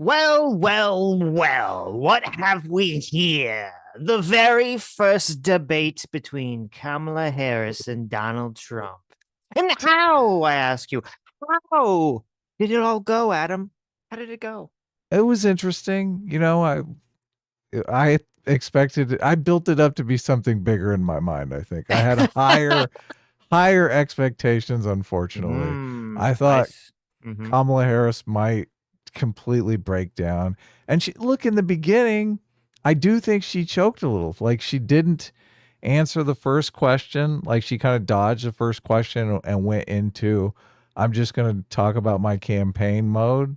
Well, well, well, what have we here? The very first debate between Kamala Harris and Donald Trump. And how, I ask you, how did it all go, Adam? How did it go? It was interesting. I expected I built it up to be something bigger in my mind, I think. I had a higher expectations, unfortunately. I I thought Kamala Harris might completely break down. And she look in the beginning, I do think she choked a little. Like she didn't answer the first question, like she kind of dodged the first question and went into I'm just going to talk about my campaign mode.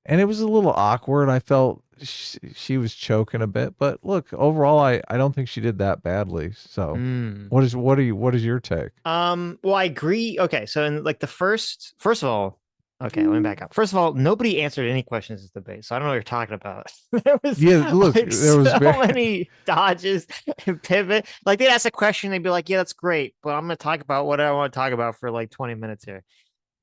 And it was a little awkward. I felt she was choking a bit, but look, overall I don't think she did that badly. So Mm. what is your take? Well, I agree. Okay, so in like the first of all, okay, let me back up. First of all, nobody answered any questions in this debate, so I don't know what you're talking about. There was Yeah, look, like there was so many dodges and pivot. Like they'd ask a question, they'd be like, "Yeah, that's great," but I'm gonna talk about what I want to talk about for like 20 minutes here.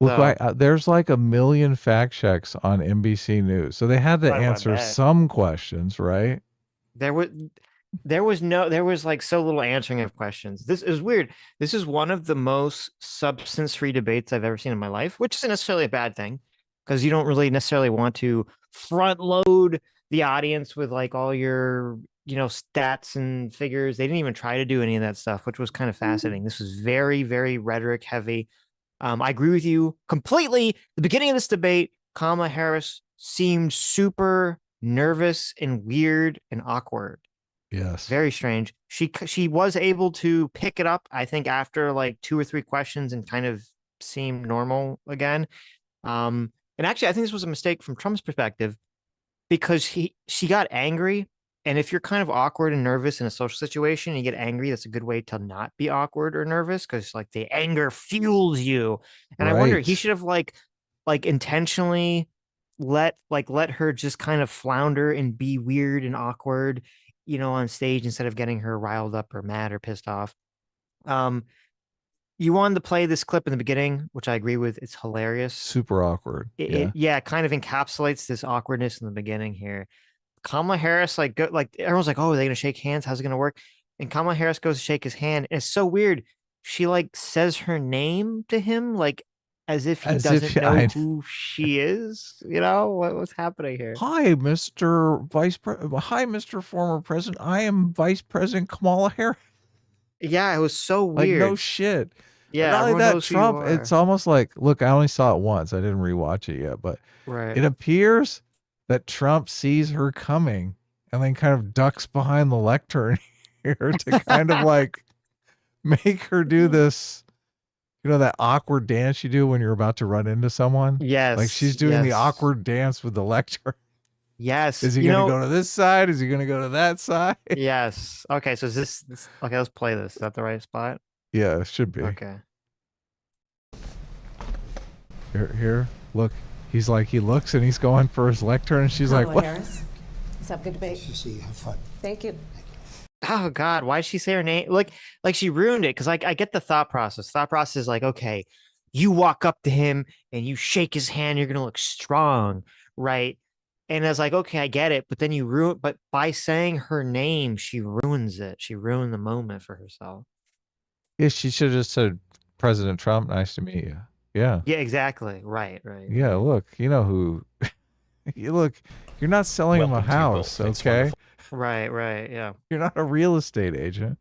look So, like there's like a million fact checks on NBC News. So they had to I answer bet some questions, right? there was there was like so little answering of questions. This is weird. This is one of the most substance-free debates I've ever seen in my life, which isn't necessarily a bad thing because you don't really necessarily want to front load the audience with like all your, stats and figures. They didn't even try to do any of that stuff, which was kind of fascinating. This was very, very rhetoric heavy. I agree with you completely. The beginning of this debate, Kamala Harris seemed super nervous and weird and awkward. Yes. Very strange. She was able to pick it up, I think, after like two or three questions and kind of seem normal again. And actually, I think this was a mistake from Trump's perspective because she got angry. And if you're kind of awkward and nervous in a social situation, and you get angry, that's a good way to not be awkward or nervous because like the anger fuels you. And I wonder he Right. should have like intentionally let her just kind of flounder and be weird and awkward, on stage instead of getting her riled up or mad or pissed off. Um, you wanted to play this clip in the beginning, which I agree with. It's hilarious. Super awkward. It Yeah. yeah, it kind of encapsulates this awkwardness in the beginning here. Kamala Harris, like, like everyone's like, oh, are they gonna shake hands? How's it gonna work? And Kamala Harris goes to shake his hand. And it's so weird. She like says her name to him, like as if he As if doesn't know I who she is. What's happening here? Hi, Mr. Vice President. Hi, Mr. Former President. I am Vice President Kamala Harris. Yeah, it was so Like, no weird. shit. And Yeah, not only everyone that, knows who you Trump, it's are. almost like, look, I only saw it once. I didn't rewatch it yet, but Right. it appears that Trump sees her coming and then kind of ducks behind the lectern here to kind of like make her do this, that awkward dance you do when you're about to run into someone? Like Yes, she's doing the yes, awkward dance with the lectern. yes. Is he going to go to this side? Is he going to go to that side? Yes. Okay, so is this okay, let's play this. Is that the right spot? Yeah, it should be. Okay. Here, look. He's like, he looks and he's going for his lectern, and she's like, Kamala what? Harris. Let's have a good debate. See, have fun. Thank you. Oh God, why did she say her name? Like she ruined it because like I get the thought process. Thought process is like, okay, you walk up to him and you shake his hand, you're gonna look strong, right? And I was like, okay, I get it, but then but by saying her name, she ruins it. She ruined the moment for herself. Yeah, she should have just said, President Trump, nice to meet you. Yeah. Yeah, exactly. Right, right, Yeah, right. look, you know who. You look, you're not selling him a Welcome to you house, both. It's okay? wonderful. Right, right, yeah. You're not a real estate agent.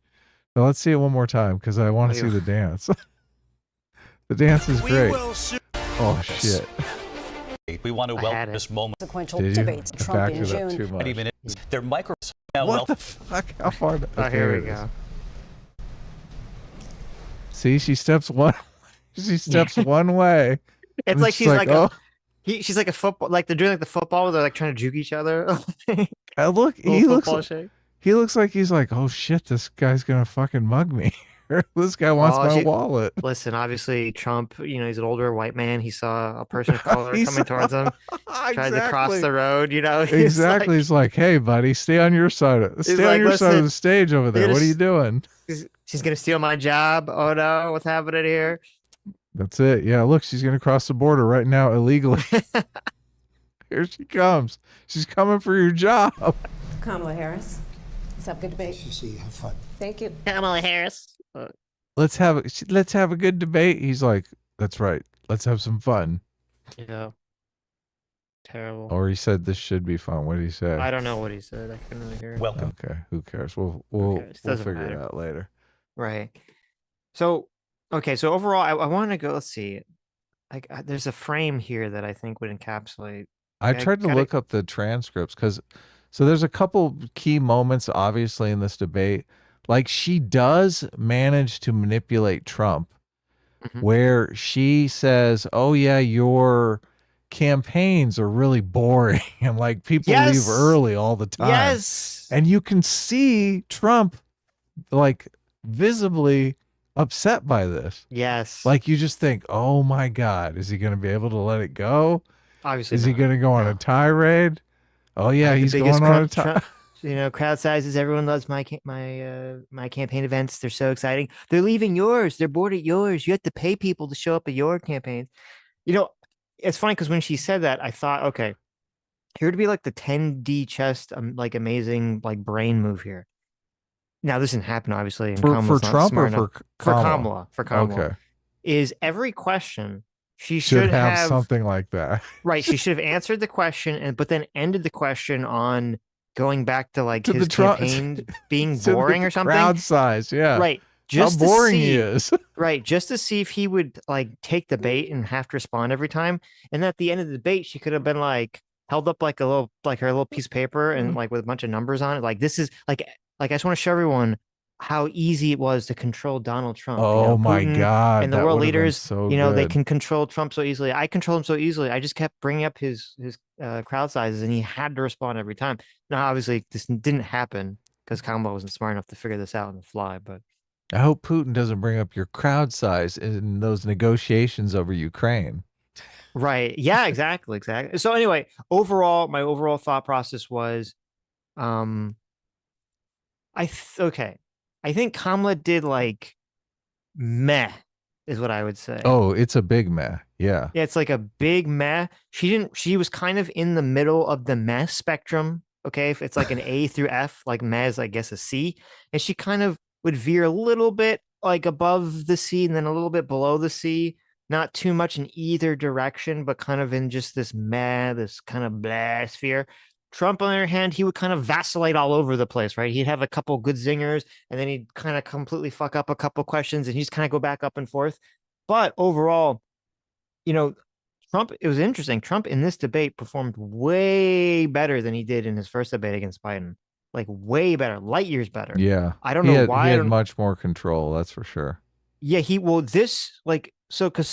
So let's see it one more time because I want to see the dance. The dance is great. Oh, shit. We want to I had welcome it. this moment. Consequential Did you? debates. I Trump backed in it up June. too much. Even their micro. What the fuck? How far? Oh, Okay, here it we is. go. See, she steps one. She steps one way. It's and like she's like oh, she's like a football, like they're doing like the football where they're like trying to juke each other. look, Little he looks. football shake. He looks like he's like, oh shit, this guy's gonna fucking mug me. This guy wants Well, my wallet. listen, obviously Trump, he's an older white man. He saw a person of color He's coming towards him, tried to cross exactly, the road, He's exactly. He's like, hey, buddy, stay on your side. he's Stay on like, your side of listen, the stage over there. What are you doing? she's gonna steal my job. Oh no, what's happening here? That's it. Yeah, look, she's gonna cross the border right now illegally. Here she comes. She's coming for your job. Kamala Harris. Let's have a good debate. See, have fun. Thank you. Kamala Harris. Let's have a good debate. He's like, that's right. Let's have some fun. Yeah. Terrible. Or he said this should be fun. What did he say? I don't know what he said. I couldn't really hear. Welcome. Okay, who cares? We'll cares? we'll Doesn't figure it matter. out later. Right. So, okay. So overall, I want to go. Let's see. Like, there's a frame here that I think would encapsulate. I tried to look up the transcripts because so there's a couple key moments obviously in this debate. Like she does manage to manipulate Trump where she says, "Oh yeah, your campaigns are really boring and like people leave early all the time." Yes. And you can see Trump like visibly upset by this. Yes. Like you just think, "Oh my God, is he going to be able to let it go? Obviously, Is he going to go on a tirade? Oh yeah, he's going on a tirade." Crowd sizes. Everyone loves my campaign events. They're so exciting. They're leaving yours. They're bored at yours. You have to pay people to show up at your campaigns. It's funny because when she said that, I thought, okay, here to be like the 10D chest, like amazing like brain move here. Now this didn't happen, obviously. And For Trump or for Kamala? For Kamala. Okay. Is every question she should have something like that. Right. She should have answered the question but then ended the question on going back to like his Trump, campaign being boring or something. Crowd size, yeah. Right. Just how boring he is. Right. Just to see if he would like take the bait and have to respond every time. And at the end of the debate, she could have been like held up like her little piece of paper and like with a bunch of numbers on it. Like this is like I just want to show everyone how easy it was to control Donald Trump. Oh my God. And the world leaders, so they can control Trump so easily. I control him so easily. I just kept bringing up his crowd sizes and he had to respond every time. Now, obviously, this didn't happen because Kamala wasn't smart enough to figure this out on the fly. But I hope Putin doesn't bring up your crowd size in those negotiations over Ukraine. Right. Yeah, exactly. So anyway, my overall thought process was, I think Kamala did like meh is what I would say. Oh, it's a big meh. Yeah. Yeah, it's like a big meh. She was kind of in the middle of the meh spectrum. Okay. If it's like an A through F, like meh is, I guess, a C. And she kind of would veer a little bit like above the C and then a little bit below the C. Not too much in either direction, but kind of in just this meh, this kind of blah sphere. Trump, on the other hand, he would kind of vacillate all over the place, right? He'd have a couple good zingers, and then he'd kind of completely fuck up a couple questions, and he'd just kind of go back up and forth. But overall, Trump, it was interesting. Trump in this debate performed way better than he did in his first debate against Biden. Like way better, light years better. Yeah. I don't know why. He had much more control, that's for sure. Yeah, because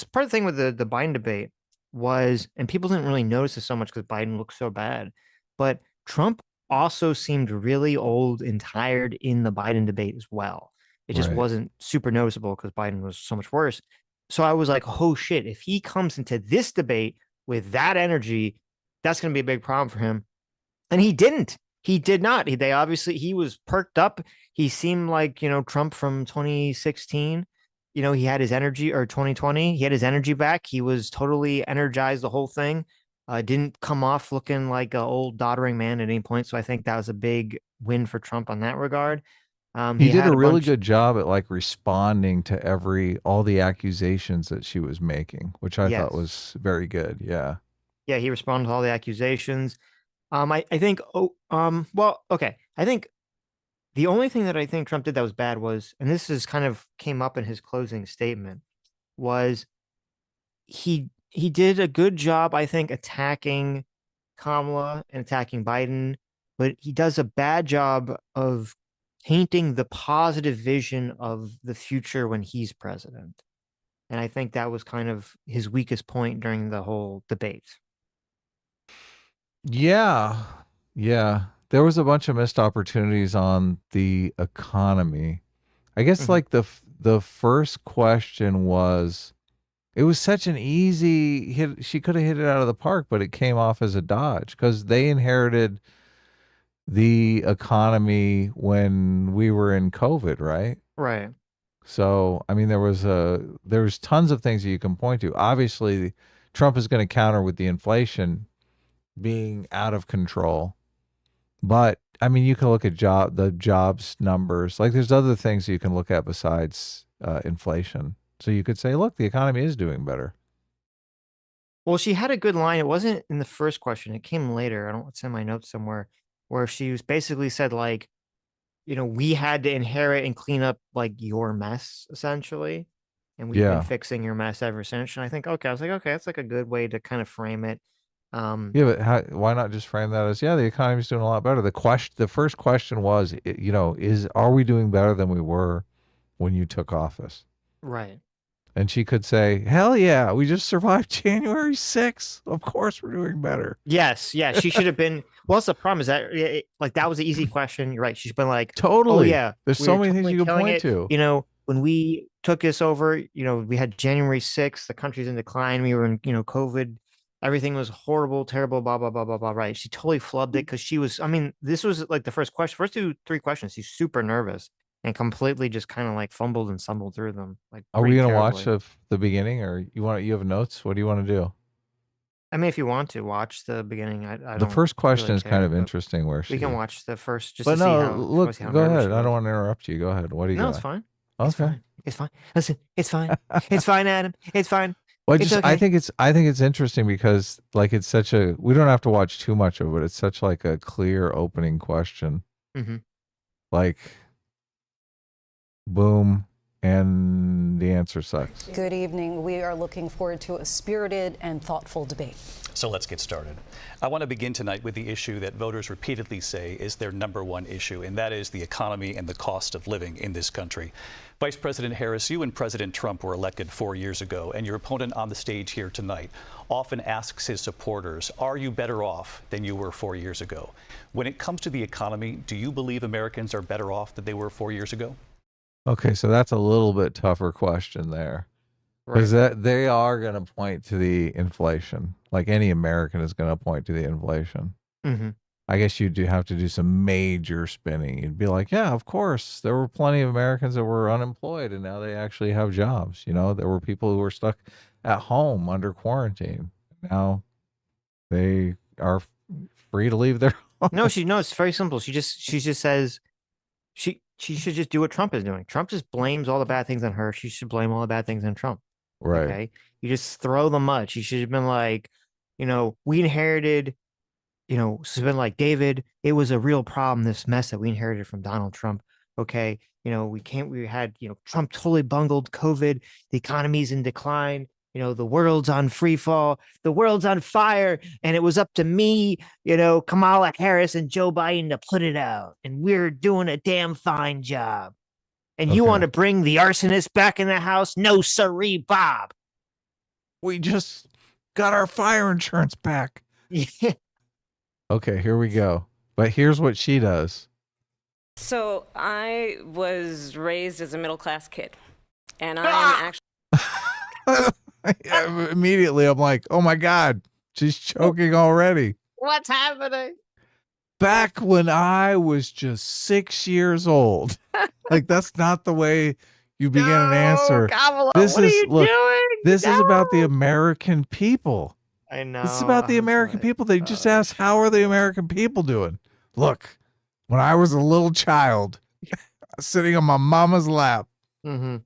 part of the thing with the Biden debate was, and people didn't really notice this so much because Biden looked so bad, but Trump also seemed really old and tired in the Biden debate as well. It just wasn't super noticeable because Biden was so much worse. So I was like, oh shit, if he comes into this debate with that energy, that's going to be a big problem for him. And he didn't. He did not. He was perked up. He seemed like, Trump from 2016. He had his energy, or 2020, he had his energy back. He was totally energized the whole thing. Didn't come off looking like an old doddering man at any point. So I think that was a big win for Trump on that regard. He did a really good job at like responding to all the accusations that she was making, which I thought was very good. Yeah. Yeah. He responded to all the accusations. I think, I think the only thing that I think Trump did that was bad was, and this is kind of came up in his closing statement, was he did a good job, I think, attacking Kamala and attacking Biden, but he does a bad job of painting the positive vision of the future when he's president. And I think that was kind of his weakest point during the whole debate. Yeah. Yeah. There was a bunch of missed opportunities on the economy. I guess like the first question was, it was such an easy hit. She could have hit it out of the park, but it came off as a dodge because they inherited the economy when we were in COVID, right? Right. So, I mean, there was tons of things that you can point to. Obviously, Trump is going to counter with the inflation being out of control. But I mean, you can look at the jobs numbers. Like, there's other things you can look at besides inflation. So you could say, look, the economy is doing better. Well, she had a good line. It wasn't in the first question. It came later. I don't, it's in my notes somewhere, where she was basically said, like, we had to inherit and clean up like your mess essentially. And we've been Yeah. fixing your mess ever since. And I was like, okay, that's like a good way to kind of frame it. Yeah, but why not just frame that as, yeah, the economy's doing a lot better. The first question was, are we doing better than we were when you took office? Right. And she could say, hell yeah, we just survived January 6th. Of course we're doing better. Yes. Yeah. She should have been. Well, that's the problem is that like that was an easy question. You're right. She's been like, Totally. oh yeah, There's we so were many things totally you can killing point it. to. When we took this over, we had January 6th, the country's in decline. We were in, COVID. Everything was horrible, terrible, blah, blah, blah, blah, blah. Right. She totally flubbed it because she was, I mean, this was like the first 3 questions. She's super nervous and completely just kind of like fumbled and stumbled through them. Like, Are we pretty going to watch terribly. the beginning, or you have notes? What do you want to do? I mean, if you want to watch the beginning, I The don't first question really is kind care, of but interesting where we she, can watch the first just but to see no, how, look, see how go nervous ahead. she I don't was. want to interrupt you. Go ahead. What do you No, got? it's fine. It's Okay. fine. It's fine. Listen, it's fine. It's fine, Adam. It's fine. Well, It's I okay. think it's interesting because like it's such a, we don't have to watch too much of it. It's such like a clear opening question. Mm-hmm. Like, boom, and the answer sucks. Good evening. We are looking forward to a spirited and thoughtful debate. So let's get started. I want to begin tonight with the issue that voters repeatedly say is their #1 issue, and that is the economy and the cost of living in this country. Vice President Harris, you and President Trump were elected 4 years ago, and your opponent on the stage here tonight often asks his supporters, are you better off than you were 4 years ago? When it comes to the economy, do you believe Americans are better off than they were 4 years ago? Okay, so that's a little bit tougher question there. Because they are going to point to the inflation. Like any American is going to point to the inflation. Mm-hmm. I guess you do have to do some major spinning. You'd be like, yeah, of course. There were plenty of Americans that were unemployed and now they actually have jobs. There were people who were stuck at home under quarantine. Now they are free to leave their home. No, it's very simple. She just says she should just do what Trump is doing. Trump just blames all the bad things on her. She should blame all the bad things on Trump. Right. Okay. You just throw the mud. She should have been like, we inherited, she's been like, David, it was a real problem, this mess that we inherited from Donald Trump. Okay. We had, Trump totally bungled COVID. The economy's in decline. The world's on free fall. The world's on fire. And it was up to me, Kamala Harris and Joe Biden to put it out. And we're doing a damn fine job. And you want to bring the arsonist back in the house? No, sirree, Bob. We just got our fire insurance back. Yeah. Okay, here we go. But here's what she does. So I was raised as a middle-class kid, and I am actually... Immediately, I'm like, oh my God, she's choking already. What's happening? Back when I was just 6 years old. Like, that's not the way you begin an answer. Kamala, This what is, are you look, doing? this is about the American people. I know. This is about the American people. They just asked, how are the American people doing? Look, when I was a little child, sitting on my mama's lap. Mm-hmm.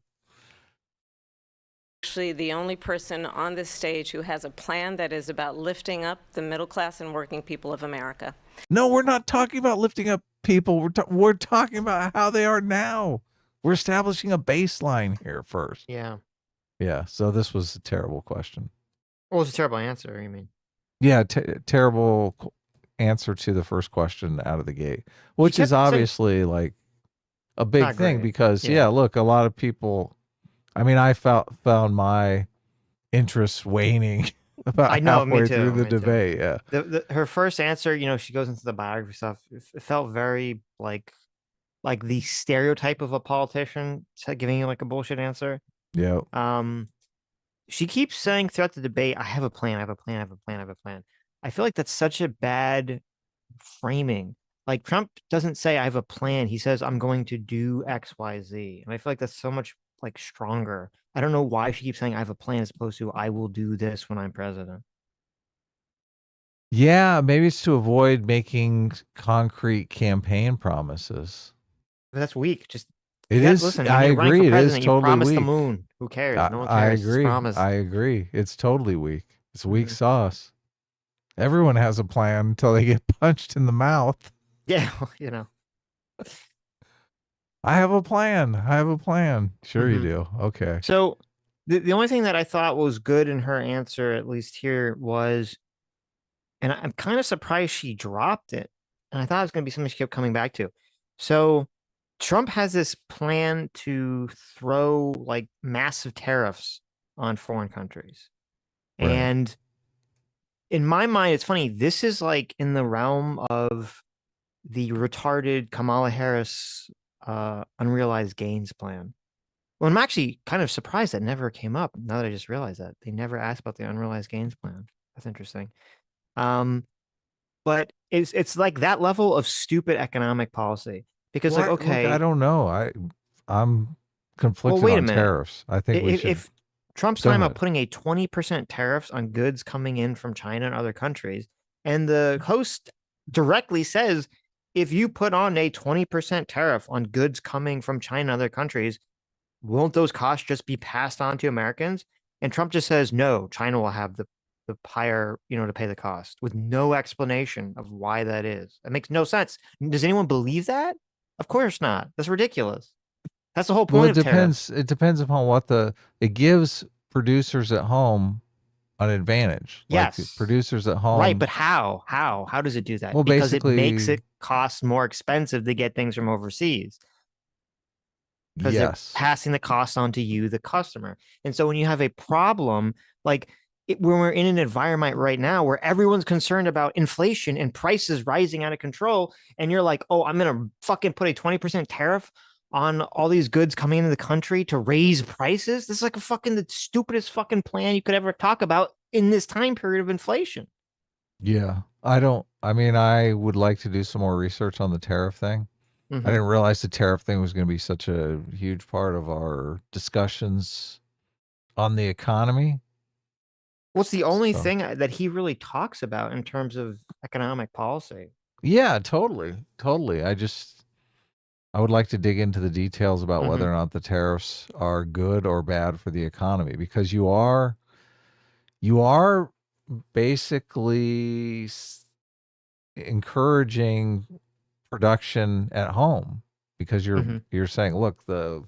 actually the only person on this stage who has a plan that is about lifting up the middle class and working people of America. No, we're not talking about lifting up people. We're talking about how they are now. We're establishing a baseline here first. Yeah. Yeah. So this was a terrible question. Well, it's a terrible answer. You mean? Yeah. Terrible answer to the first question out of the gate, which is obviously like a big thing because yeah, look, a lot of people, I mean, I found my interest waning about halfway through the debate. Yeah. Her first answer, she goes into the biography stuff. It felt very like the stereotype of a politician giving you like a bullshit answer. Yeah. She keeps saying throughout the debate, I have a plan, I have a plan, I have a plan, I have a plan. I feel like that's such a bad framing. Like Trump doesn't say I have a plan. He says I'm going to do X, Y, Z. And I feel like that's so much like stronger. I don't know why she keeps saying I have a plan as opposed to I will do this when I'm president. Yeah, maybe it's to avoid making concrete campaign promises. But that's weak. Just It is. listen, when I you're running for agree. It is president, you totally promise the weak. moon. Who cares? No one I cares. Just agree. promise. I agree. It's totally weak. It's weak Mhm. sauce. Everyone has a plan until they get punched in the mouth. Yeah, I have a plan. I have a plan. Sure you Mhm. do. Okay. So the only thing that I thought was good in her answer, at least here, was, and I'm kind of surprised she dropped it. And I thought it was going to be something she kept coming back to. So Trump has this plan to throw like massive tariffs on foreign countries. Right. And in my mind, it's funny. This is like in the realm of the retarded Kamala Harris unrealized gains plan. Well, I'm actually kind of surprised that never came up. Now that I just realized that they never asked about the unrealized gains plan. That's interesting. Um, but it's like that level of stupid economic policy because, like, What? Look, I okay, don't know. I'm well, conflicted wait a on minute. tariffs. I think we should If Trump's go talking about ahead. putting a 20% tariffs on goods coming in from China and other countries, and the host directly says, if you put on a 20% tariff on goods coming from China and other countries, won't those costs just be passed on to Americans? And Trump just says, no, China will have the higher, to pay the cost with no explanation of why that is. That makes no sense. Does anyone believe that? Of course not. That's ridiculous. That's the whole Well, point of tariffs. it depends upon what it gives producers at home an advantage. Like the Yes. producers at Right, home, but how? How does it do that? well, Because it makes basically, it cost more expensive to get things from overseas because they're yes. passing the cost on to you, the customer. And so when you have a problem, like when we're in an environment right now where everyone's concerned about inflation and prices rising out of control, and you're like, oh, I'm going to fucking put a 20% tariff on all these goods coming into the country to raise prices. This is like the stupidest fucking plan you could ever talk about in this time period of inflation. Yeah. I mean, I would like to do some more research on the tariff thing. I Mm-hmm. didn't realize the tariff thing was going to be such a huge part of our discussions on the economy. What's the only So, thing that he really talks about in terms of economic policy? yeah, totally. Totally. I would like to dig into the details about Mm-hmm. whether or not the tariffs are good or bad for the economy because you are basically encouraging production at home because Mm-hmm. you're saying, look, the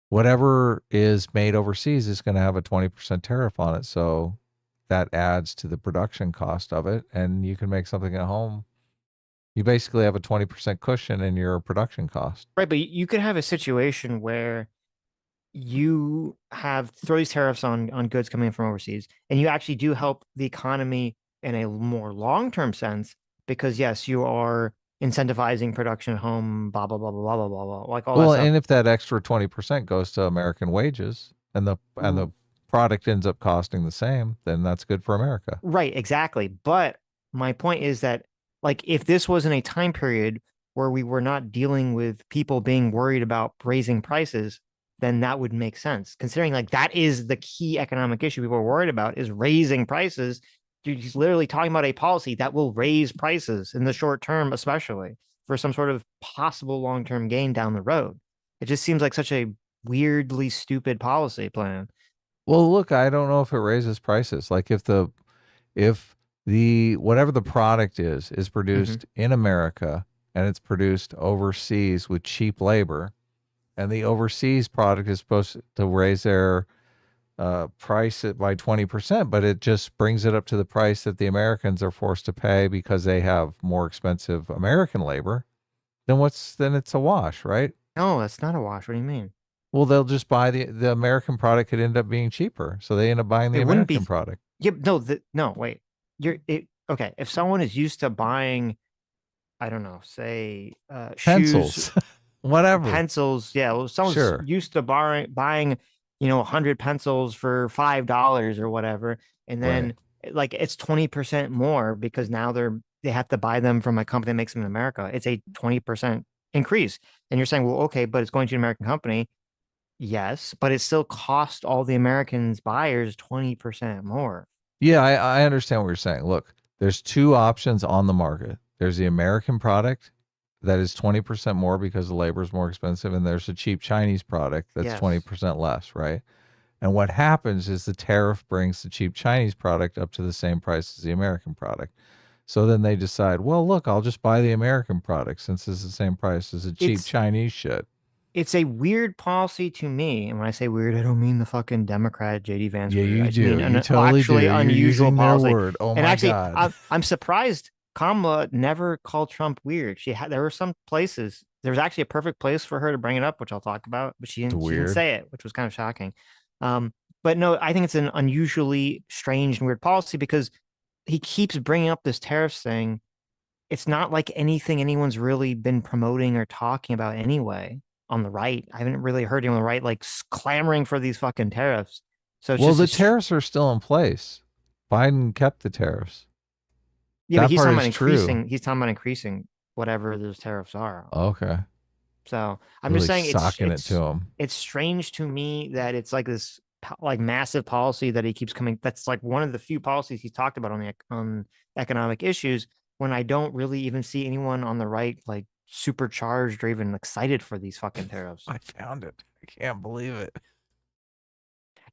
whatever is made overseas is going to have a 20% tariff on it. So that adds to the production cost of it. And you can make something at home. You basically have a 20% cushion in your production cost. Right, but you could have a situation where you have throw these tariffs on goods coming in from overseas, and you actually do help the economy in a more long-term sense because yes, you are incentivizing production at home, blah blah blah blah blah blah blah, like all that Well, stuff. and if that extra 20% goes to American wages and the product ends up costing the same, then that's good for America. Right, exactly. But my point is that, like, if this was in a time period where we were not dealing with people being worried about raising prices, then that would make sense. Considering like that is the key economic issue people are worried about is raising prices. He's literally talking about a policy that will raise prices in the short term, especially for some sort of possible long-term gain down the road. It just seems like such a weirdly stupid policy plan. Well, look, I don't know if it raises prices. Like if the whatever the product is Hmm. produced in America and it's produced overseas with cheap labor, and the overseas product is supposed to raise their price it by 20%, but it just brings it up to the price that the Americans are forced to pay because they have more expensive American labor, then it's a wash, right? No, that's not a wash. What do you mean? Well, they'll just buy the American product could end up being cheaper, so they end up buying the It wouldn't be. American product. Yeah, no, wait. Okay. If someone is used to buying, I don't know, say shoes, Pencils, whatever. pencils, yeah, well, someone's Sure. used to buying, 100 pencils for $5 or whatever, and Right. then like it's 20% more because now they have to buy them from a company that makes them in America. It's a 20% increase. And you're saying, well, okay, but it's going to an American company. Yes, but it still cost all the Americans buyers 20% more. Yeah, I understand what you're saying. Look, there's two options on the market. There's the American product that is 20% more because the labor is more expensive, and there's a cheap Chinese product that's Yes. 20% less, right? And what happens is the tariff brings the cheap Chinese product up to the same price as the American product. So then they decide, well, look, I'll just buy the American product since it's the same price as the cheap It's Chinese shit. it's a weird policy to me. And when I say weird, I don't mean the fucking Democrat JD Vance Yeah, weird. I you just mean do. You an totally do. actually You're unusual using their policy. word. Oh And my actually, God. I'm surprised Kamala never called Trump weird. There were some places. There was actually a perfect place for her to bring it up, which I'll talk about, but It's she didn't weird. say it, which was kind of shocking. But no, I think it's an unusually strange and weird policy because he keeps bringing up this tariffs thing. It's not like anything anyone's really been promoting or talking about anyway on the right. I haven't really heard anyone on the right like clamoring for these fucking tariffs. So it's Well, just the tariffs are still in place. Biden kept the tariffs. yeah, but That part is true. He's talking about increasing whatever those tariffs are. Okay. So I'm just Really saying socking it to him. it's strange to me that it's like this like massive policy that he keeps coming. That's like one of the few policies he's talked about on economic issues. When I don't really even see anyone on the right like supercharged or even excited for these fucking tariffs. I found it. I can't believe it.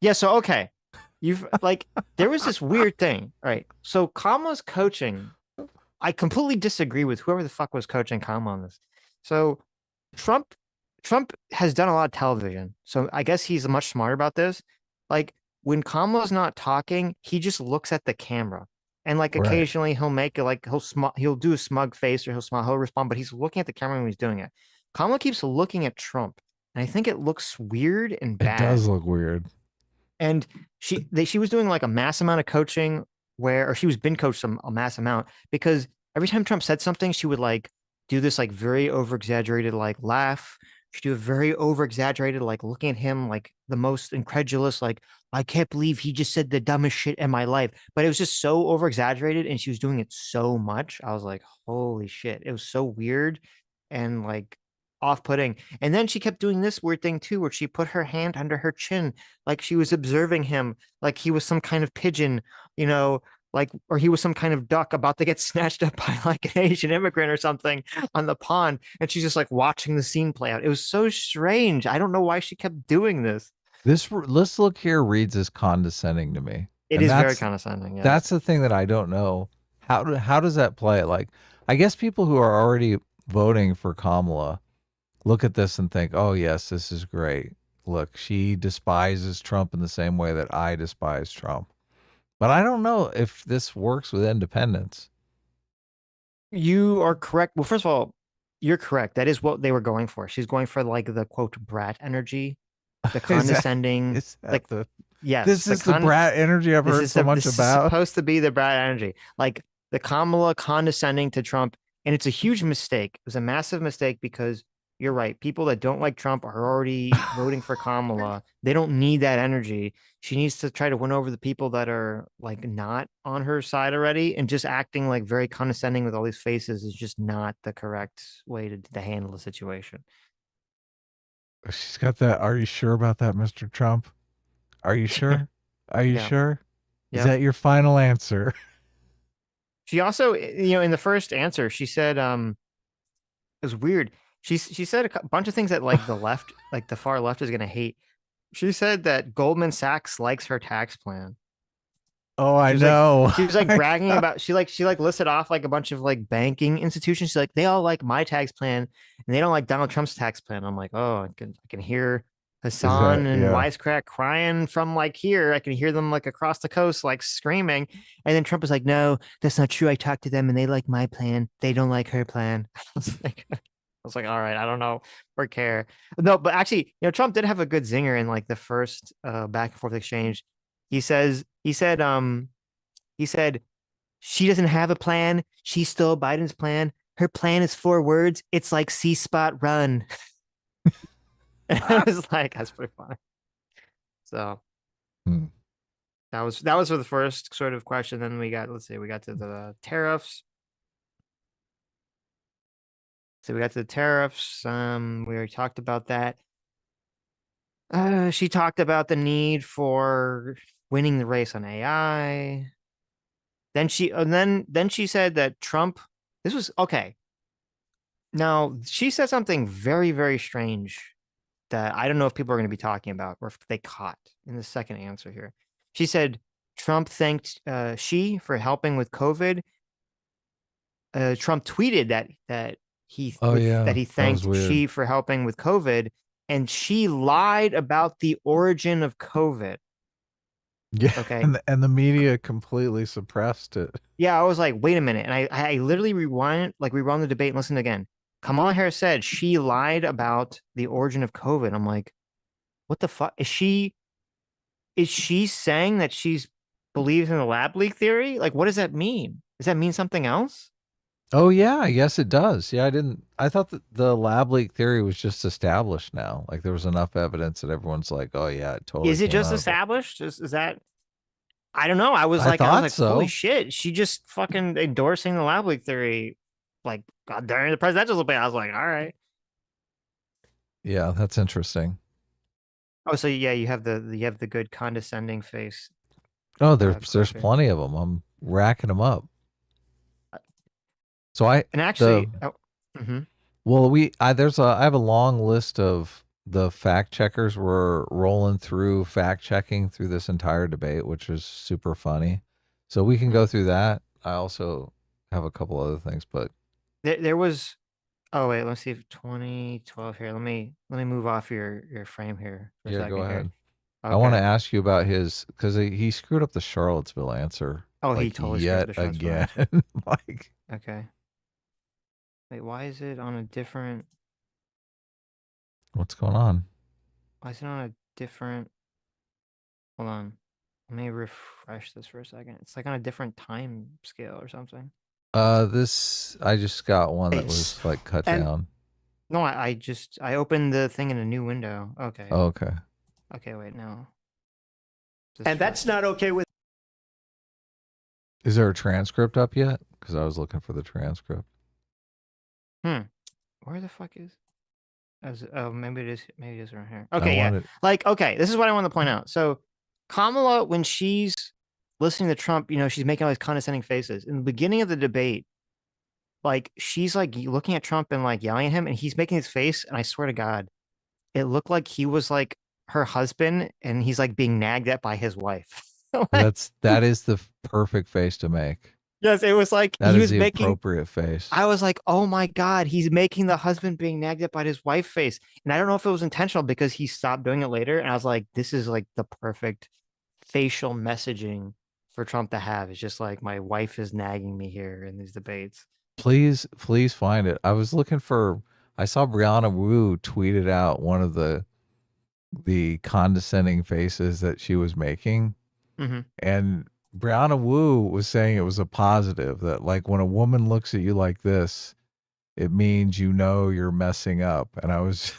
Yeah. So okay, you've like there was this weird thing. All right. So Kamala's coaching. I completely disagree with whoever the fuck was coaching Kamala on this. So Trump Trump has done a lot of television, so I guess he's much smarter about this. Like when Kamala's not talking, he just looks at the camera, and like Right. occasionally he'll make it like he'll do a smug face or he'll smile, he'll respond, but he's looking at the camera when he's doing it. Kamala keeps looking at Trump, and I think it looks weird and It does bad. look weird. And she was doing like a mass amount of coaching or she was been coached a mass amount because every time Trump said something, she would like do this like very over exaggerated like laugh. She'd do a very over exaggerated like looking at him like the most incredulous like I can't believe he just said the dumbest shit in my life. But it was just so over exaggerated and she was doing it so much. I was like, holy shit! It was so weird and like off-putting. And then she kept doing this weird thing too, where she put her hand under her chin like she was observing him, like he was some kind of pigeon, you know, like, or he was some kind of duck about to get snatched up by like an Asian immigrant or something on the pond. And she's just like watching the scene play out. It was so strange. I don't know why she kept doing this. This look here reads as condescending to me. It And is very condescending. that's Yes. the thing that I don't know. How does that play? Like, I guess people who are already voting for Kamala look at this and think, "Oh yes, this is great. Look, she despises Trump in the same way that I despise Trump." But I don't know if this works with independents. You are correct. Well, first of all, you're correct. That is what they were going for. She's going for like the quote brat energy, the Is that condescending, is that like the yes, this is the brat energy I've heard so much this is about? supposed to be the brat energy, like the Kamala condescending to Trump, and it's a huge mistake. It was a massive mistake because you're right. People that don't like Trump are already voting for Kamala. They don't need that energy. She needs to try to win over the people that are like not on her side already, and just acting like very condescending with all these faces is just not the correct way to handle the situation. She's got that. Are you sure about that, Mr. Trump? Are you sure? Are you Yeah. sure? Is Yeah. that your final answer? She also, in the first answer, she said, it was weird. She said a bunch of things that like the left, like the far left, is gonna hate. She said that Goldman Sachs likes her tax plan. Oh, I She was like know. she was like I bragging know. about she like listed off like a bunch of like banking institutions. She's like, they all like my tax plan and they don't like Donald Trump's tax plan. I'm like, oh, I can hear Is that Hassan and yeah? Wisecrack crying from like here. I can hear them like across the coast, like screaming. And then Trump is like, no, that's not true. I talked to them and they like my plan. They don't like her plan. I was like, all right, I don't know or care. No, but actually, Trump did have a good zinger in like the first back and forth exchange. He says, he said, she doesn't have a plan. She stole Biden's plan. Her plan is 4 words. It's like C spot run. And I was like, that's pretty funny. So Hmm. that was for the first sort of question. Then we got to the tariffs. So we got to the tariffs. We already talked about that. She talked about the need for winning the race on AI. then she said that Trump. This was okay. Now she said something very, very strange that I don't know if people are going to be talking about or if they caught in the second answer here. She said Trump thanked Xi for helping with COVID. Trump tweeted that Oh yeah, he that was thanked weird. Xi for helping with COVID, and she lied about the origin of COVID. Yeah, Okay. and the media completely suppressed it. Yeah, I was like, wait a minute. And I literally rewound the debate and listened again. Kamala Harris said she lied about the origin of COVID. I'm like, what the fuck? Is she saying that she's believes in the lab leak theory? Like, what does that mean? Does that mean something else? Oh yeah, yes it does. Yeah, I thought that the lab leak theory was just established now. Like there was enough evidence that everyone's like, oh yeah, it totally Is it came just out of it. established? Is that I don't know. I I was thought like, holy so. shit, she just fucking endorsing the lab leak theory, like God, during the presidential debate. I was like, all right. Yeah, that's interesting. Oh, so yeah, you have the good condescending face Oh, clip there's here. plenty of them. I'm racking them up. Uh, So I And the actually, mhm. well I have a long list of the fact checkers. We're rolling through fact checking through this entire debate, which is super funny. So we can go through that. I also have a couple other things, but There was. Oh wait, let's see if 2012 here. Let me move off your frame here for a yeah, go second here. ahead. I want to Okay. ask you about his because he screwed up the Charlottesville answer Oh, he like totally screwed up yet the shots for again. answer. Like, Okay. Wait, why is it on a different? what's going on? Why is it on a different? Hold on. Let me refresh this for a second. It's like on a different time scale or something. This I just got one that It's was like cut and down. No, I opened the thing in a new window. Okay. Oh, okay. Okay, wait, no. and that's not okay with Is there a transcript up yet? Because I was looking for the transcript. Where the fuck is? Oh, maybe it is right here. I Okay, yeah. wanted. Like, okay, this is what I want to point out. So Kamala, when she's listening to Trump, she's making all these condescending faces. In the beginning of the debate, like she's like looking at Trump and like yelling at him, and he's making his face, and I swear to God, it looked like he was like her husband, and he's like being nagged at by his wife. Like, That is the perfect face to make. yes, it was like That he is was the making. appropriate face. I was like, oh my God, he's making the husband being nagged at by his wife face. And I don't know if it was intentional because he stopped doing it later. And I was like, this is like the perfect facial messaging for Trump to have. It's just like, my wife is nagging me here in these debates. Please find it. I was looking for. I saw Brianna Wu tweeted out one of the condescending faces that she was making, Hmm. and Brianna Wu was saying it was a positive that like when a woman looks at you like this, it means you're messing up. And I was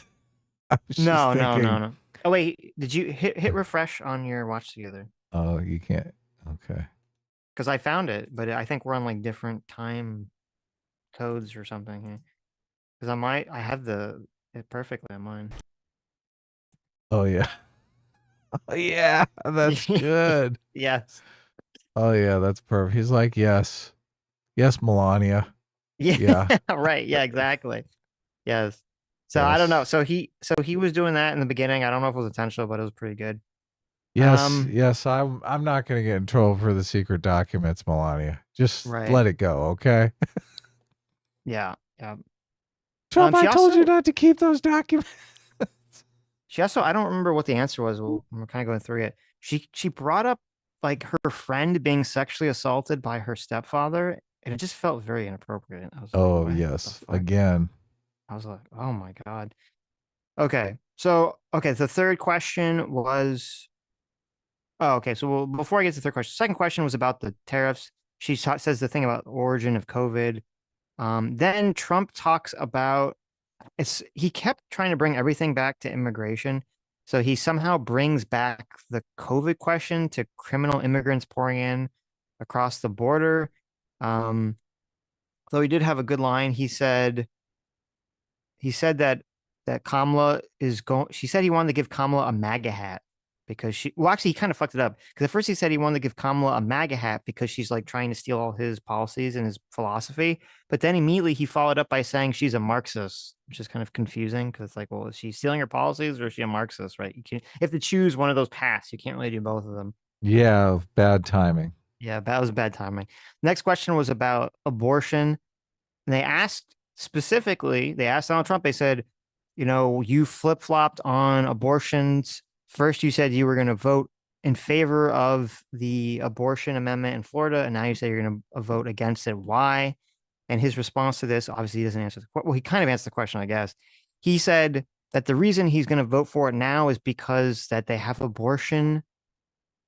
I was just No, no, no, thinking, no. Oh, wait, did you hit refresh on your watch together? oh, you can't. Okay. Because I found it, but I think we're on like different time codes or something here. Because I have it perfectly on mine. Oh yeah. Oh, yeah, that's good. Yes. Oh yeah, that's perfect. He's like, yes. Yes, Melania. Yeah. Yeah. Right. Yeah, exactly. Yes. So I don't know. Yes. So he was doing that in the beginning. I don't know if it was intentional, but it was pretty good. Yes, yes. I'm not gonna get in trouble for the secret documents, Melania. Just Right. let it go, okay? Yeah. Yeah. Trump, I She told you also not to keep those documents. I don't remember what the answer was. We're kind of going through it. She brought up like her friend being sexually assaulted by her stepfather, and it just felt very inappropriate. I was like, Oh, what the yes. fuck? Again. I was like, oh my God. Okay. So, okay, the third question was, oh, okay. So before I get to the third question, second question was about the tariffs. Says the thing about origin of COVID. Then Trump talks about he kept trying to bring everything back to immigration. So he somehow brings back the COVID question to criminal immigrants pouring in across the border. Um, though he did have a good line. He said that Kamala is going. She said he wanted to give Kamala a MAGA hat. because well, actually, he kind of fucked it up because at first he said he wanted to give Kamala a MAGA hat because she's like trying to steal all his policies and his philosophy. But then immediately he followed up by saying she's a Marxist, which is kind of confusing because it's like, well, is she stealing her policies or is she a Marxist, right? You have to choose one of those paths. You can't really do both of them. Yeah, bad timing. Yeah, that was bad timing. Next question was about abortion. And they asked Donald Trump, they said, you flip-flopped on abortions. First, you said you were going to vote in favor of the abortion amendment in Florida, and now you say you're going to vote against it. Why? And his response to this, obviously, he doesn't answer well, he kind of answered the question, I guess. He said that the reason he's going to vote for it now is because that they have abortion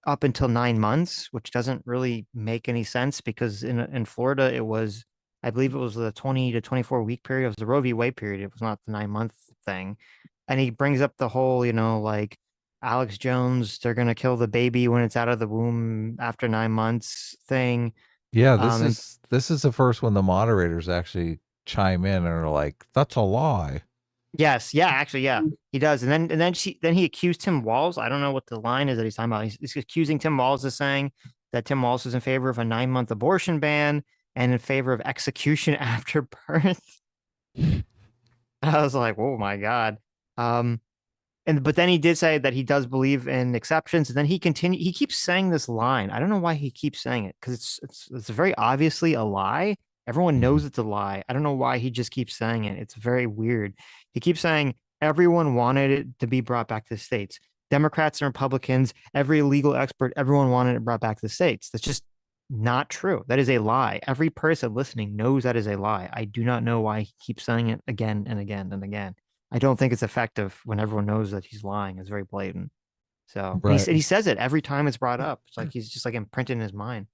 up until 9 months, which doesn't really make any sense because in Florida, I believe it was the 20 to 24 week period. It was the Roe v. Wade period. It was not the 9 month thing. And he brings up the whole, like Alex Jones, they're going to kill the baby when it's out of the womb after 9 months thing. Yeah, this is the first when the moderators actually chime in and are like, "That's a lie." Yes, yeah, actually, yeah, he does. And then he accused Tim Walz. I don't know what the line is that he's talking about. He's accusing Tim Walz of saying that Tim Walz is in favor of a 9 month abortion ban and in favor of execution after birth. I was like, oh my God. But then he did say that he does believe in exceptions. And then he keeps saying this line. I don't know why he keeps saying it because it's very obviously a lie. Everyone knows it's a lie. I don't know why he just keeps saying it. It's very weird. He keeps saying everyone wanted it to be brought back to the states. Democrats and Republicans, every legal expert, everyone wanted it brought back to the states. That's just not true. That is a lie. Every person listening knows that is a lie. I do not know why he keeps saying it again and again and again. I don't think it's effective when everyone knows that he's lying. It's very blatant. So Right. he says it every time it's brought up. It's like he's just like imprinted in his mind.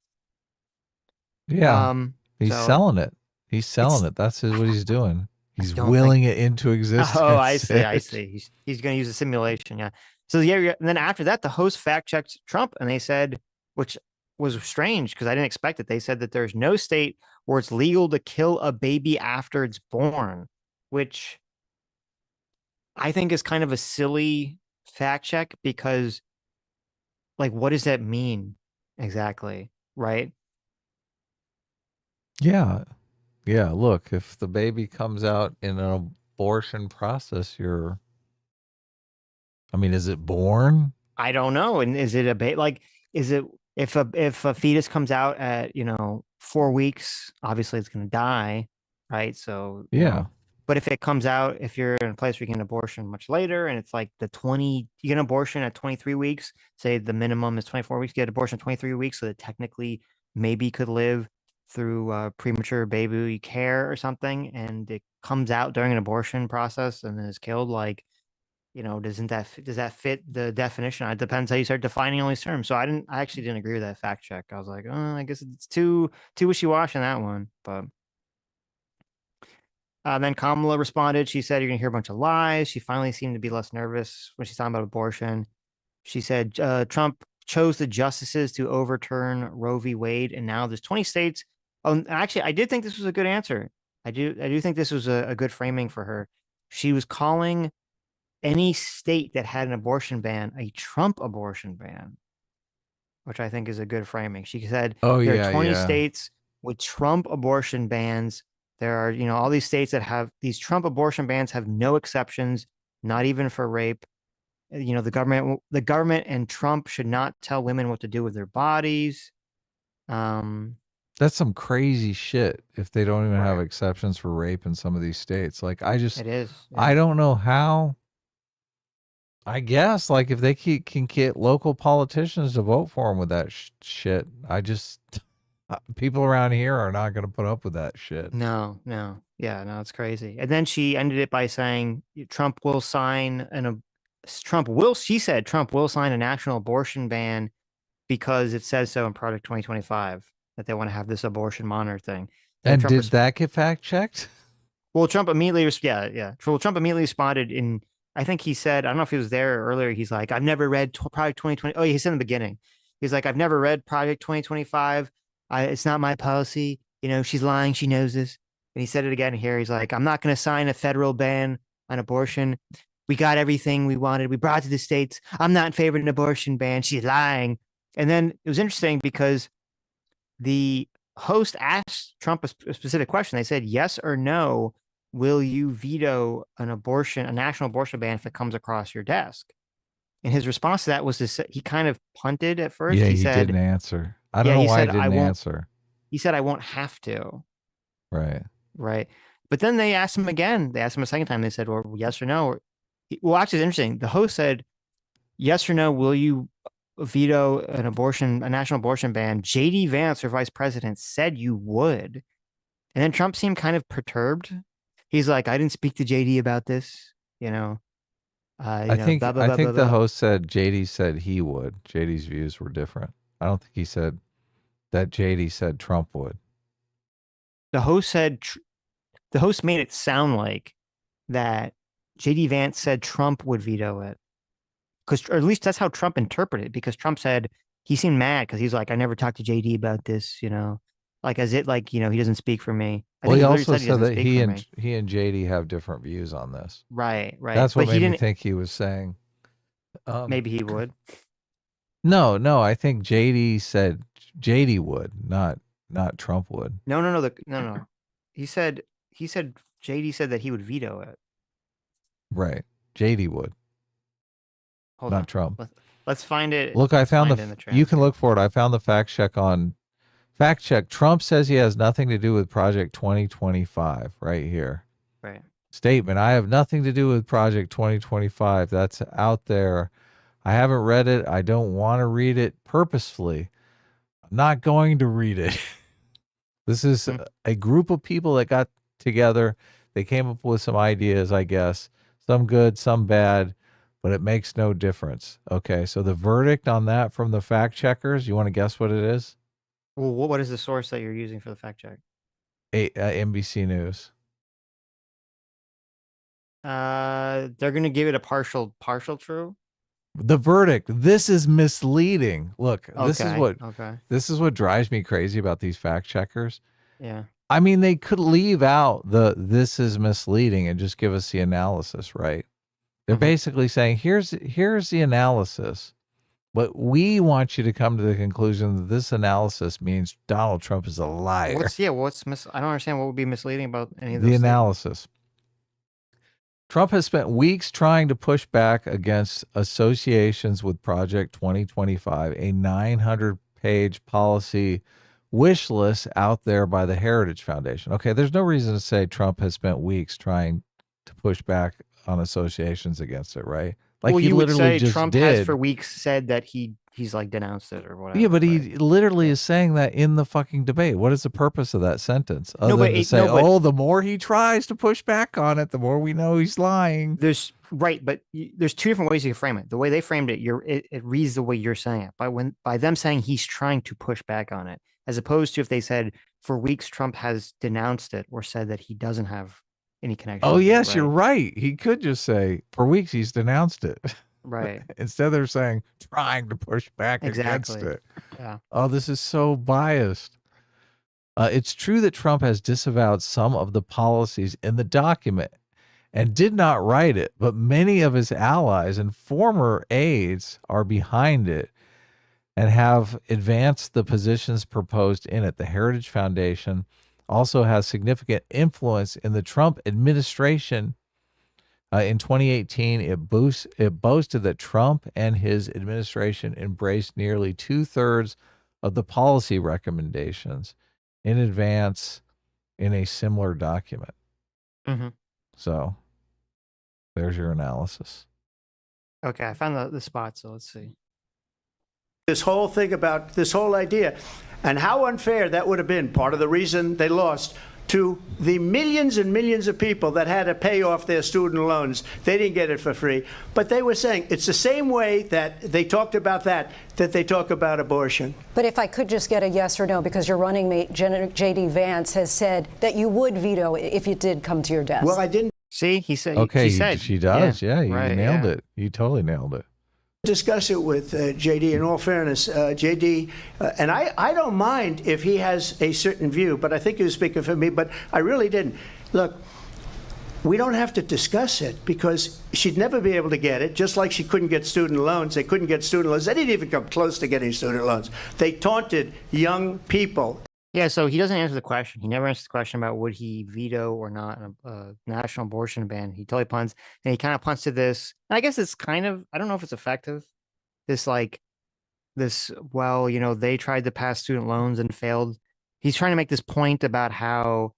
Yeah, he's So selling it. He's selling it. That's what he's doing. He's don't willing it into existence. Oh, I see. He's going to use a simulation. Yeah. So yeah. And then after that, the host fact checked Trump, and they said, which was strange because I didn't expect it. They said that there's no state where it's legal to kill a baby after it's born, which I think is kind of a silly fact check because, like, what does that mean exactly? Right. Yeah. Yeah. Look, if the baby comes out in an abortion process, is it born? I don't know. And is it a baby? Like, is it if a fetus comes out at 4 weeks, obviously it's going to die, right? So Yeah. but if it comes out, if you're in a place where you get an abortion much later, and it's like you get an abortion at 23 weeks, say the minimum is 24 weeks, you get an abortion at 23 weeks, so that technically maybe could live through premature baby care or something, and it comes out during an abortion process and is killed, like, does that fit the definition? It depends how you start defining all these terms. So I actually didn't agree with that fact check. I was like, oh, I guess it's too wishy-washy on that one. But then Kamala responded. She said, you're gonna hear a bunch of lies. She finally seemed to be less nervous when she's talking about abortion. She said Trump chose the justices to overturn Roe v. Wade, and now there's 20 states. Oh, actually, I did think this was a good answer. I do think this was a good framing for her. She was calling any state that had an abortion ban a Trump abortion ban, which I think is a good framing. She said, Oh, there yeah, are 20 yeah. states with Trump abortion bans. There are, all these states that have these Trump abortion bans have no exceptions, not even for rape. The government and Trump should not tell women what to do with their bodies. That's some crazy shit if they don't even have Right. exceptions for rape in some of these states. Like, It is. Yeah. I don't know how. I guess, like, if they can get local politicians to vote for them with that shit, people around here are not going to put up with that shit. No. Yeah, no, it's crazy. And then she ended it by saying Trump will sign she said Trump will sign a national abortion ban because it says so in Project 2025 that they want to have this abortion monitor thing. And Trump did that get fact checked? Well, Trump immediately, Well, Trump immediately responded I think he said, I don't know if he was there earlier. He's like, I've never read Project 2020. Oh, he said in the beginning, he's like, I've never read Project 2025. It's not my policy. She's lying. She knows this. And he said it again here. He's like, I'm not going to sign a federal ban on abortion. we got everything we wanted. We brought it to the States. I'm not in favor of an abortion ban. She's lying. And then it was interesting because the host asked Trump a specific question. They said, yes or no, will you veto a national abortion ban if it comes across your desk? And his response to that was he kind of punted at first. Yeah, he he said, didn't answer. I don't know why he didn't answer. He said, I won't have to. Right. Right. But then they asked him again. They asked him a second time. They said, well, yes or no. Well, actually, it's interesting. The host said, yes or no, will you veto a national abortion ban? JD Vance, our vice president, said you would. And then Trump seemed kind of perturbed. He's like, I didn't speak to JD about this, I think the host said JD said he would. JD's views were different. I don't think he said that JD said Trump would. The host made it sound like that JD Vance said Trump would veto it. Or at least that's how Trump interpreted it, because Trump said he seemed mad because he's like, I never talked to JD about this, like as it like, he doesn't speak for me. Well, he also said that he and JD have different views on this. Right. That's what made me think he was saying. Maybe he would. No, I think JD said JD would, not Trump would. No. He said JD said that he would veto it. Right. JD would. Hold not on. Trump. Let's find it. Look, I found the you can look for it. I found the fact check. Trump says he has nothing to do with Project 2025 right here. Right. Statement. I have nothing to do with Project 2025. That's out there. I haven't read it. I don't want to read it purposefully. I'm not going to read it. This is a group of people that got together. They came up with some ideas, I guess. Some good, some bad, but it makes no difference. Okay, so the verdict on that from the fact checkers, you want to guess what it is? Well, what is the source that you're using for the fact check? NBC News. They're going to give it a partial true. The verdict. This is misleading. Look, this is what drives me crazy about these fact checkers. Yeah. I mean, they could leave out this is misleading and just give us the analysis, right? They're basically saying, here's the analysis, but we want you to come to the conclusion that this analysis means Donald Trump is a liar. I don't understand what would be misleading about any of the those analysis. Trump has spent weeks trying to push back against associations with Project 2025, a 900-page policy wish list out there by the Heritage Foundation. Okay, there's no reason to say Trump has spent weeks trying to push back on associations against it, right? Like, well, he you literally would say just Trump has for weeks said that he's like denounced it or whatever. Yeah, but he literally is saying that in the fucking debate. What is the purpose of that sentence? Other than to say, the more he tries to push back on it, the more we know he's lying. There's two different ways you can frame it. The way they framed it, it reads the way you're saying it. By them saying he's trying to push back on it, as opposed to if they said for weeks Trump has denounced it or said that he doesn't have any connection. Oh, yes, you're right. He could just say for weeks he's denounced it. Right. Instead they're saying trying to push back against it. Yeah. Oh, this is so biased. It's true that Trump has disavowed some of the policies in the document and did not write it, but many of his allies and former aides are behind it and have advanced the positions proposed in it. The Heritage Foundation also has significant influence in the Trump administration. In 2018, it boasted that Trump and his administration embraced nearly 2/3 of the policy recommendations in advance in a similar document. Mm-hmm. So there's your analysis. Okay, I found the spot, so let's see. This whole thing about this whole idea and how unfair that would have been, part of the reason they lost, to the millions and millions of people that had to pay off their student loans. They didn't get it for free. But they were saying it's the same way that they talked about that they talk about abortion. But if I could just get a yes or no, because your running mate, JD Vance, has said that you would veto it if it did come to your desk. Well, I didn't. See, he said. Okay, she does. Yeah, you nailed it. You totally nailed it. Discuss it with JD. In all fairness, JD, and I don't mind if he has a certain view, but I think he was speaking for me, but I really didn't. Look, we don't have to discuss it because she'd never be able to get it, just like she couldn't get student loans. They couldn't get student loans. They didn't even come close to getting student loans. They taunted young people. Yeah, so he doesn't answer the question. He never answers the question about would he veto or not a national abortion ban. He totally punts, and he kind of punts to this. And I guess it's kind of, I don't know if it's effective. This like this, well, you know, they tried to pass student loans and failed. He's trying to make this point about how,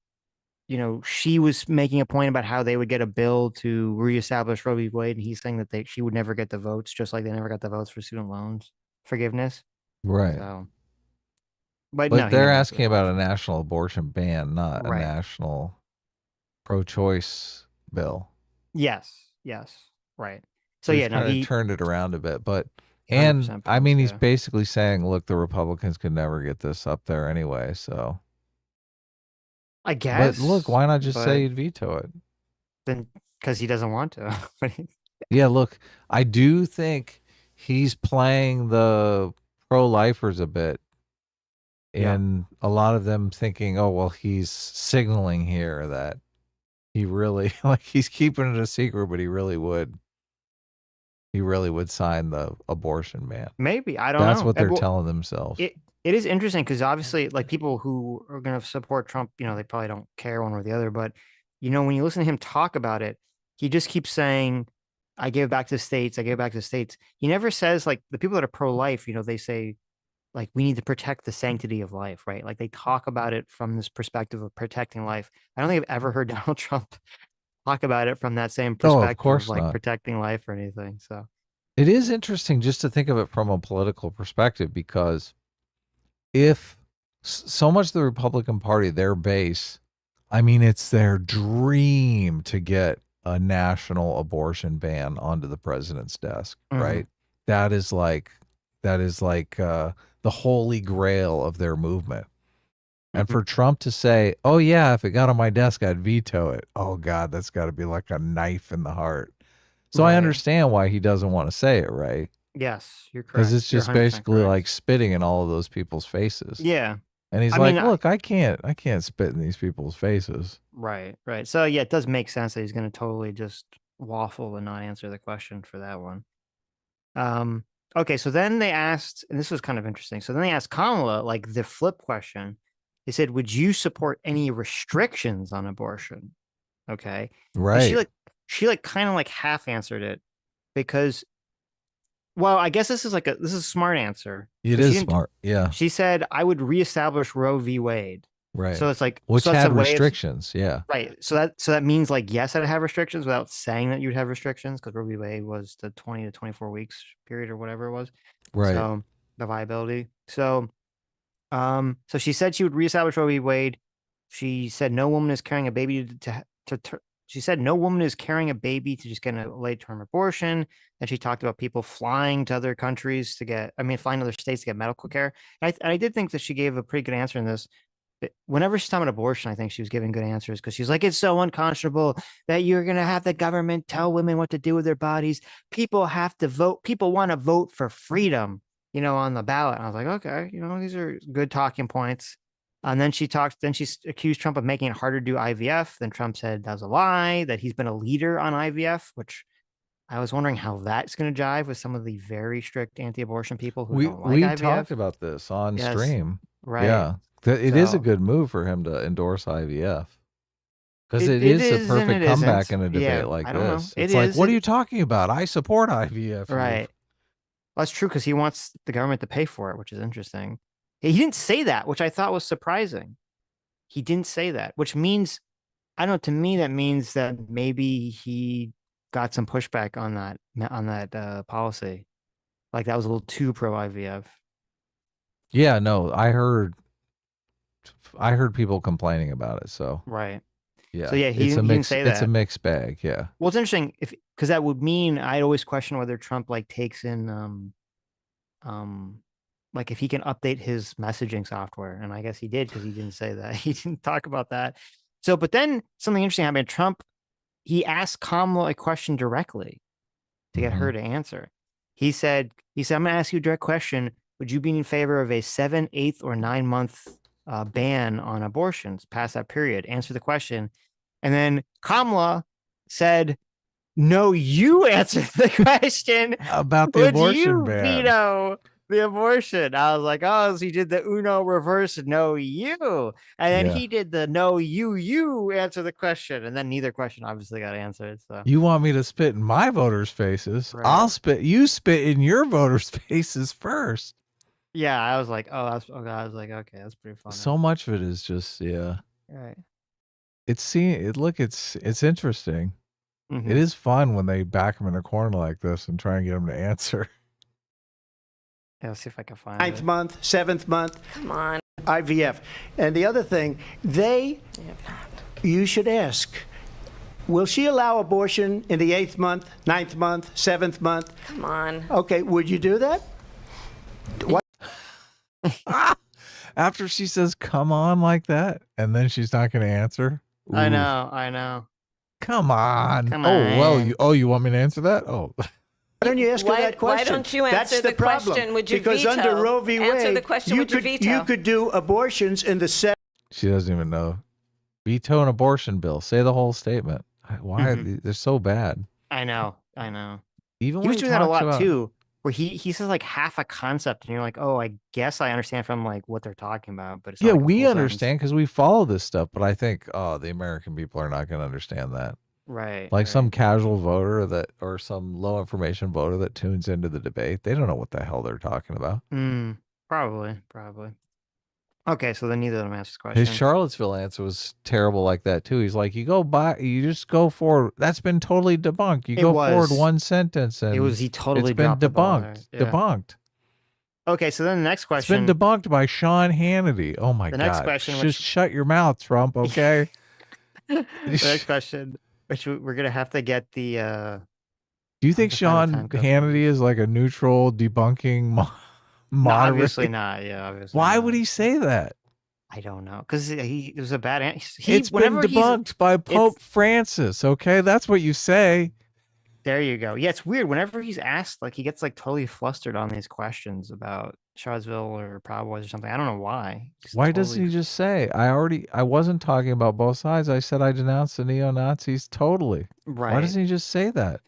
you know, she was making a point about how they would get a bill to reestablish Roe v. Wade, and he's saying that she would never get the votes, just like they never got the votes for student loans forgiveness. Right. So, but But no, he they're never answered asking the about a question. national abortion ban, not a Right. national pro-choice bill. Yes, right. So He's yeah, no, kind of he turned it around a bit, but 100% and I mean, biased, he's yeah. basically saying, look, the Republicans could never get this up there anyway. So, I but look, guess, why not just but say you'd veto it? then because he doesn't want to. Yeah, look, I do think he's playing the pro-lifers a bit, Yeah. and a lot of them thinking, oh, well, he's signaling here that he really like he's keeping it a secret, but he really would sign the abortion ban. Maybe, I don't That's know. what they're Well, telling themselves. it is interesting because obviously, like people who are going to support Trump, you know, they probably don't care one or the other. But you know, when you listen to him talk about it, he just keeps saying, "I gave back to the states. I gave back to the states." He never says like the people that are pro-life. You know, they say like we need to protect the sanctity of life, right? Like they talk about it from this perspective of protecting life. I don't think I've ever heard Donald Trump talk about it from that same Oh, of perspective of course like not. protecting life or anything. So It is interesting just to think of it from a political perspective because if so much of the Republican Party, their base, I mean, it's their dream to get a national abortion ban onto the president's desk, right? That is like the holy grail of their movement. And for Trump to say, "Oh yeah, if it got on my desk, I'd veto it." Oh God, that's got to be like a knife in the heart. So I Right. understand why he doesn't want to say it, right? Yes, you're correct. Because it's You're just 100% basically correct. like spitting in all of those people's faces. Yeah. And he's I like, mean, "Look, I can't spit in these people's faces." right. So yeah, it does make sense that he's going to totally just waffle and not answer the question for that one. Okay, so then they asked, and this was kind of interesting. So then they asked Kamala like the flip question. They said, "Would you support any restrictions on abortion?" Okay. And Right. she kind of like half answered it because, well, I guess this is a smart answer. It 'Cause she is didn't- smart. Yeah. She said, "I would reestablish Roe v. Wade." Right. So it's like, Which so that's had a way of, restrictions. Yeah. right. So that means like, yes, I'd have restrictions without saying that you'd have restrictions because Roe v. Wade was the 20 to 24 weeks period or whatever it was. Right. So the viability. So she said she would reestablish Roe v. Wade. She said no woman is carrying a baby she said no woman is carrying a baby to just get a late term abortion. And she talked about people flying to other countries flying to other states to get medical care. And I did think that she gave a pretty good answer in this. Whenever she's talking about abortion, I think she was giving good answers because she's like, it's so unconscionable that you're going to have the government tell women what to do with their bodies. People have to vote. People want to vote for freedom, you know, on the ballot. And I was like, okay, you know, these are good talking points. And then she accused Trump of making it harder to do IVF. Then Trump said that was a lie, that he's been a leader on IVF, which I was wondering how that's going to jive with some of the very strict anti-abortion people who don't like IVF. talked about this on stream. Right. Yeah. It is a So- good move for him to endorse IVF. Because It it is is the and perfect it comeback isn't. in a debate Yeah, like I don't know. this. It It's like, is. what are you talking about? I support IVF. Right. Well, that's true because he wants the government to pay for it, which is interesting. He didn't say that, which I thought was surprising. He didn't say that, which means, I don't know, to me, that means that maybe he got some pushback on that policy. Like that was a little too pro IVF. Yeah, no, I heard people complaining about it. So Right. yeah. So yeah, he didn't say It's a that. mixed bag. Yeah. Well, it's interesting because that would mean I'd always question whether Trump like takes in like if he can update his messaging software, and I guess he did because he didn't say that. He didn't talk about that. So, but then something interesting happened. Trump, he asked Kamala a question directly to get her to answer. He said, "I'm going to ask you a direct question. Would you be in favor of a 7, 8, or 9-month ban on abortions past that period? Answer the question." And then Kamala said, no, you answered the question. About the Would abortion you ban. veto the abortion? I was like, oh, so he did the Uno reverse, no, you. And then Yeah. he did the no, you answer the question. And then neither question obviously got answered. So You want me to spit in my voters' faces? Right. I'll spit. You spit in your voters' faces first. yeah, I was like, oh, that's okay. I was like, okay, that's pretty funny. So much of it is just, yeah. Right. It's interesting. Mhm. It is fun when they back them in a corner like this and try and get them to answer. Yeah, let's see if I can find Ninth it. month, 7th month, Come on. IVF. And the other thing, you should ask, will she allow abortion in the 8th month, 9th month, 7th month? Come on. Okay, would you do that? What? After she says, come on, like that, and then she's not going to answer. I Ooh. know. Come on. Come Oh, well, on. you want me to answer that? Oh. Why don't you ask her that Why question? don't you answer That's the problem. question, would you because veto? under Roe v. Wade, Answer the question, you would you could, veto? you could do abortions in the She doesn't even know. Veto an abortion bill. Say the whole statement. Why? They're so bad. I know. Even He when was doing that a talks lot about- too, where he says like half a concept and you're like, oh, I guess I understand from like what they're talking about, but it's Yeah, not like a we full sentence. understand because we follow this stuff, but I think, the American people are not going to understand that. Right. Like right. some casual voter or some low information voter that tunes into the debate, they don't know what the hell they're talking about. Probably. Okay, so then neither of them asked this question. His Charlottesville answer was terrible like that too. He's like, you just go forward. That's been totally debunked. You It go forward was. one sentence and He totally it's been dropped the ball there. debunked. Yeah. Debunked. Okay, so then the next It's question. been debunked by Sean Hannity. Oh my The God. next question, Just which- shut your mouth, Trump, okay? The next question, which we're gonna have to get the. Do you think to find the Sean time code. Hannity is like a neutral debunking moderator? Obviously not. Yeah, obviously. Why not. would he say that? I don't know, because it was a bad answer. It's been debunked by Pope Francis, okay? That's what you say. There you go. Yeah, it's weird. Whenever he's asked, like he gets like totally flustered on these questions about Charlottesville or Proud Boys or something. I don't know why. Why doesn't he just say, I wasn't talking about both sides. I said I denounced the neo-Nazis totally. Right. Why doesn't he just say that?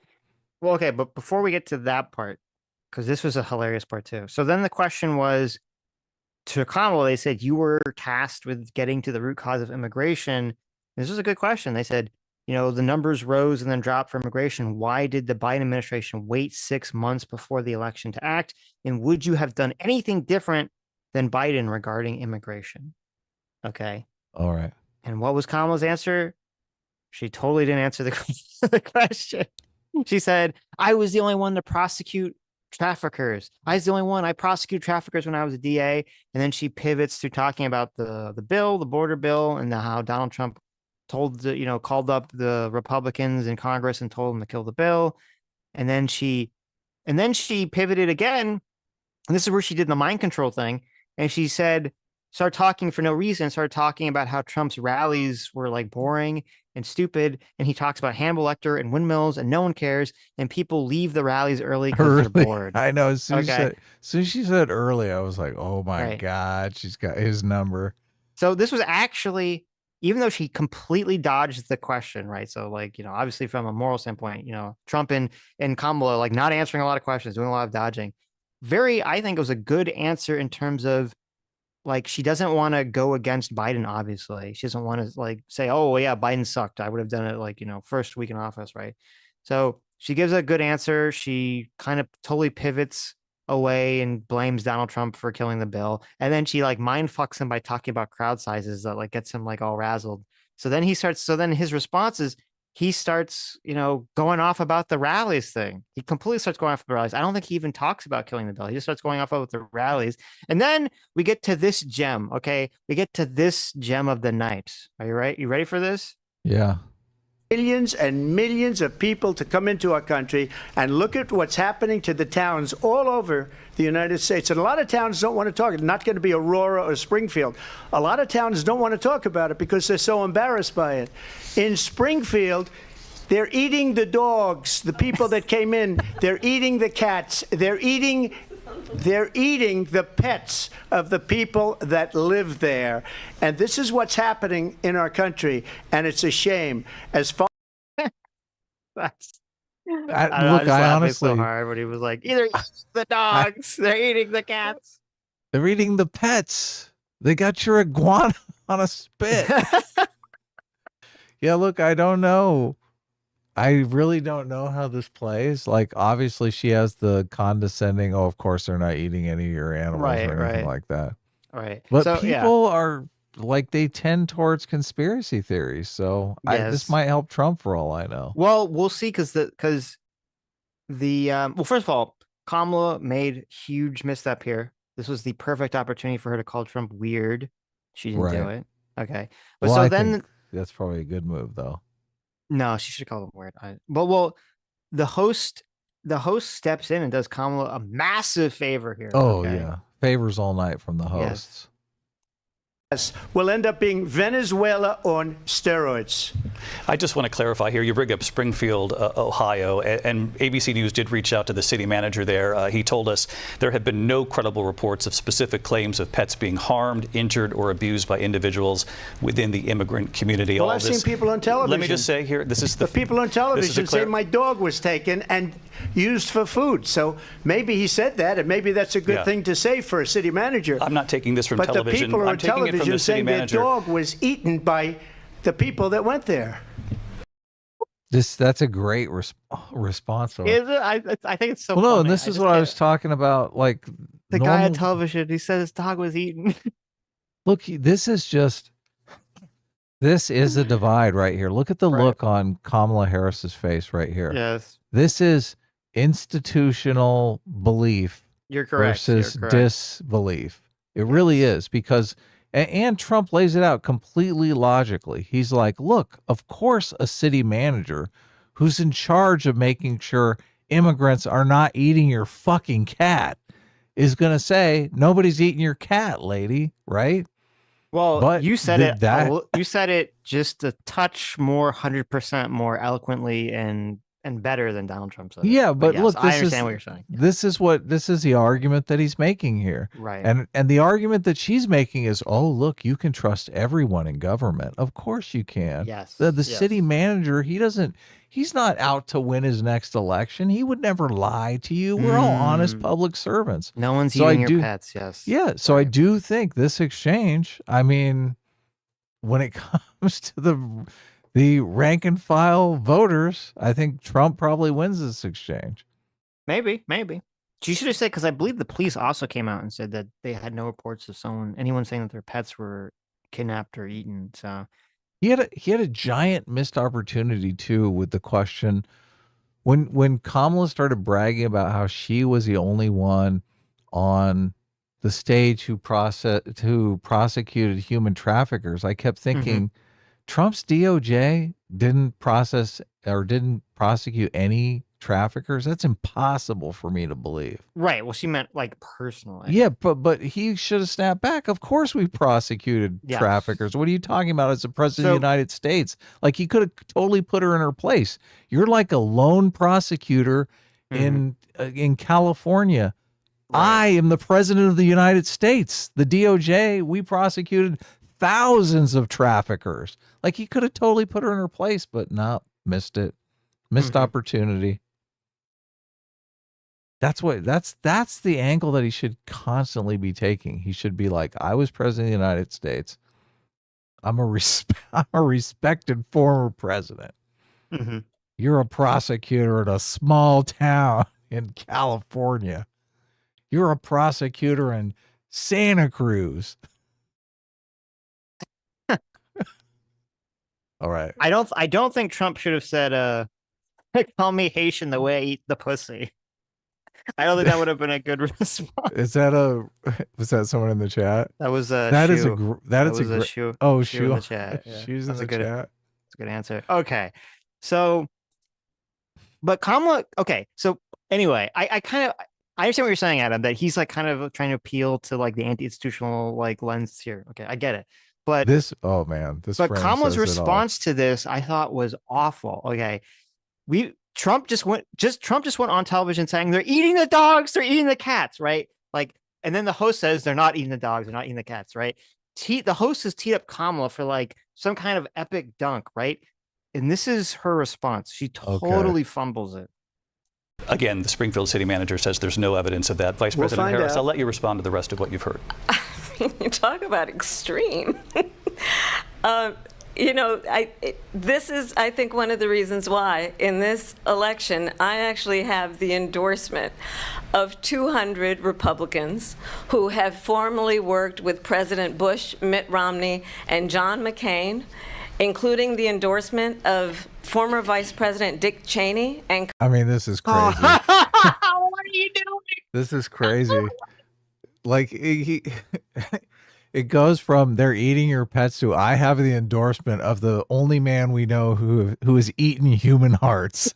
Well, okay, but before we get to that part, because this was a hilarious part too. So then the question was to Kamala, they said you were tasked with getting to the root cause of immigration. This was a good question. They said, the numbers rose and then dropped for immigration. Why did the Biden administration wait 6 months before the election to act? And would you have done anything different than Biden regarding immigration? Okay. All right. And what was Kamala's answer? She totally didn't answer the question. She said, I was the only one to prosecute traffickers. I was the only one. I prosecuted traffickers when I was a DA. And then she pivots to talking about the bill, the border bill, and how Donald Trump called up the Republicans in Congress and told them to kill the bill. And then she pivoted again. And this is where she did the mind control thing. And she said, started talking for no reason, started talking about how Trump's rallies were like boring and stupid. And he talks about Hannibal Lecter and windmills and no one cares. And people leave the rallies early because they're bored. I know. As soon Okay. as she said early, I was like, oh my Right. God, she's got his number. So this was actually, even though she completely dodged the question, right? So obviously from a moral standpoint, Trump and Kamala, like not answering a lot of questions, doing a lot of dodging. I think it was a good answer in terms of like, she doesn't want to go against Biden, obviously. She doesn't want to say, oh yeah, Biden sucked. I would have done it first week in office, right? So she gives a good answer. She kind of totally pivots away and blames Donald Trump for killing the bill. And then she mind fucks him by talking about crowd sizes that gets him all razzled. So then his response is he starts, going off about the rallies thing. He completely starts going off the rallies. I don't think he even talks about killing the bill. He just starts going off about the rallies. And then we get to this gem. Okay. We get to this gem of the night. Are you right? You ready for this? Yeah. millions and millions of people to come into our country, and look at what's happening to the towns all over the United States. And a lot of towns don't want to talk. It's not going to be Aurora or Springfield. A lot of towns don't want to talk about it because they're so embarrassed by it. In Springfield, they're eating the dogs, the people that came in. They're eating the cats. They're eating the pets of the people that live there. And this is what's happening in our country, and it's a shame. As far I don't know, I Look, just I laughed so honestly, hard when he was like, either eat the dogs, they're eating the cats. they're eating the pets. They got your iguana on a spit. Yeah, look, I don't know. I really don't know how this plays. Like, obviously, she has the condescending, oh, of course, they're not eating any of your animals or anything like that. Right. But So yeah, people are like, they tend towards conspiracy theories. So this yes. might help Trump for all I know. Well, we'll see because well, first of all, Kamala made huge misstep here. This was the perfect opportunity for her to call Trump weird. She didn't do Right. it. Okay. But Well, so I then think that's probably a good move, though. no, she should call him weird. Well, the host steps in and does Kamala a massive favor here. Oh, Okay. yeah. Favors all night from the hosts. will end up being Venezuela on steroids. I just want to clarify here. You bring up Springfield, Ohio, and ABC News did reach out to the city manager there. He told us there have been no credible reports of specific claims of pets being harmed, injured, or abused by individuals within the immigrant community. Well, All I've this, seen people on television. Let me just say here, this is the people on television say my dog was taken and used for food. So maybe he said that, and maybe that's a good thing to say for a city manager. I'm not taking this from but television. The people I'm on taking it from television the city saying manager. their dog was eaten by the people that went there. That's a great response. Is it? I think it's so well, no, funny. and this is what I was talking about. Like the guy on television, he said his dog was eaten. Look, this is a divide right here. Look at the look on Kamala Harris's face right here. Yes. This is institutional belief You're correct. versus disbelief. It really is, because and Trump lays it out completely logically. He's like, look, of course a city manager who's in charge of making sure immigrants are not eating your fucking cat is going to say, nobody's eating your cat, lady, right? Well, but you said you said it just a touch more, 100% more eloquently and better than Donald Trump said. Yeah, but yes, look, I understand what you're saying. This is the argument that he's making here. Right. And the argument that she's making is, oh, look, you can trust everyone in government. Of course you can. Yes. The city manager, he's not out to win his next election. He would never lie to you. We're all honest public servants. No one's eating your pets, yes. Yeah, so I do think this exchange, I mean, when it comes to the rank and file voters, I think Trump probably wins this exchange. Maybe. She should have said, because I believe the police also came out and said that they had no reports of anyone saying that their pets were kidnapped or eaten. So he had a giant missed opportunity too with the question when Kamala started bragging about how she was the only one on the stage who prosecuted human traffickers. I kept thinking, Trump's DOJ didn't prosecute any traffickers. That's impossible for me to believe. Right. Well, she meant like personally. Yeah, but he should have snapped back. Of course we prosecuted traffickers. What are you talking about as the president of the United States? Like, he could have totally put her in her place. You're like a lone prosecutor in California. Right. I am the president of the United States. The DOJ, we prosecuted thousands of traffickers. Like, he could have totally put her in her place, but no, missed it. Missed opportunity. That's the angle that he should constantly be taking. He should be like, I was president of the United States. I'm a respected former president. You're a prosecutor in a small town in California. You're a prosecutor in Santa Cruz. All right. I don't think Trump should have said, call me Haitian the way I eat the pussy. I don't think that would have been a good response. Was that someone in the chat? That was a shoe. Oh, shoe in the chat. Yeah. Shoes in the chat. That's a good answer. Okay. So, but Kamala, okay. So anyway, I understand what you're saying, Adam, that he's like kind of trying to appeal to like the anti-institutional like lens here. Okay. I get it. But Kamala's response to this, I thought, was awful. Okay. Trump just went on television saying they're eating the dogs, they're eating the cats, right? Like, and then the host says they're not eating the dogs, they're not eating the cats, right? The host has teed up Kamala for like some kind of epic dunk, right? and this is her response. She Okay. totally fumbles it. Again, the Springfield city manager says there's no evidence of that. Vice We'll President find Harris, out. I'll let you respond to the rest of what you've heard. You talk about extreme. This is, I think, one of the reasons why in this election I actually have the endorsement of 200 Republicans who have formerly worked with President Bush, Mitt Romney, and John McCain, including the endorsement of former Vice President Dick Cheney and I mean, this is crazy. What are you doing? This is crazy. Like he it goes from they're eating your pets to I have the endorsement of the only man we know who has eaten human hearts.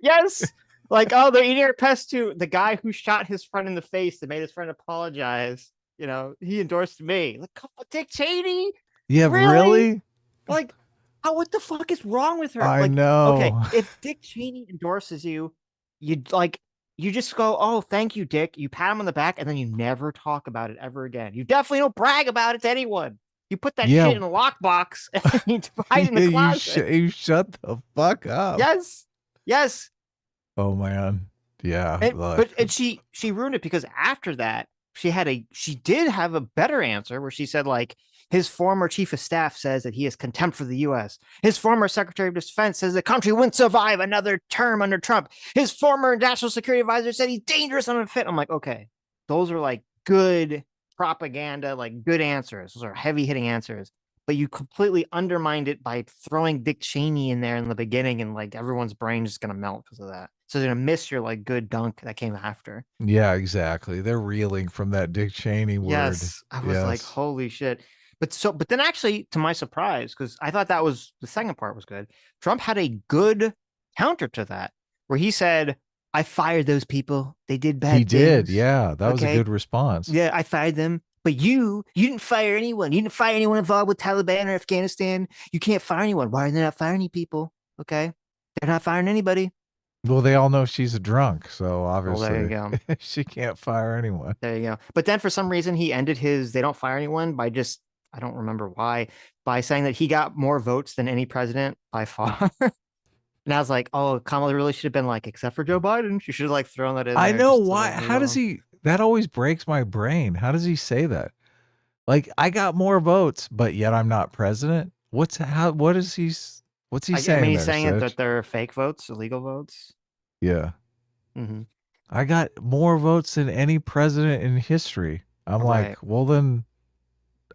Yes. Like, oh, they're eating our pest too. The guy who shot his friend in the face that made his friend apologize, he endorsed me. Like, come on, Dick Cheney? Yeah, Really? really? Like, what the fuck is wrong with her? I Like, know. okay, if Dick Cheney endorses you, you just go, oh, thank you, Dick. You pat him on the back, and then you never talk about it ever again. You definitely don't brag about it to anyone. You put that Yeah. shit in a lockbox and you hide it in the closet. You shut the fuck up. Yes. Oh man. Yeah. And she ruined it because after that, she did have a better answer where she said, like, his former chief of staff says that he has contempt for the U.S. His former secretary of defense says the country wouldn't survive another term under Trump. His former national security advisor said he's dangerous and unfit. I'm like, okay, those are like good propaganda, like good answers. Those are heavy hitting answers. But you completely undermined it by throwing Dick Cheney in there in the beginning, and like everyone's brain is gonna melt because of that. So they're gonna miss your like good dunk that came after. Yeah, exactly. They're reeling from that Dick Cheney word. Yes, I was like, holy shit. But then actually, to my surprise, because I thought that was the second part was good. Trump had a good counter to that, where he said, "I fired those people. They did bad He did. things." Yeah, that was a good response. Yeah, I fired them. But you didn't fire anyone. You didn't fire anyone involved with Taliban or Afghanistan. You can't fire anyone. Why are they not firing any people? Okay, they're not firing anybody. Well, they all know she's a drunk, so obviously there you go. she can't fire anyone. There you go. But then for some reason he ended his "they don't fire anyone" by just, I don't remember why, by saying that he got more votes than any president by far. And I was like, oh, Kamala really should have been like, except for Joe Biden. She should have like thrown that in. I there know just to, why. like, How does he? That always breaks my brain. How does he say that? Like, I got more votes, but yet I'm not president. What's he saying? I mean, he's there, saying Sitch? that they're fake votes, illegal votes. Yeah. Mm-hmm. I got more votes than any president in history. I'm Right. like, well then,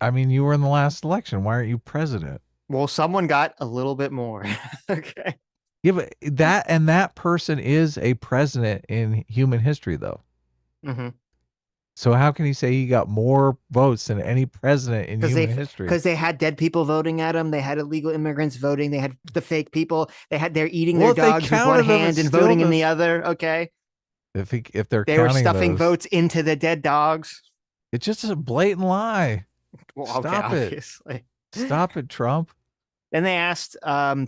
I mean, you were in the last election. Why aren't you president? Well, someone got a little bit more. Okay. Yeah, but that person is a president in human history, though. Mm-hmm. So how can he say he got more votes than any president in human history? Because they had dead people voting at him. They had illegal immigrants voting. They had the fake people. They're eating Well, their if they dogs with counted one them, hand it's and still voting in the- the other. Okay. If they're They were counting stuffing those, votes into the dead dogs. it's just a blatant lie. Well, Stop it. obviously. Stop it, Trump. Then they asked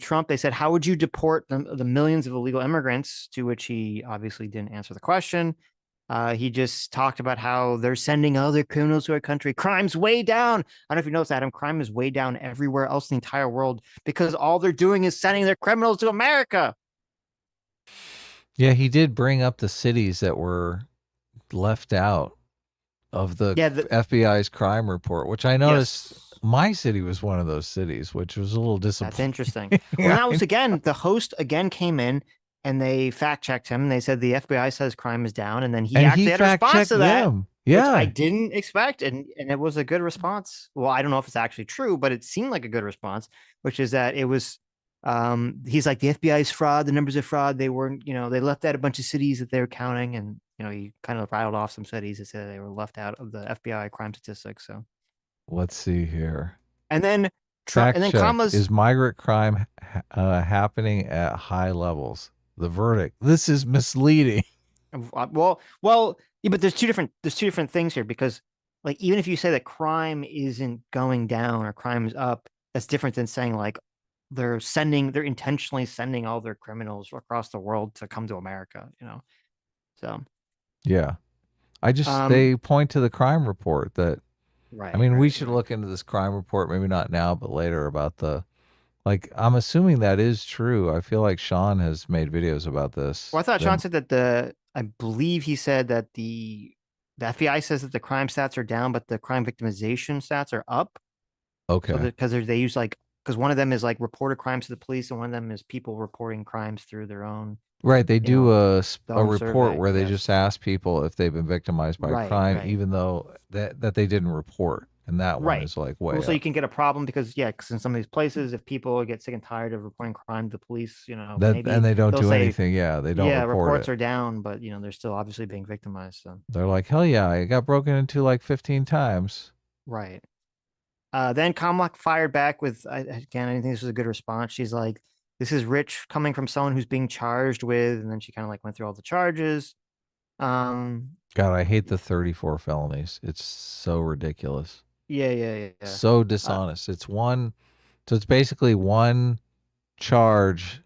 Trump, they said, how would you deport the millions of illegal immigrants? To which he obviously didn't answer the question. He just talked about how they're sending other criminals to our country. Crime's way down. I don't know if you noticed, Adam, crime is way down everywhere else in the entire world because all they're doing is sending their criminals to America. Yeah, he did bring up the cities that were left out of the FBI's crime report, which I noticed my city was one of those cities, which was a little disappointing. That's interesting. Well, that was again, the host again came in and they fact checked him. And they said the FBI says crime is down. And then he actually had a response to that. Yeah. Which I didn't expect. And it was a good response. Well, I don't know if it's actually true, but it seemed like a good response, which is that it was, he's like, the FBI's fraud, the numbers of fraud. They weren't, they left out a bunch of cities that they were counting. And, he kind of rattled off some cities that said they were left out of the FBI crime statistics. So let's see here. And then Fact check. Kamala's, is migrant crime happening at high levels? The verdict. This is misleading. Well, yeah, but there's two different things here because, like, even if you say that crime isn't going down or crime is up, that's different than saying like they're intentionally sending all their criminals across the world to come to America. So yeah, they point to the crime report that I mean, we should look into this crime report, maybe not now, but later, about I'm assuming that is true. I feel like Sean has made videos about this. Well, I thought Sean said that I believe he said that the FBI says that the crime stats are down, but the crime victimization stats are up. Okay. So because they use because one of them is like reported crimes to the police, and one of them is people reporting crimes through their own. Right. They do a own report survey, where they yes. just ask people if they've been victimized by Right, crime, right. even though that they didn't report. And that one Right. is like way So you up. can get a problem because in some of these places, if people get sick and tired of reporting crime to the police, And maybe they don't they'll do say, anything. Yeah, they don't report reports it. are down, but they're still obviously being victimized. So They're like, hell yeah, I got broken into like 15 times. right. Then Kamala fired back with again. I think this was a good response. She's like, "This is rich coming from someone who's being charged with," and then she kind of went through all the charges. God, I hate the 34 felonies. It's so ridiculous. Yeah. So dishonest. So it's basically one charge,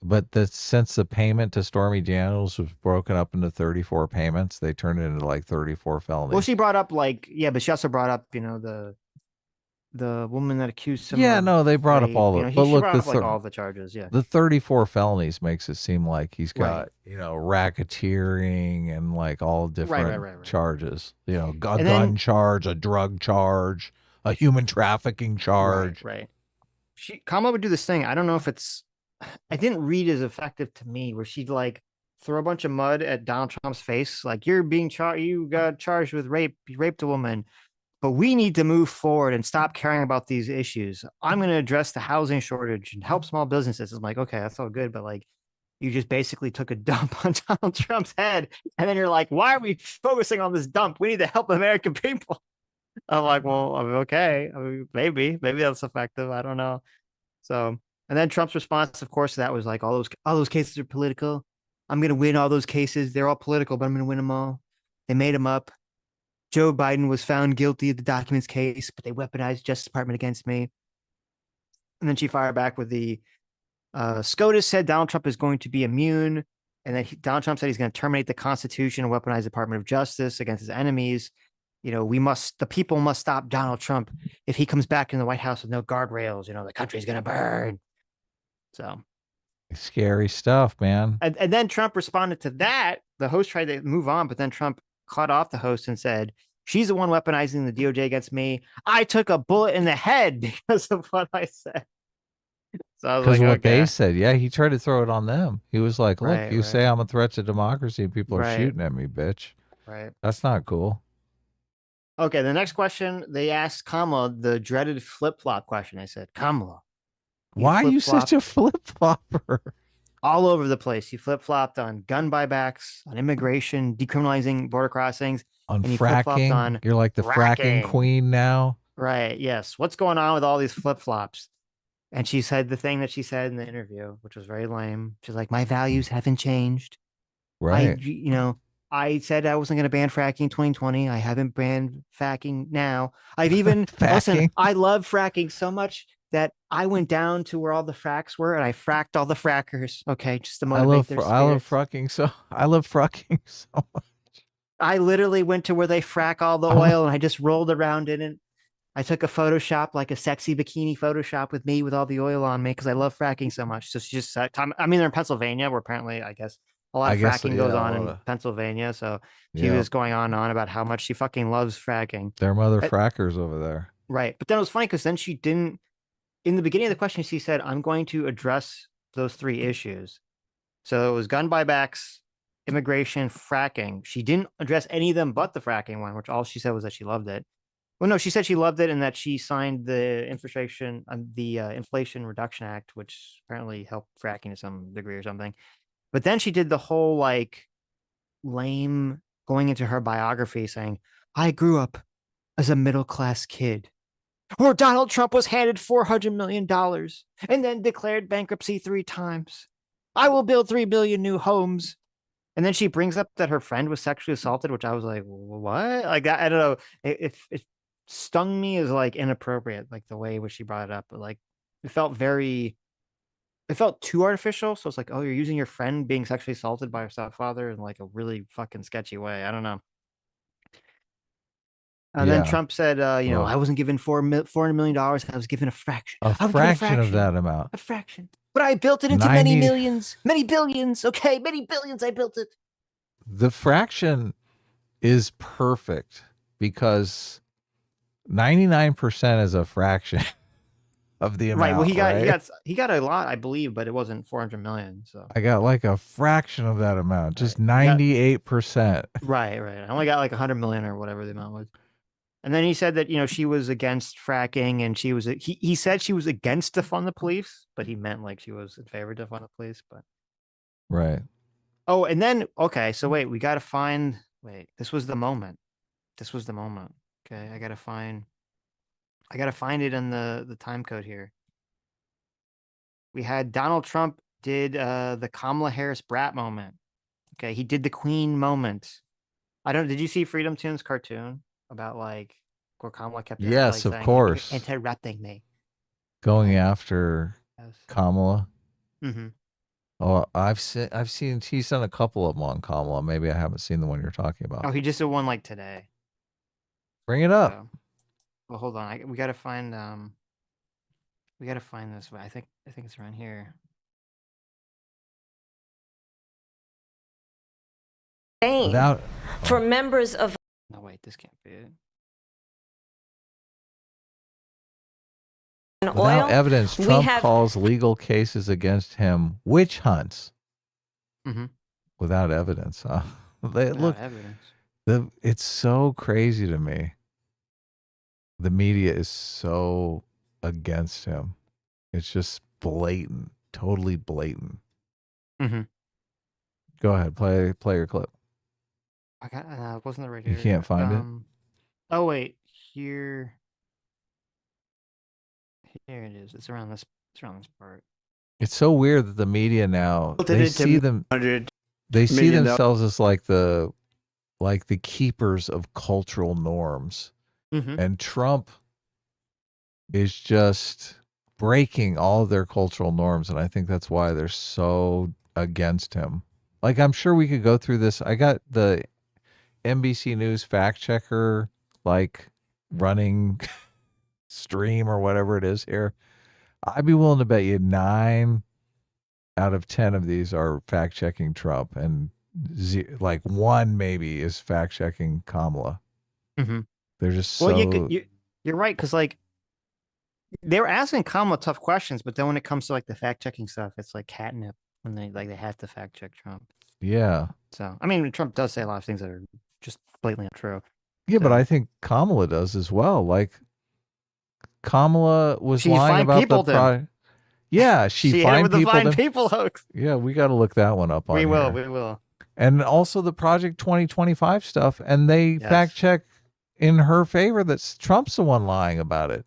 but since the payment to Stormy Daniels was broken up into 34 payments, they turned it into like 34 felonies. Well, she brought up but she also brought up the woman that accused him. Yeah, of no, they brought up rape. all the. She But look, brought up all the charges. Yeah, the 34 felonies makes it seem like he's got Right. racketeering and like all different right. charges. A gun then- charge, a drug charge, a human trafficking charge. Right. Kamala would do this thing. I don't know if I didn't read as effective to me, where she'd throw a bunch of mud at Donald Trump's face, like you're being charged, you got charged with rape, you raped a woman, but we need to move forward and stop caring about these issues. I'm going to address the housing shortage and help small businesses. I'm like, okay, that's all good, but you just basically took a dump on Donald Trump's head, and then you're like, why are we focusing on this dump? We need to help American people. I'm like, well, okay. I mean, maybe that's effective. I don't know. So, and then Trump's response, of course, to that was like, all those cases are political. I'm going to win all those cases. They're all political, but I'm going to win them all. They made them up. Joe Biden was found guilty of the documents case, but they weaponized Justice Department against me. And then she fired back with the SCOTUS said Donald Trump is going to be immune. And then Donald Trump said he's going to terminate the Constitution and weaponize the Department of Justice against his enemies. The people must stop Donald Trump. If he comes back in the White House with no guardrails, the country's going to burn. So Scary stuff, man. And then Trump responded to that. The host tried to move on, but then Trump cut off the host and said, she's the one weaponizing the DOJ against me. I took a bullet in the head because of what I said. So I was like, what okay. they said, yeah, he tried to throw it on them. He was like, look, Right, you right. say I'm a threat to democracy and people are Right. shooting at me, bitch. Right. That's not cool. Okay, the next question, they asked Kamala the dreaded flip-flop question. I said, Kamala, why are you such a flip-flopper? All over the place. You flip-flopped on gun buybacks, on immigration, decriminalizing border crossings, On and you fracking. flip-flopped on You're like the fracking queen now. Right. Yes. What's going on with all these flip-flops? And she said the thing that she said in the interview, which was very lame. She's like, my values haven't changed. Right. I said I wasn't going to ban fracking in 2020. I haven't banned fracking now. I've even, listen, I love fracking so much that I went down to where all the fracks were and I fracked all the frackers. Okay. Just to motivate their spirits. I love fracking so much. I literally went to where they frack all the oil and I just rolled around in it. I took a Photoshop, like a sexy bikini Photoshop with me with all the oil on me because I love fracking so much. So she just said, they're in Pennsylvania, where apparently, I guess, a lot of fracking goes on in Pennsylvania. So she was going on about how much she fucking loves fracking. They're mother frackers over there. Right. But then it was funny because then she didn't, in the beginning of the question, she said, I'm going to address those three issues. So it was gun buybacks, immigration, fracking. She didn't address any of them but the fracking one, which all she said was that she loved it. Well, no, she said she loved it and that she signed the Inflation Reduction Act, which apparently helped fracking to some degree or something. But then she did the whole lame going into her biography saying, I grew up as a middle-class kid where Donald Trump was handed $400 million and then declared bankruptcy 3 times. I will build 3 billion new homes. And then she brings up that her friend was sexually assaulted, which I was like, what? I don't know. It stung me as inappropriate, the way in which she brought it up. But it felt too artificial. So it's like, oh, you're using your friend being sexually assaulted by her stepfather in a really fucking sketchy way. I don't know. And then Yeah. Trump said, you know, Oh. I wasn't given $400 million. I was given a fraction. A I was given fraction of that amount. A fraction. But I built it into many 90 millions, many billions. Okay, many billions. I built it. The fraction is perfect because 99% is a fraction of the amount. Right. Well, right? he got a lot, I believe, but it wasn't 400 million. So I got like a fraction of that amount, just Right. 98%. right. I only got like 100 million or whatever the amount was. And then he said that, you know, she was against fracking and she was, he said she was against defund the police, but he meant like she was in favor of defund the police. But, Right. oh, and then, okay. So wait, we got to find, this was the moment. Okay. I got to find it in the time code here. We had Donald Trump did the Kamala Harris brat moment. Okay. He did the queen moment. Did you see Freedom Tunes cartoon about like where Kamala kept Yes, of saying, course. interrupting me, Going after yes. Kamala. Mm-hmm. Oh, I've seen he's done a couple of them on Kamala. Maybe I haven't seen the one you're talking about. Oh, he just did one like today. Bring it up. So, well, hold on. We gotta find this. I think it's around here. Without For members of No, wait, this can't be it. oil, Without evidence, we Trump have calls legal cases against him witch hunts. Mm-hmm. Without evidence, huh? Without evidence. It's so crazy to me. The media is so against him. It's just blatant, totally blatant. Mm-hmm. Go ahead, play your clip. I got wasn't it right You here? can't find it? Oh wait, here it is. It's around this part. It's so weird that the media now they see themselves as like the keepers of cultural norms. Mm-hmm. And Trump is just breaking all of their cultural norms, and I think that's why they're so against him. Like, I'm sure we could go through this. I got the NBC News fact checker like running stream or whatever it is here. I'd be willing to bet you 9 out of 10 of these are fact checking Trump, and like 1 maybe is fact checking Kamala. Mm-hmm. They're just well, so. you're right, because like they were asking Kamala tough questions, but then when it comes to like the fact checking stuff, it's like catnip when they have to fact check Trump. Yeah. So I mean, Trump does say a lot of things that are just blatantly untrue. Yeah, So, but I think Kamala does as well. Like Kamala was She lying fined about people, the product. Yeah, she hit fined with the people. fine people hoax. Yeah, we got to look that one up on We will. here. We will. And also the Project 2025 stuff, and they fact check in her favor that Trump's the one lying about it.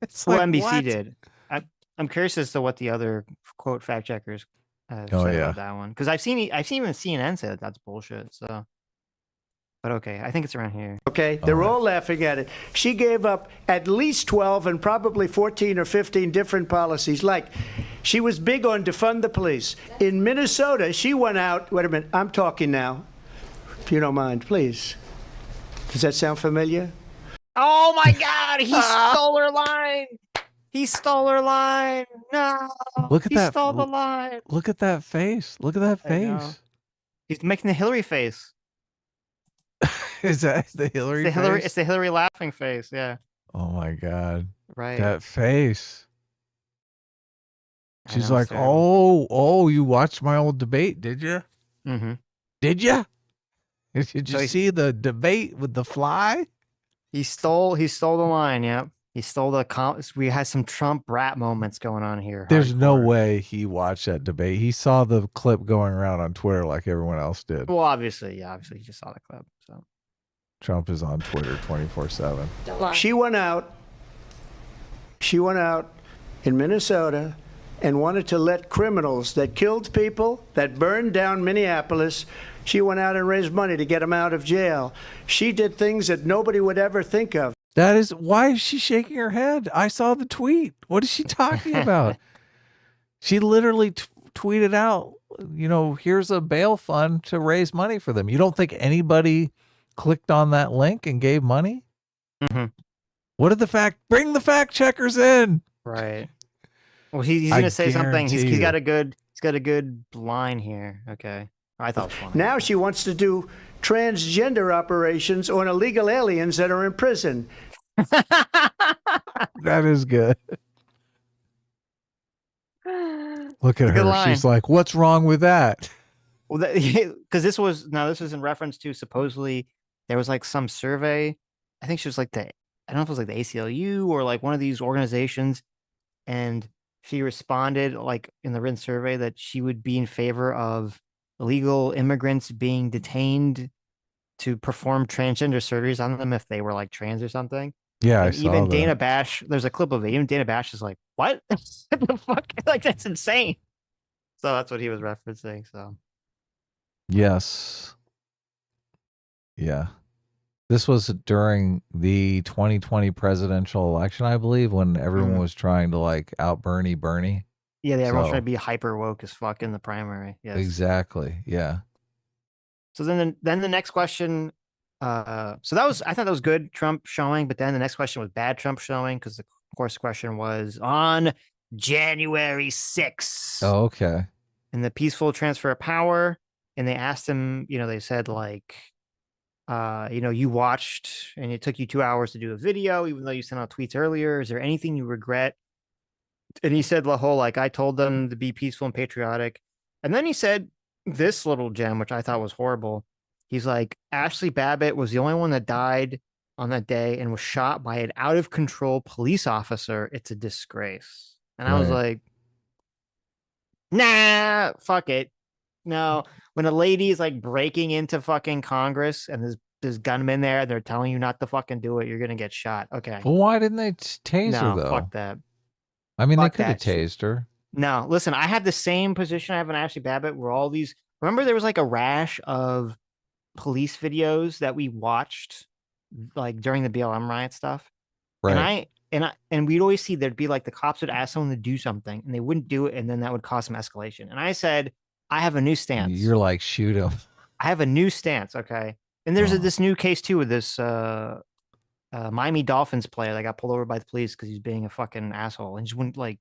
It's Well, like, NBC what? did. I'm curious as to what the other quote fact checkers said yeah. about that one, because I've seen even CNN say that that's bullshit. So, but okay, I think it's around here. Okay, they're all laughing at it. She gave up at least 12 and probably 14 or 15 different policies. Like, she was big on defund the police. In Minnesota, she went out. Wait a minute, I'm talking now. If you don't mind, please. Does that sound familiar? Oh my God! He stole her line. He stole her line. No, Look at that. He stole the line. Look at that face. Look at that I know. face. He's making the Hillary face. Is that the Hillary It's the face? Hillary. It's the Hillary laughing face. Yeah. Oh my God. Right. That face. I She's know, like, it's terrible. oh, you watched my old debate, did you? Mm-hmm. Did you? Did you So see the debate with the fly? He stole the line. Yep. He stole we had some Trump brat moments going on here. There's no hardcore. way he watched that debate. He saw the clip going around on Twitter like everyone else did. Well, obviously, he just saw the clip. So Trump is on Twitter 24/7. She went out in Minnesota and wanted to let criminals that killed people, that burned down Minneapolis, she went out and raised money to get them out of jail. She did things that nobody would ever think of. That is, why is she shaking her head? I saw the tweet. What is she talking about? She literally tweeted out, here's a bail fund to raise money for them. You don't think anybody clicked on that link and gave money? Mhm. What did bring the fact checkers in? Right. Well, he's I gonna say something. He's guarantee got you. a good line here. Okay. I thought it was funny. Now she wants to do transgender operations on illegal aliens that are in prison. That is good. Look at It's a good her. line. She's like, what's wrong with that? Well, because this was in reference to supposedly there was like some survey. I think she was like I don't know if it was like the ACLU or like one of these organizations, and she responded like in the written survey that she would be in favor of illegal immigrants being detained to perform transgender surgeries on them if they were like trans or something. Yeah, I And saw even Dana that. Bash, there's a clip of it. Even Dana Bash is like, "What the fuck? Like that's insane." So that's what he was referencing. So Yes. Yeah. This was during the 2020 presidential election, I believe, when everyone was trying to like out Bernie. yeah, everyone's trying So to be hyper woke as fuck in the primary. Yes. exactly. Yeah. So then the next question, so I thought that was good Trump showing, but then the next question was bad Trump showing because the course question was on January 6th Oh, okay. and the peaceful transfer of power. And they asked him, they said like, you watched and it took you 2 hours to do a video, even though you sent out tweets earlier. Is there anything you regret? And he said the whole, like, I told them to be peaceful and patriotic. And then he said this little gem, which I thought was horrible. He's like, Ashley Babbitt was the only one that died on that day and was shot by an out of control police officer. It's a disgrace. And I was Right. like, nah, fuck it. No, when a lady is like breaking into fucking Congress and there's gunmen there, they're telling you not to fucking do it, you're gonna get shot. Okay. Well, why didn't they tase her No, though? fuck that. I mean, they Fuck could have that. tased her. No, listen, I have the same position I have in Ashley Babbitt where all these remember there was like a rash of police videos that we watched like during the BLM riot stuff. Right. And we'd always see there'd be like the cops would ask someone to do something and they wouldn't do it, and then that would cause some escalation. And I said, I have a new stance. You're like, shoot him. I have a new stance, okay? And there's this new case too with this Miami Dolphins player that got pulled over by the police because he's being a fucking asshole and just wouldn't like,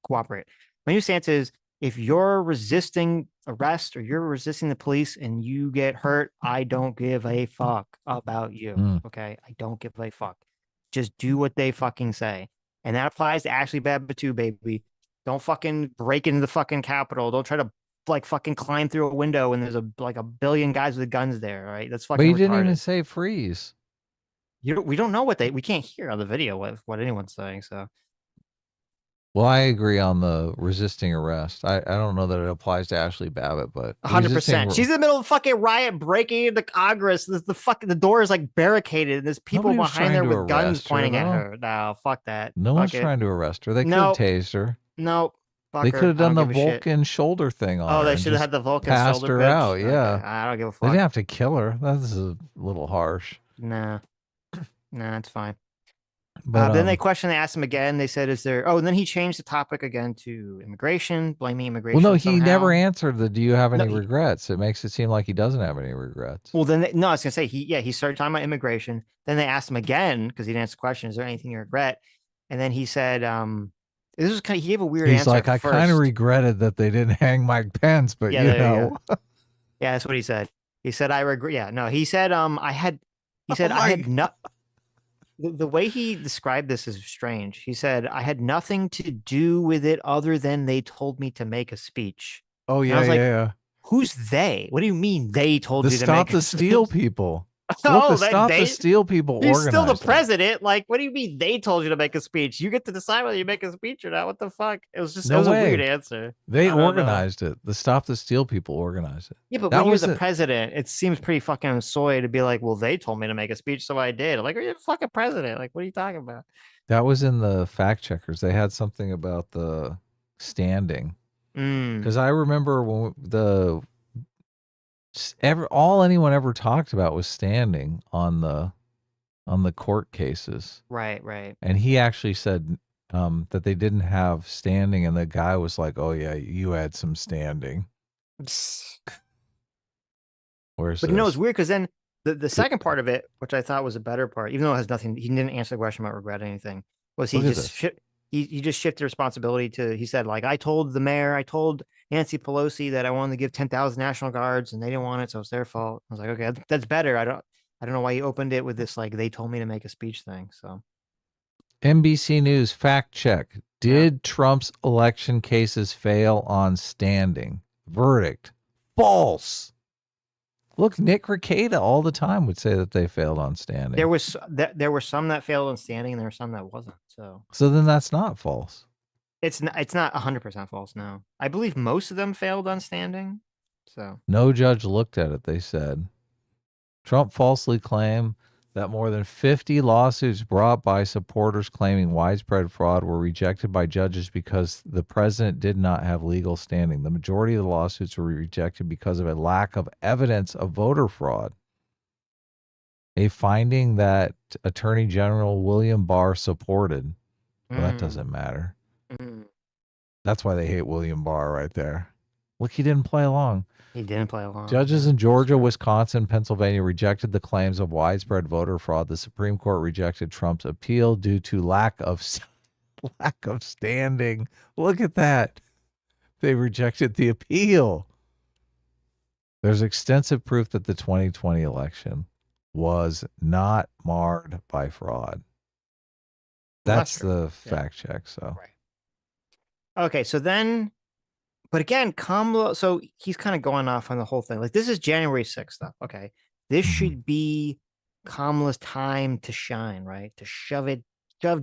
cooperate. My new stance is if you're resisting arrest or you're resisting the police and you get hurt, I don't give a fuck about you. Okay. I don't give a fuck. Just do what they fucking say. And that applies to Ashley Babbitt too, baby. Don't fucking break into the fucking Capitol. Don't try to like fucking climb through a window and there's a billion guys with guns there, right? That's fucking But you didn't retarded. even say freeze. We don't know we can't hear on the video what anyone's saying. So Well, I agree on the resisting arrest. I don't know that it applies to Ashley Babbitt, but 100%. She's in the middle of a fucking riot, breaking into Congress. The door is like barricaded, and there's people Nobody was behind there trying to with guns arrest her, pointing at though. her. No, fuck that. No Fuck one's it. trying to arrest her. They could No. have tased her. No, fuck They her. could have I done the don't give a shit. Vulcan shoulder thing on her. Oh, they and should have just had the Vulcan passed shoulder her bitch? out. Yeah, Okay, I don't give a they fuck. didn't have to kill her. That's a little harsh. Nah, it's fine. But then they asked him again. They said, is there, and then he changed the topic again to immigration, blaming immigration. well, no, he somehow. never answered the do you have any No, regrets? It makes it seem like he doesn't have any regrets. Well, then, no, I was going to say, he started talking about immigration. Then they asked him again, because he didn't answer the question, is there anything you regret? And then he said, this was he gave a weird answer. He's like, I kind of regretted that they didn't hang Mike Pence, but Yeah, you there you know. Yeah, that's what he said. He said, I regret. Yeah, no, he said, I had not. The way he described this is strange. He said, I had nothing to do with it other than they told me to make a speech. Oh, And yeah, I was like, yeah. Who's they? What do you mean they told you to Stop make the a steal speech? people. Oh, Look, the Stop the Steal people He's organized still the it. president. Like, what do you mean they told you to make a speech? You get to decide whether you make a speech or not. What the fuck? It was just No it was way. a weird answer. They I don't know. organized it. The Stop the Steal people organized it. Yeah, but That when you're was the it. president, it seems pretty fucking soy to be like, well, they told me to make a speech, so I did. I'm like, you're the fucking president. Like, what are you talking about? That was in the fact checkers. They had something about the standing. Because I remember when all anyone ever talked about was standing on the court cases. Right. And he actually said that they didn't have standing, and the guy was like, "Oh yeah, you had some standing." Where's But it's weird because then The second part of it, which I thought was a better part, even though it has nothing, he didn't answer the question about regret anything, was he Look at just this. he just shifted responsibility to, he said, like, I told the mayor, I told Nancy Pelosi that I wanted to give 10,000 National Guards and they didn't want it, so it's their fault. I was like, okay, that's better. I don't know why you opened it with this, like, they told me to make a speech thing. So NBC News fact check. yeah. Did Trump's election cases fail on standing? Verdict. False. Look, Nick Rekieta all the time would say that they failed on standing. There were some that failed on standing and there were some that wasn't. So then that's not false. It's not 100% false. No, I believe most of them failed on standing. So No judge looked at it, they said. Trump falsely claimed that more than 50 lawsuits brought by supporters claiming widespread fraud were rejected by judges because the president did not have legal standing. The majority of the lawsuits were rejected because of a lack of evidence of voter fraud, a finding that Attorney General William Barr supported. Well, that doesn't matter. That's why they hate William Barr right there. Look, he didn't play along. he didn't play along. Judges in Georgia, Wisconsin, Pennsylvania rejected the claims of widespread voter fraud. The Supreme Court rejected Trump's appeal due to lack of standing. Look at that. They rejected the appeal. There's extensive proof that the 2020 election was not marred by fraud. Well, That's true. the fact check. So Right. Okay, so then, but again, Kamala, so he's kind of going off on the whole thing. Like, this is January 6th stuff. Okay. This Mhm. should be Kamala's time to shine, right? To shove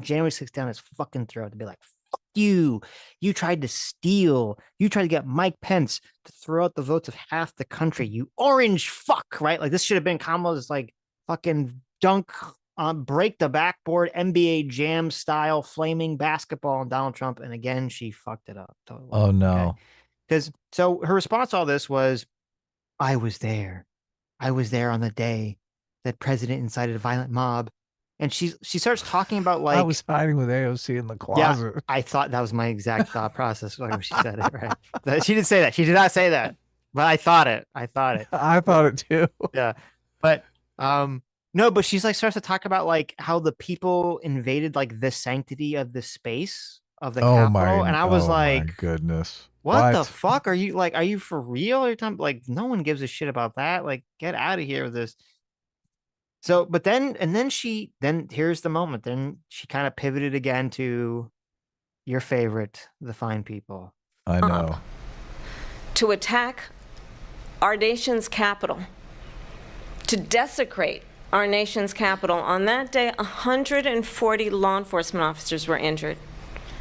January 6th down his fucking throat, to be like, fuck you. You tried to steal. You tried to get Mike Pence to throw out the votes of half the country. You orange fuck, right? Like, this should have been Kamala's, like, fucking dunk on break the backboard NBA Jam style flaming basketball on Donald Trump. And again, she fucked it up. Totally. Oh, no. Because so her response to all this was, I was there. I was there on the day that president incited a violent mob. And she starts talking about, like, I was hiding with AOC in the closet. yeah, I thought that was my exact thought process when she said it, right? She didn't say that. She did not say that. But I thought it. I thought it too. Yeah. But no, but she's like starts to talk about, like, how the people invaded, like, the sanctity of the space of the Capitol. And I was like, my goodness. what the fuck? Are you for real? Like, no one gives a shit about that. Like, get out of here with this. So, but then here's the moment. Then she kind of pivoted again to your favorite, the fine people. I know. To attack our nation's capital, to desecrate our nation's capital. On that day, 140 law enforcement officers were injured,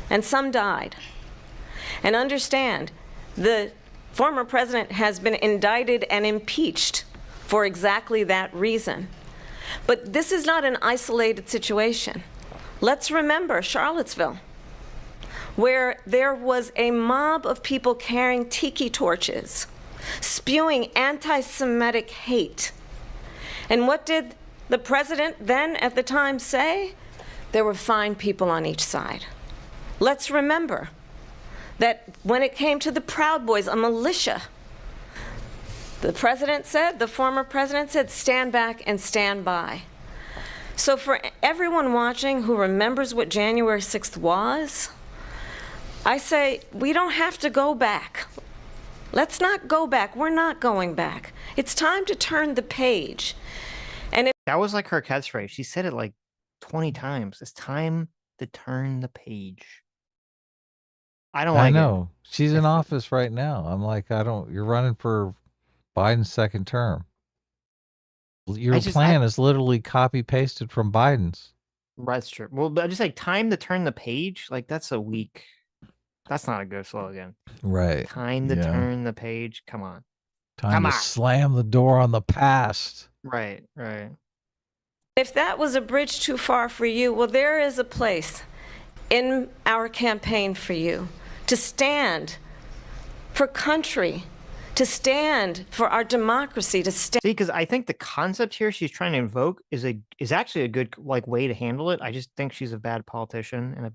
and some died. And understand, the former president has been indicted and impeached for exactly that reason. But this is not an isolated situation. Let's remember Charlottesville, where there was a mob of people carrying tiki torches, spewing anti-Semitic hate. And what did the president then at the time say? There were fine people on each side. Let's remember that when it came to the Proud Boys, a militia, the former president said, stand back and stand by. So for everyone watching who remembers what January 6th was, I say, we don't have to go back. Let's not go back. We're not going back. It's time to turn the page. And that was like her catchphrase. She said it like 20 times. It's time to turn the page. I don't like it. I know. She's in office right now. I'm like, you're running for Biden's second term. Your plan is literally copy pasted from Biden's. That's true. Well, but I just like time to turn the page. Like, that's not a good slogan. Right. Time to turn the page. Come on. Time to slam the door on the past. Right. if that was a bridge too far for you, well, there is a place in our campaign for you to stand for country, to stand for our democracy, to stand. See, because I think the concept here she's trying to invoke is actually a good way to handle it. I just think she's a bad politician and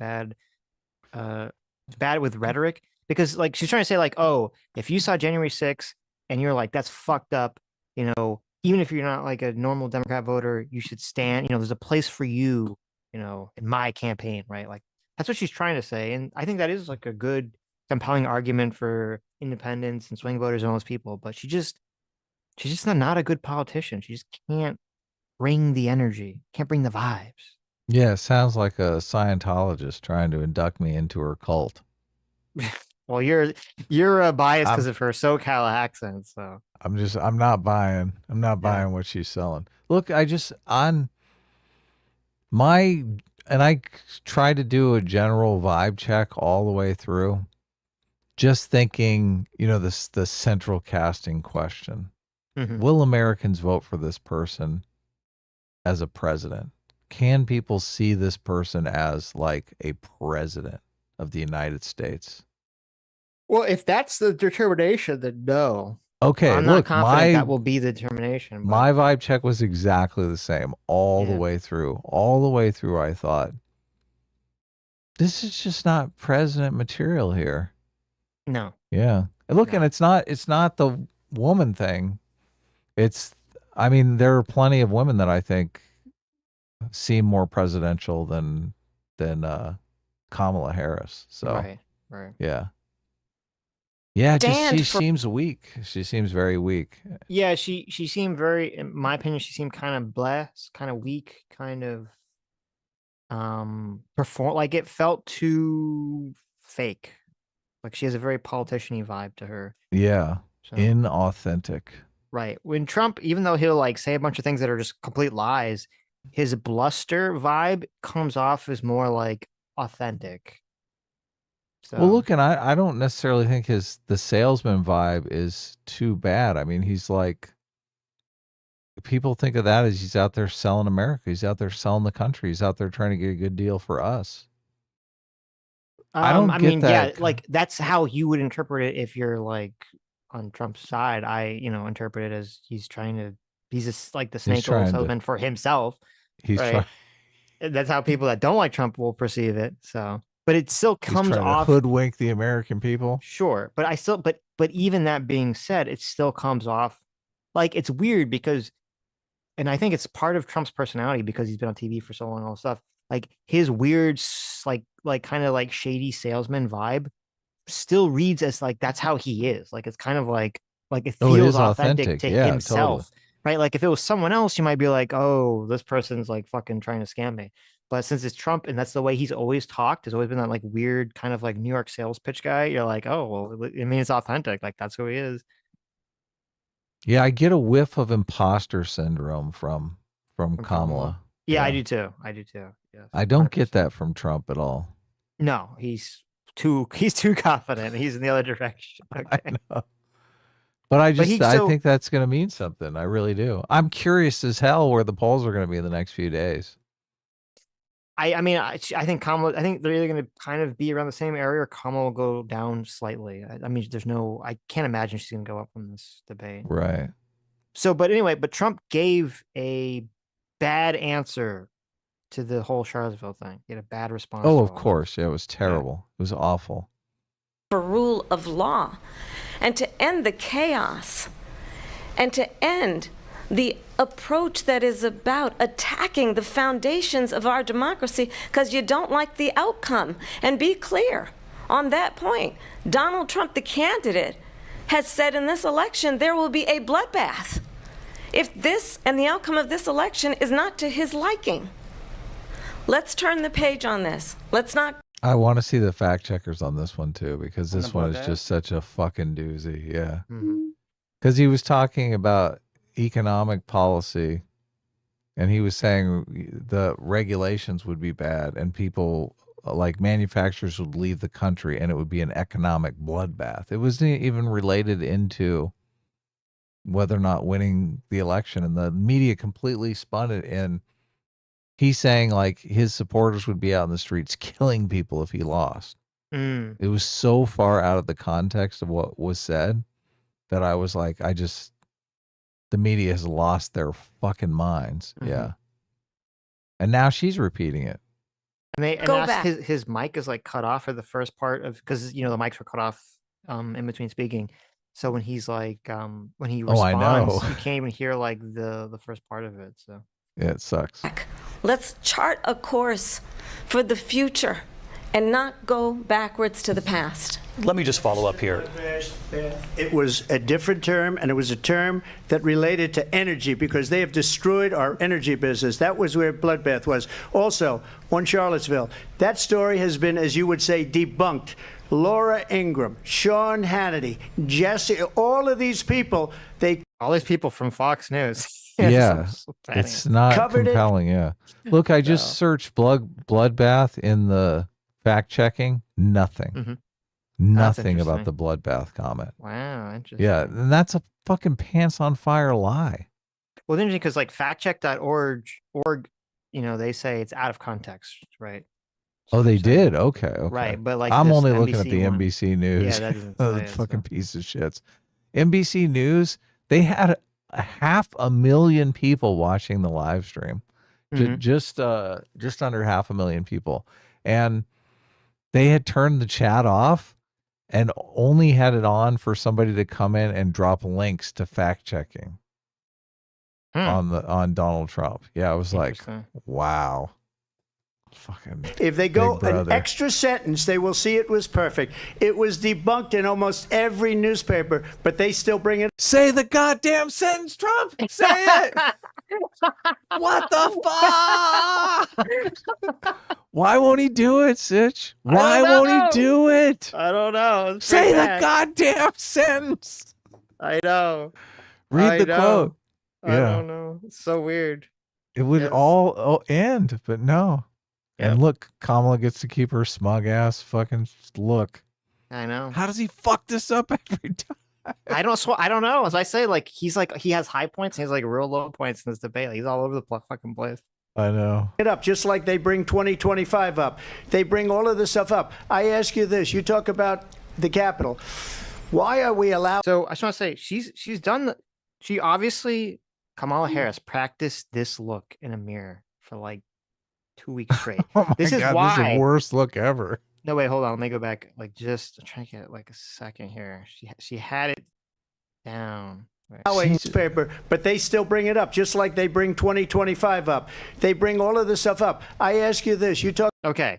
bad with rhetoric, because she's trying to say oh, if you saw January 6th and you're like, that's fucked up, even if you're not like a normal Democrat voter, you should stand, there's a place for you, in my campaign, right? Like that's what she's trying to say. And I think that is like a good, compelling argument for independents and swing voters and all those people. But she's just not a good politician. She just can't bring the energy, can't bring the vibes. Yeah, it sounds like a Scientologist trying to induct me into her cult. Well, you're biased because I'm of her SoCal accent, so I'm not buying. I'm not buying what she's selling. Look, on my, and I try to do a general vibe check all the way through, just thinking, the central casting question. Mhm. Will Americans vote for this person as a president? Can people see this person as like a president of the United States? Well, if that's the determination, then no. Okay, I'm not look, confident that will be the determination. But my vibe check was exactly the same all the Yeah. way through. All the way through, I thought, this is just not president material here. no. Yeah. And look, No. and it's not the woman thing. I mean, there are plenty of women that I think seem more presidential than Kamala Harris. So Right. yeah. Yeah, Stand she for- seems weak. She seems very weak. Yeah, she seemed very, in my opinion, she seemed kind of blessed, kind of weak, kind of perform like it felt too fake. Like she has a very politician-y vibe to her. Yeah. So Inauthentic. right. When Trump, even though he'll like say a bunch of things that are just complete lies, his bluster vibe comes off as more like authentic. So Well, look, and I don't necessarily think the salesman vibe is too bad. I mean, he's like, people think of that as he's out there selling America. He's out there selling the country. He's out there trying to get a good deal for us. I don't I get mean, yeah, that. like that's how you would interpret it if you're like on Trump's side. I, interpret it as he's just like the snake oil trying to- salesman for himself. He's right. trying. And that's how people that don't like Trump will perceive it. So, but it still He's comes trying to off. hoodwink the American people. Sure, but but even that being said, it still comes off like it's weird because, and I think it's part of Trump's personality because he's been on TV for so long and all this stuff. Like his weird, like kind of like shady salesman vibe still reads as like that's how he is. Like it's kind of like it Oh, it feels is authentic authentic. to Yeah, himself, right? Like if it was someone else, you might be like, oh, this person's like fucking trying to scam me. But since it's Trump and that's the way he's always talked, has always been that like weird kind of like New York sales pitch guy. You're like, oh, well, I mean, it's authentic. Like that's who he is. Yeah, I get a whiff of imposter syndrome from From Kamala. Yeah, I do too. Yeah, I don't 100%. get that from Trump at all. No, he's too confident. He's in the other direction. I Okay. know. But I so- think that's going to mean something. I really do. I'm curious as hell where the polls are going to be in the next few days. I mean, I think Kamala. I think they're either going to kind of be around the same area, or Kamala will go down slightly. I mean, I can't imagine she's going to go up from this debate. Right. So, but anyway, Trump gave a bad answer to the whole Charlottesville thing. He had a bad response. Oh, to of all course. Yeah, it was terrible. It was awful. for rule of law and to end the chaos and to end the approach that is about attacking the foundations of our democracy because you don't like the outcome. And be clear on that point. Donald Trump, the candidate, has said in this election there will be a bloodbath if this and the outcome of this election is not to his liking. Let's turn the page on this. Let's not. I want to see the fact checkers on this one too, because On this the one is bloodbath? just such a fucking doozy. Yeah. Mhm. Because he was talking about economic policy and he was saying the regulations would be bad and people like manufacturers would leave the country and it would be an economic bloodbath. It wasn't even related into whether or not winning the election, and the media completely spun it in. He's saying like his supporters would be out in the streets killing people if he lost. Mm. It was so far out of the context of what was said that I was like, the media has lost their fucking minds. Mhm. Yeah. And now she's repeating it. And Go asked back. his mic is like cut off for the first part of because the mics were cut off in between speaking. So when he's like, when he Oh, I know. responds, you can't even hear like the first part of it. So Yeah, it sucks. Let's chart a course for the future and not go backwards to the past. Let me just follow up here. It was a different term, and it was a term that related to energy because they have destroyed our energy business. That was where Bloodbath was. Also, on Charlottesville, that story has been, as you would say, debunked. Laura Ingraham, Sean Hannity, Jesse, all of these people, all these people from Fox News. Yeah, padding it's it. not Covered it. compelling. Yeah. Look, I just searched bloodbath in the fact checking. Nothing. Mhm. Nothing about interesting. the bloodbath comment. Wow, interesting. Yeah, and that's a fucking pants on fire lie. Well, it's interesting because like factcheck.org, they say it's out of context, right? Oh, So they they're saying- did. Okay, okay. Right, but like I'm this only looking at NBC the one- NBC News. Yeah, that doesn't The say it, fucking so. piece of shits. NBC News. They had 500,000 people watching the live stream. Mhm. Just under 500,000 people, and they had turned the chat off and only had it on for somebody to come in and drop links to fact checking on Donald Trump. Yeah, I was like, Interesting. wow. Fucking if they go Big Brother. an extra sentence, they will see it was perfect. It was debunked in almost every newspaper, but they still bring it. Say the goddamn sentence, Trump. Say it. What the fuck? Why won't he do it, Sitch? Why won't he do it? I don't know. It's Say pretty the bad. goddamn sentence. I know. Read I the know. quote. I don't know. It's so weird. It would Yes. all end, but no. And Yep. look, Kamala gets to keep her smug ass fucking look. I know. How does he fuck this up every time? I don't know. As I say, like he has high points and he has like real low points in this debate. He's all over the fucking place. I know. It up just like they bring 2025 up. They bring all of this stuff up. I ask you this: you talk about the Capitol. Why are we allowed? So I just want to say she's done she obviously Kamala Harris practiced this look in a mirror for like 2 weeks straight. Oh my This is God, this is why- the worst look ever. No, wait, hold on. Let me go back. Like just I'm trying to get like a second here. She had it down. Right. Newspaper, but they still bring it up, just like they bring 2025 up. They bring all of this stuff up. I ask you this: you talk. Okay.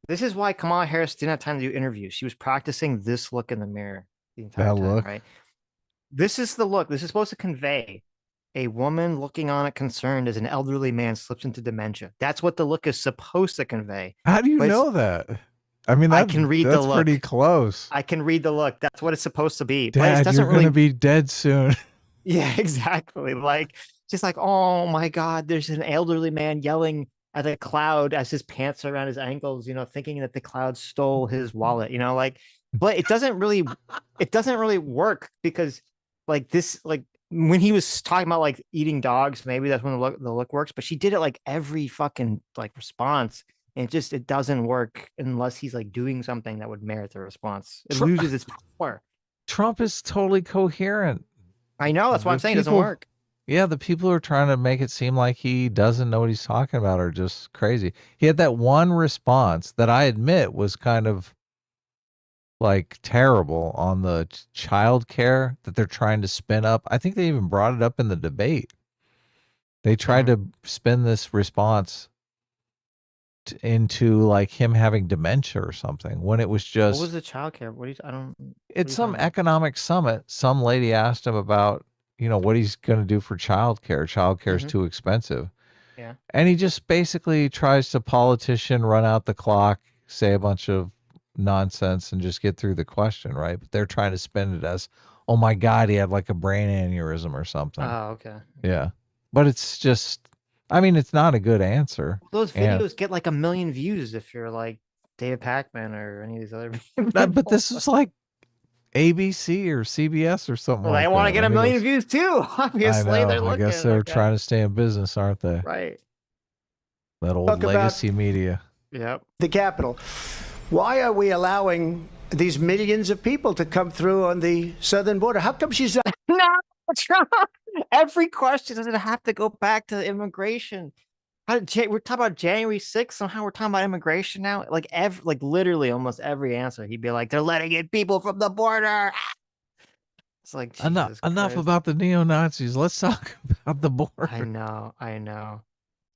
This is why Kamala Harris didn't have time to do interviews. She was practicing this look in the mirror the entire That time, look? right? This is the look. This is supposed to convey a woman looking on it concerned as an elderly man slips into dementia. That's what the look is supposed to convey. How do you But it's- know that? I mean, I can read the that's look. pretty close. I can read the look. That's what it's supposed to be. But it Dad, doesn't you're really gonna be dead soon. Yeah, exactly. Like just like, oh my God, there's an elderly man yelling at a cloud as his pants are around his ankles, thinking that the cloud stole his wallet, like, but it doesn't really work because like this, like when he was talking about like eating dogs, maybe that's when the look works, but she did it like every fucking like response. And it doesn't work unless he's like doing something that would merit the response. It loses its power. Trump is totally coherent. I know. That's what I'm The saying. It doesn't people- work. Yeah, the people who are trying to make it seem like he doesn't know what he's talking about are just crazy. He had that one response that I admit was kind of like terrible on the child care that they're trying to spin up. I think they even brought it up in the debate. They tried to spin this response into like him having dementia or something when it was just What was the childcare? What do you? I don't. it's you some talking about? economic summit. Some lady asked him about, what he's going to do for childcare. Childcare is Mhm. too expensive. Yeah. And he just basically tries to politician, run out the clock, say a bunch of nonsense and just get through the question, right? But they're trying to spin it as, oh my God, he had like a brain aneurysm or something. Oh, okay. Yeah. But it's just, I mean, it's not a good answer. Those And- videos get like 1 million views if you're like David Pacman or any of these other. But this was like ABC or CBS or something Well, like they want to that. get I 1 mean, million it's- views too. Obviously, I know. they're I looking. guess they're okay. trying to stay in business, aren't they? Right. That old Talk about- legacy media. Yep. The Capitol. Why are we allowing these millions of people to come through on the southern border? How come she's not? No, Trump. Every question doesn't have to go back to immigration. We're talking about January 6th. Somehow we're talking about immigration now. Like literally almost every answer, he'd be like, "They're letting in people from the border." It's like Enough, Jesus enough Christ. about the neo-Nazis. Let's talk about the border. I know.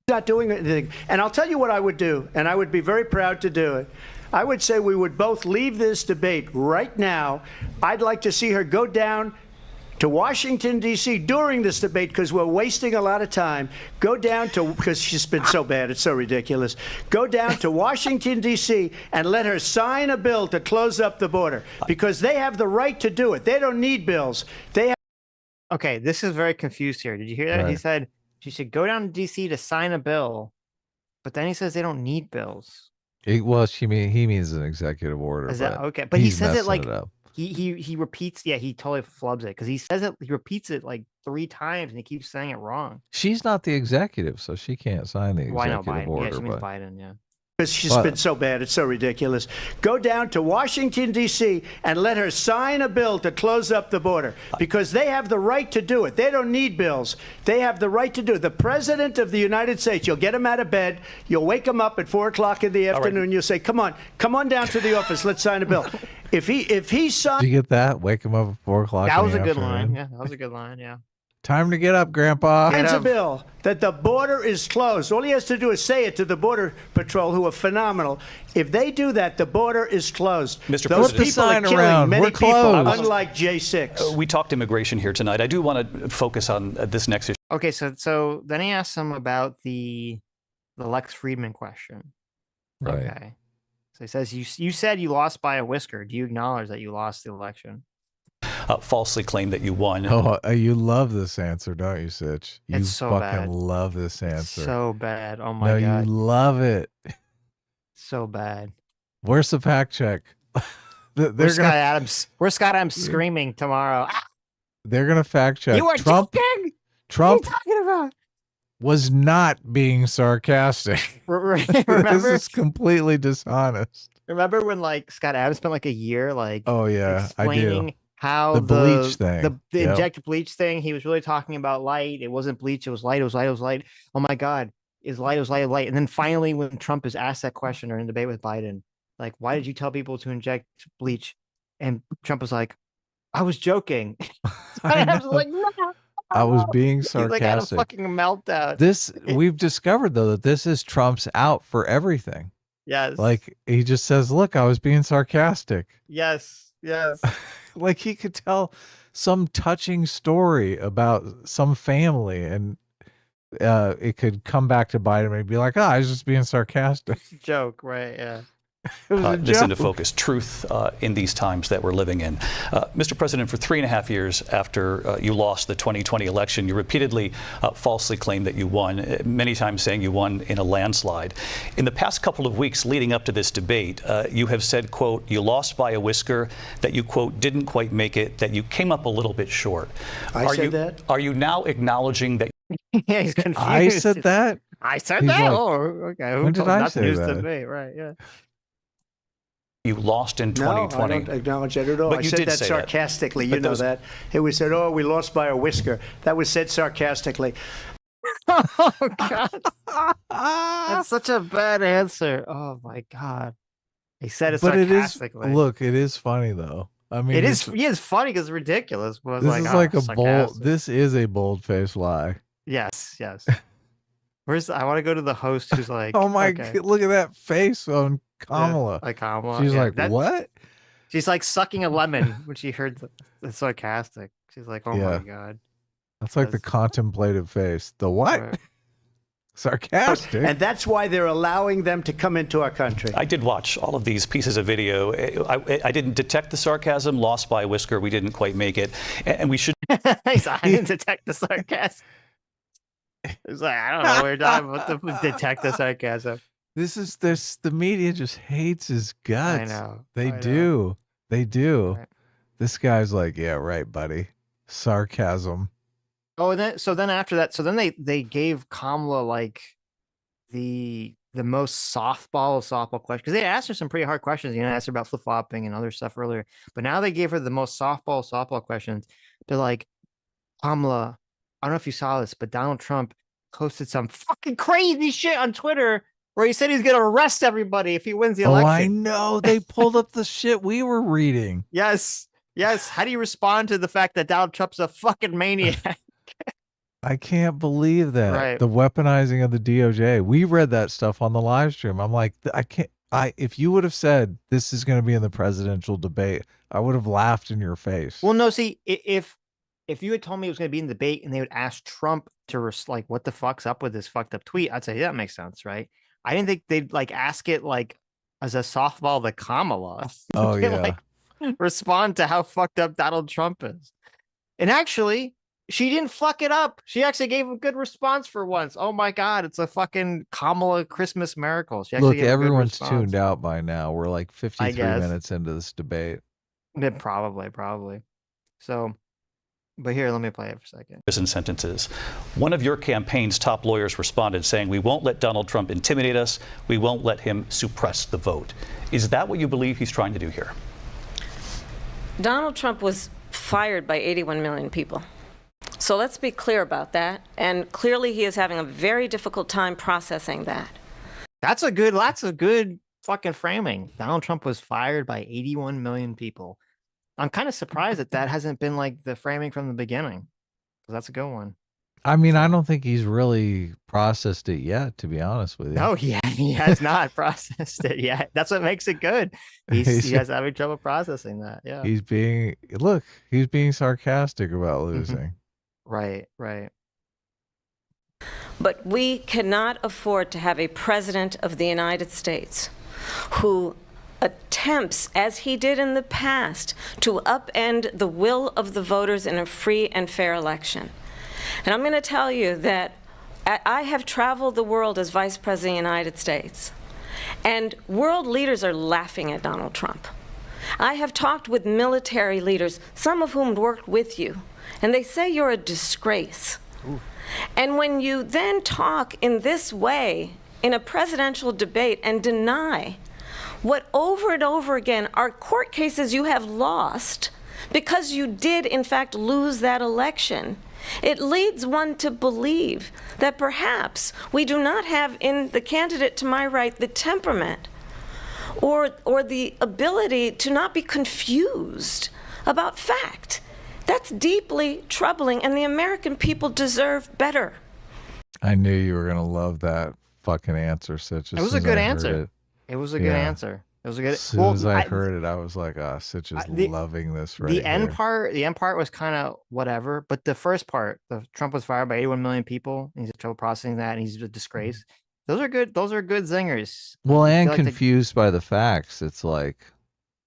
Not doing anything. And I'll tell you what I would do, and I would be very proud to do it. I would say we would both leave this debate right now. I'd like to see her go down to Washington, D.C. during this debate, because we're wasting a lot of time. Go down to, because she's been so bad, it's so ridiculous. Go down to Washington, D.C. and let her sign a bill to close up the border, because they have the right to do it. They don't need bills. They have. Okay, this is very confused here. Did you hear that? He Right. said she should go down to DC to sign a bill, but then he says they don't need bills. Well, he means an executive order. Is that but okay? But he he's says it messing like up. he repeats. Yeah, he totally flubs it because he says it. He repeats it like 3 times and he keeps saying it wrong. She's not the executive, so she can't sign the Why not executive Biden? order. Yeah, she means but Biden. Yeah. Because she's been so bad, it's so ridiculous. Go down to Washington, D.C. and let her sign a bill to close up the border, because they have the right to do it. They don't need bills. They have the right to do it. The President of the United States, you'll get him out of bed, you'll wake him up at 4 o'clock in the afternoon, you'll say, come on down to the office, let's sign a bill. If he signs. Did you get that? Wake him up at 4 o'clock. That in was the a good afternoon. line. Yeah, that was a good line. Yeah. Time to get up, Grandpa. Signs a bill that the border is closed. All he has to do is say it to the Border Patrol, who are phenomenal. If they do that, the border is closed. Mr. Those President. people are Sign killing around. many We're people, closed. unlike J6. We talked immigration here tonight. I do want to focus on this next issue. Okay, so then he asked him about the Lex Friedman question. Right. Okay. So he says, you said you lost by a whisker. Do you acknowledge that you lost the election? Falsely claimed that you won. Oh, you love this answer, don't you, Sitch? You It's so fucking bad. love this answer. So bad. Oh my no, God. you love it. So bad. Where's the fact check? They're Where's gonna Scott Adams? Where's Scott Adams screaming tomorrow? Ah, they're gonna fact check. you are Trump joking? What are you Trump talking about? was not being sarcastic. this Remember? is completely dishonest. Remember when like Scott Adams spent like a year like Oh yeah, I do. explaining how The bleach thing. the Yep. injected bleach thing, he was really talking about light. It wasn't bleach, it was light, it was light, it was light. Oh my God, is light, it was light, it was light. And then finally when Trump is asked that question during the debate with Biden, like, why did you tell people to inject bleach? And Trump was like, I was joking. I Adams know. was like, no. I was being He like had a sarcastic. fucking meltdown. We've discovered though that this is Trump's out for everything. Yes. Like he just says, "Look, I was being sarcastic." Yes. Like he could tell some touching story about some family and it could come back to bite him and be like, "Oh, I was just being sarcastic." Joke, right? Yeah. It was a This into joke. focus, truth in these times that we're living in. Mr. President, for 3.5 years after you lost the 2020 election, you repeatedly falsely claimed that you won, many times saying you won in a landslide. In the past couple of weeks leading up to this debate, you have said, quote, you lost by a whisker, that you, quote, didn't quite make it, that you came up a little bit short. I said that? Are you now acknowledging that Yeah, he's confused. I said that. I said He's that. like, Oh, okay. Who when did told- I that's say news that? to me, right? Yeah. you lost in No, I 2020? don't acknowledge that at all. But I you said did that say that. sarcastically. You But know those- that. It was said, oh, we lost by a whisker. That was said sarcastically. Oh God, that's such a bad answer. Oh my God, he said it But it is. sarcastically. Look, it is funny though. I mean, it is. it's- He is funny because it's ridiculous. But This like, is oh, like a bold. sarcastic. This is a bold-faced lie. Yes. Where's? I want to go to the host who's like, Oh my! okay. God, look at that face on Yeah, Kamala. like Kamala. She's yeah, like, that- what? She's like sucking a lemon when she heard the sarcastic. She's like, oh Yeah. my God. That's like the That's- contemplative face. The what? Right. Sarcastic. And that's why they're allowing them to come into our country. I did watch all of these pieces of video. I didn't detect the sarcasm, lost by a whisker. We didn't quite make it. And we should He's like, I didn't detect the sarcasm. He's like, I don't know what you're talking about. The detect the sarcasm. The media just hates his guts. know, They I know. do. They do. Right. This guy's like, yeah, right, buddy. Sarcasm. Oh, and then after that, so then they gave Kamala like the most softball question, because they asked her some pretty hard questions. You know, asked her about flip flopping and other stuff earlier, but now they gave her the most softball questions. They're like, Kamala, I don't know if you saw this, but Donald Trump posted some fucking crazy shit on Twitter where he said he's gonna arrest everybody if he wins the Oh, election. I know. They pulled up the shit we were reading. Yes. Yes. How do you respond to the fact that Donald Trump's a fucking maniac? I can't believe that. Right. The weaponizing of the DOJ. We read that stuff on the live stream. I'm like, I can't. If you would have said this is going to be in the presidential debate, I would have laughed in your face. Well, no, see, if you had told me it was going to be in the debate and they would ask Trump to like, what the fuck's up with this fucked up tweet, I'd say, yeah, that makes sense, right? I didn't think they'd like ask it like as a softball to Kamala. Oh, They'd, yeah. like, respond to how fucked up Donald Trump is. And actually, she didn't fuck it up. She actually gave a good response for once. Oh my God, it's a fucking Kamala Christmas miracle. She actually Look, gave a good everyone's response. tuned out by now. We're like 53 guess. minutes into this debate. Yeah, probably. So, but here, let me play it for a second. Prison sentences. One of your campaign's top lawyers responded saying, "We won't let Donald Trump intimidate us. We won't let him suppress the vote." Is that what you believe he's trying to do here? Donald Trump was fired by 81 million people. So let's be clear about that. And clearly he is having a very difficult time processing that. That's a good fucking framing. Donald Trump was fired by 81 million people. I'm kind of surprised that hasn't been like the framing from the beginning, because that's a good one. I mean, I don't think he's really processed it yet, to be honest with you. No, he has not processed it yet. That's what makes it good. He has having trouble processing that. Yeah. He's being sarcastic about losing. Right. But we cannot afford to have a president of the United States who attempts, as he did in the past, to upend the will of the voters in a free and fair election. And I'm going to tell you that I have traveled the world as Vice President of the United States, and world leaders are laughing at Donald Trump. I have talked with military leaders, some of whom worked with you, and they say you're a disgrace. Ooh. And when you then talk in this way in a presidential debate and deny what over and over again are court cases you have lost because you did in fact lose that election, it leads one to believe that perhaps we do not have in the candidate to my right the temperament or the ability to not be confused about fact. That's deeply troubling, and the American people deserve better. I knew you were going to love that fucking answer, Sitch. It was a good answer. It was a good answer. It was a good. As soon as I heard it, I was like, Sitch is loving this right The end here. The end part was kind of whatever, but the first part, the Trump was fired by 81 million people, and he's had trouble processing that, and he's a disgrace. Those are good zingers. Well, and like confused by the facts. It's like,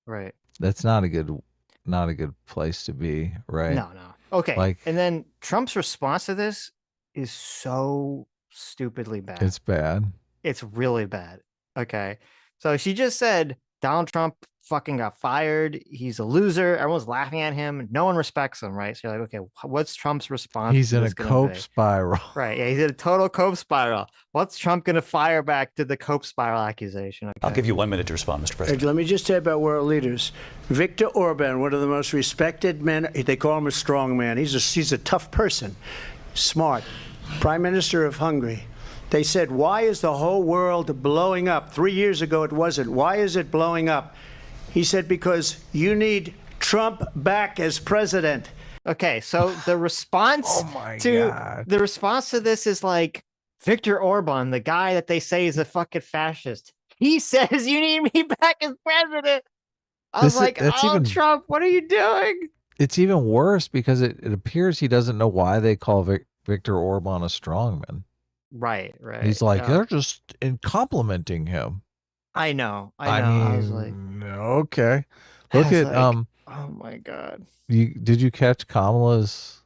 right. That's not a good place to be, right? No. Okay. Like, and then Trump's response to this is so stupidly bad. It's bad. It's really bad. Okay. So she just said Donald Trump fucking got fired. He's a loser. Everyone's laughing at him. No one respects him, right? So you're like, okay, what's Trump's response? He's in a cope spiral. Right. Yeah, he's in a total cope spiral. What's Trump going to fire back to the cope spiral accusation? Okay. I'll give you 1 minute to respond, Mr. President. Let me just say about world leaders. Viktor Orban, one of the most respected men, they call him a strong man. He's a tough person, smart. Prime Minister of Hungary. They said, why is the whole world blowing up? 3 years ago it wasn't. Why is it blowing up? He said, because you need Trump back as president. Okay, so the response the response to this is like Viktor Orban, the guy that they say is a fucking fascist. He says you need me back as president. I was like, Trump, what are you doing? It's even worse because it appears he doesn't know why they call Viktor Orban a strongman. Right. He's like, they're just complimenting him. I know. I mean, I was like, okay. Look at oh my God. Did you catch Kamala's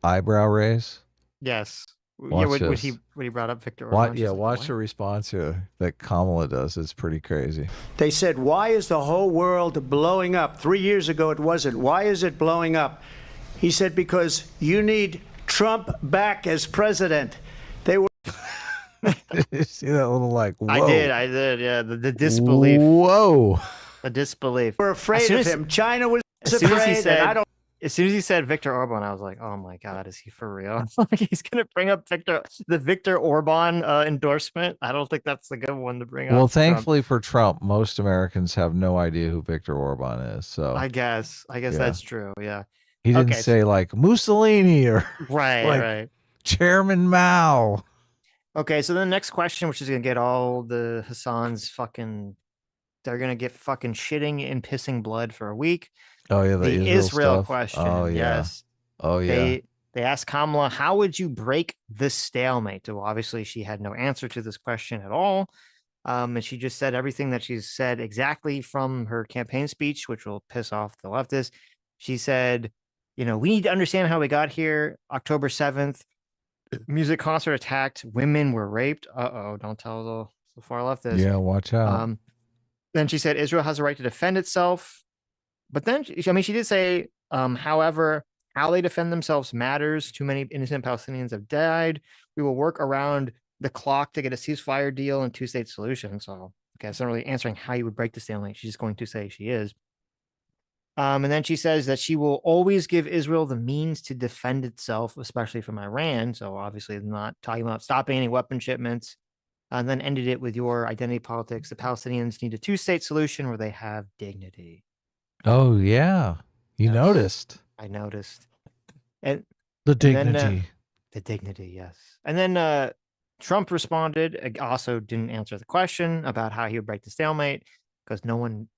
eyebrow raise? Yes. Watch when he brought up Viktor Orban. Watch the response here that Kamala does. It's pretty crazy. They said, why is the whole world blowing up? 3 years ago it wasn't. Why is it blowing up? He said, because you need Trump back as president. They were. You see that little whoa. I did. Yeah, the disbelief. Whoa. The disbelief. We're afraid of him. China was afraid. And I don't. as soon as he said Viktor Orban, I was like, oh my God, is he for real? Like he's gonna bring up the Viktor Orban endorsement. I don't think that's the good one to bring Well, up. Trump. thankfully for Trump, most Americans have no idea who Viktor Orban is. So I guess yeah, that's true. Yeah. he didn't Okay. say like Mussolini or Right, like right. Chairman Mao. Okay, so the next question, which is gonna get all the Hassans fucking, they're gonna get fucking shitting and pissing blood for a week. Oh yeah, the The Israel Israel stuff. Oh question, yeah. yes. Oh yeah. They asked Kamala, how would you break the stalemate? Well, obviously she had no answer to this question at all. And she just said everything that she's said exactly from her campaign speech, which will piss off the leftists. She said, we need to understand how we got here. October 7th, music concert attacked, women were raped. Uh-oh, don't tell the far left this. Yeah, watch out. Then she said Israel has a right to defend itself. But then, she did say, however, how they defend themselves matters. Too many innocent Palestinians have died. We will work around the clock to get a ceasefire deal and two-state solution. So, okay, it's not really answering how you would break the stalemate. She's just going to say she is. And then she says that she will always give Israel the means to defend itself, especially from Iran. So obviously not talking about stopping any weapon shipments. And then ended it with your identity politics. The Palestinians need a two-state solution where they have dignity. Oh yeah, you Yes. noticed I noticed. And the and then, dignity. the dignity, yes. And then Trump responded, also didn't answer the question about how he would break the stalemate because no one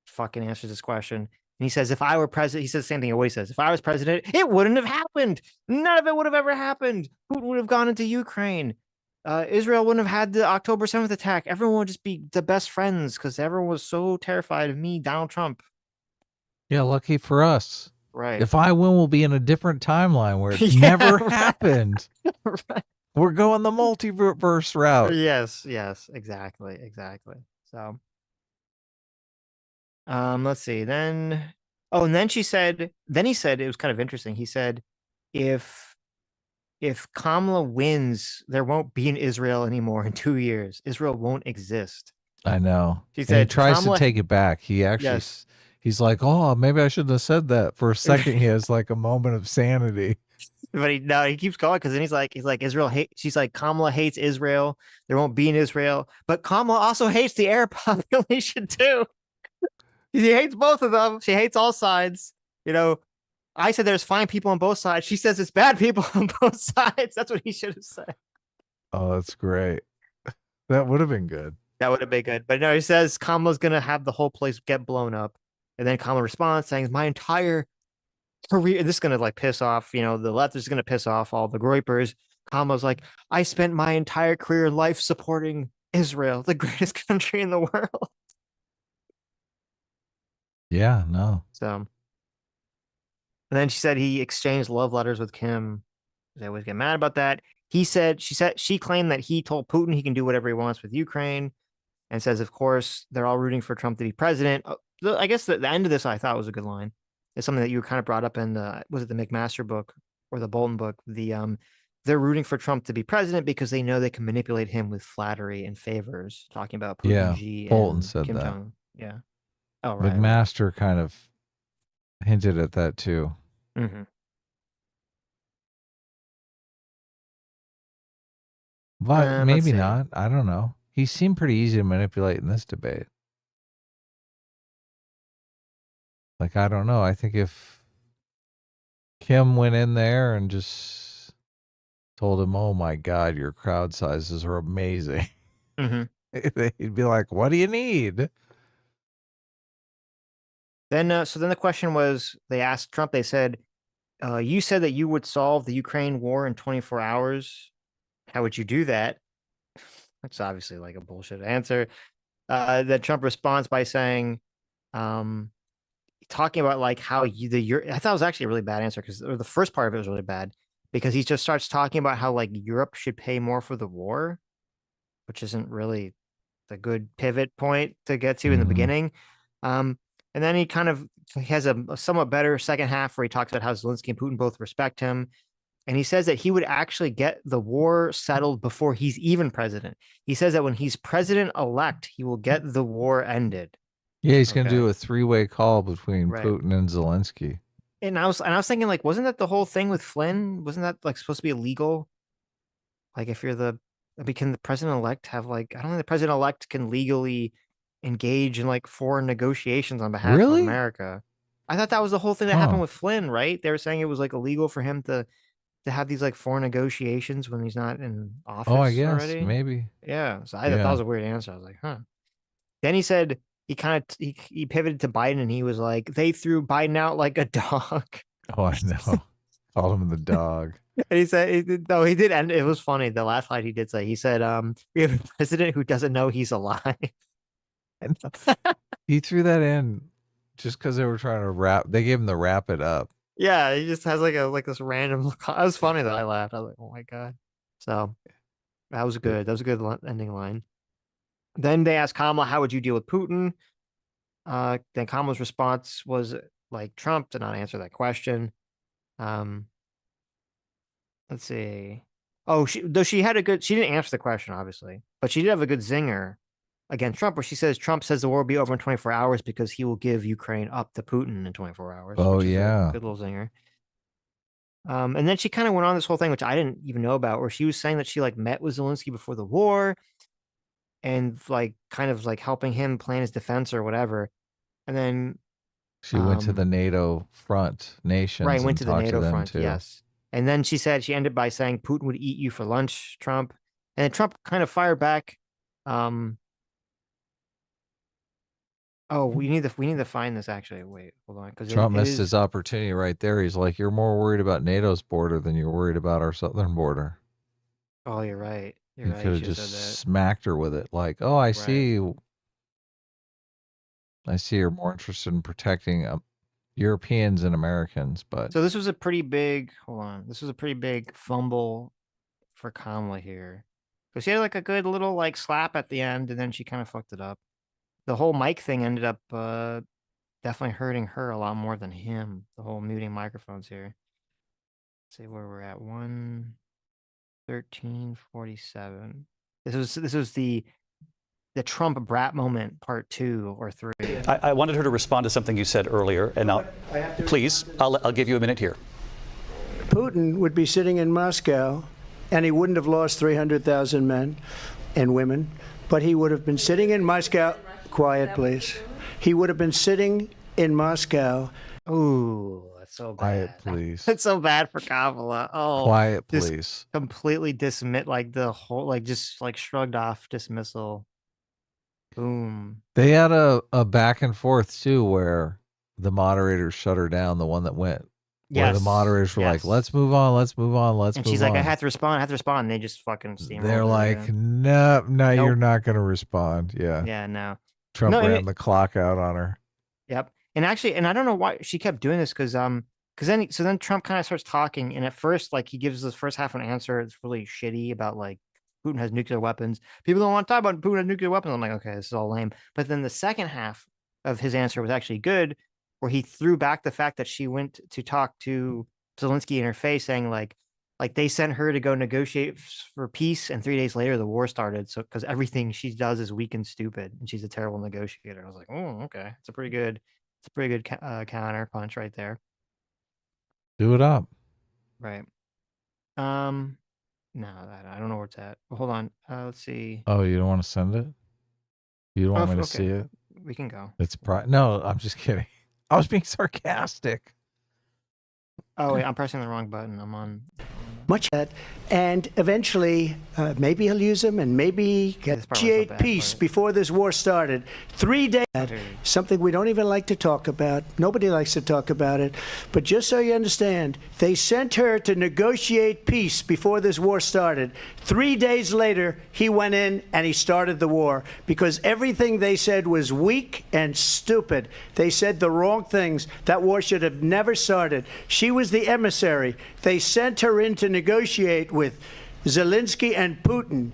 fucking answers this question. And he says, if I were president, he says the same thing he always says. If I was president, it wouldn't have happened. None of it would have ever happened. Putin would have gone into Ukraine. Israel wouldn't have had the October 7th attack. Everyone would just be the best friends because everyone was so terrified of me, Donald Trump. Yeah, lucky for us. Right. If I win, we'll be in a different timeline where it Yeah, never right. happened. Right. We're going the multiverse route. Yes, exactly. So, let's see. And then he said, it was kind of interesting. He said, if Kamala wins, there won't be an Israel anymore in 2 years. Israel won't exist. I know. She And said, he tries Kamala, to take it back. He actually, yes. he's like, oh, maybe I shouldn't have said that. For a second, he has like a moment of sanity. But he keeps going because then he's like Israel hate. She's like, Kamala hates Israel. There won't be an Israel, but Kamala also hates the Arab population too. He hates both of them. She hates all sides. I said there's fine people on both sides. She says it's bad people on both sides. That's what he should have said. Oh, that's great. That would have been good. That would have been good. But no, he says Kamala's going to have the whole place get blown up. And then Kamala responds saying, my entire career, this is going to like piss off, the left is going to piss off all the groypers. Kamala's like, I spent my entire career and life supporting Israel, the greatest country in the world. Yeah, no. So, and then she said he exchanged love letters with Kim. They always get mad about that. She claimed that he told Putin he can do whatever he wants with Ukraine, and says, of course, they're all rooting for Trump to be president. I guess the end of this I thought was a good line. It's something that you kind of brought up in was it the McMaster book or the Bolton book? They're rooting for Trump to be president because they know they can manipulate him with flattery and favors. Talking about Putin, Yeah, Xi, Bolton and said Kim that. Jong. Yeah. Oh, right. McMaster kind of hinted at that too. Mm-hmm. But maybe not. I don't know. He seemed pretty easy to manipulate in this debate. Like, I don't know. I think if Kim went in there and just told him, oh my God, your crowd sizes are amazing. Mm-hmm. He'd be like, what do you need? Then, so then the question was, they asked Trump, they said, you said that you would solve the Ukraine war in 24 hours. How would you do that? That's obviously like a bullshit answer. That Trump responds by saying, talking about like how I thought it was actually a really bad answer because the first part of it was really bad because he just starts talking about how like Europe should pay more for the war, which isn't really the good pivot point to get to in the beginning. And then he has a somewhat better second half where he talks about how Zelensky and Putin both respect him. And he says that he would actually get the war settled before he's even president. He says that when he's president-elect, he will get the war ended. Yeah, he's going to do a three-way call between Right. Putin and Zelensky. And I was thinking, like, wasn't that the whole thing with Flynn? Wasn't that like supposed to be illegal? Like, if you're can the president-elect have like, I don't think the president-elect can legally engage in like foreign negotiations on behalf of Really? America. I thought that was the whole thing that Huh. happened with Flynn, right? They were saying it was like illegal for him to have these like foreign negotiations when he's not in Oh, I office guess already. maybe. Yeah, so I thought that Yeah. was a weird answer. I was like, huh. Then he said he pivoted to Biden and he was like, they threw Biden out like a dog. Oh, I know. Called him the dog. And he said, no, he did, and it was funny. The last line he did say, he said, we have a president who doesn't know he's alive. He threw that in just because they were trying to wrap. They gave him the wrap it up. Yeah, he just has like this random. It was funny that I laughed. I was like, oh my god. So that was good. That was a good ending line. Then they asked Kamala, how would you deal with Putin? Then Kamala's response was like, Trump did not answer that question. Let's see. Oh, she didn't answer the question, obviously, but she did have a good zinger against Trump, where she says Trump says the war will be over in 24 hours because he will give Ukraine up to Putin in 24 hours. Oh, which is yeah. a good little zinger. And then she kind of went on this whole thing, which I didn't even know about, where she was saying that she like met with Zelensky before the war and like kind of like helping him plan his defense or whatever. And then She went to the NATO front nations right, and went to the talked to NATO them front, too. yes. And then she said she ended by saying Putin would eat you for lunch, Trump. And then Trump kind of fired back. Oh, we need to find this actually. Wait, hold on, because Trump missed his opportunity right there. He's like, "You're more worried about NATO's border than you're worried about our southern border." Oh, you're right. You're He right. could have She said just that. smacked her with it, like, "Oh, I Right. see. I see you're more interested in protecting Europeans and Americans." But So this was a pretty big. Hold on, this was a pretty big fumble for Kamala here, because she had like a good little like slap at the end, and then she kind of fucked it up. The whole mic thing ended up definitely hurting her a lot more than him. The whole muting microphones here. Let's see where we're at. 1:13:47. This was the Trump brat moment part 2 or 3. I wanted her to respond to something you said earlier, and please, I'll give you a minute here. Putin would be sitting in Moscow, and he wouldn't have lost 300,000 men and women, but he would have been sitting in Moscow. Quiet, please. He would have been sitting in Moscow. Ooh, that's so bad. quiet, please. It's so bad for Kamala. Oh, Quiet, just please. completely dismiss, like the whole, like just like shrugged off dismissal. Boom. They had a back and forth too, where the moderators shut her down. The one that went, where the moderators were like, "Let's move on, let's move on, let's and move on." she's like, I have to respond, And they just fucking steamrolled They're her, like, yeah. "No, Nope. you're not going to respond." Yeah. Yeah, no. Trump No, ran the clock out on her. Yep. And actually, and I don't know why she kept doing this, because then Trump kind of starts talking, and at first, like, he gives this first half an answer. It's really shitty about like Putin has nuclear weapons. People don't want to talk about Putin has nuclear weapons. I'm like, okay, this is all lame. But then the second half of his answer was actually good, where he threw back the fact that she went to talk to Zelensky in her face, saying like they sent her to go negotiate for peace, and 3 days later the war started. So because everything she does is weak and stupid, and she's a terrible negotiator. I was like, oh, okay, it's a pretty good counter punch right there. Do it up. Right. No, I don't know where it's at. Well, hold on. Let's see. Oh, you don't want to send it? You don't want me to see it? We can go. It's no, I'm just kidding. I was being sarcastic. Oh wait, I'm pressing the wrong button. I'm on. Much that, and eventually, maybe he'll use them, and maybe negotiate peace before this war started. 3 days, something we don't even like to talk about. Nobody likes to talk about it. But just so you understand, they sent her to negotiate peace before this war started. 3 days later, he went in and he started the war, because everything they said was weak and stupid. They said the wrong things. That war should have never started. She was the emissary. They sent her in to negotiate with Zelensky and Putin,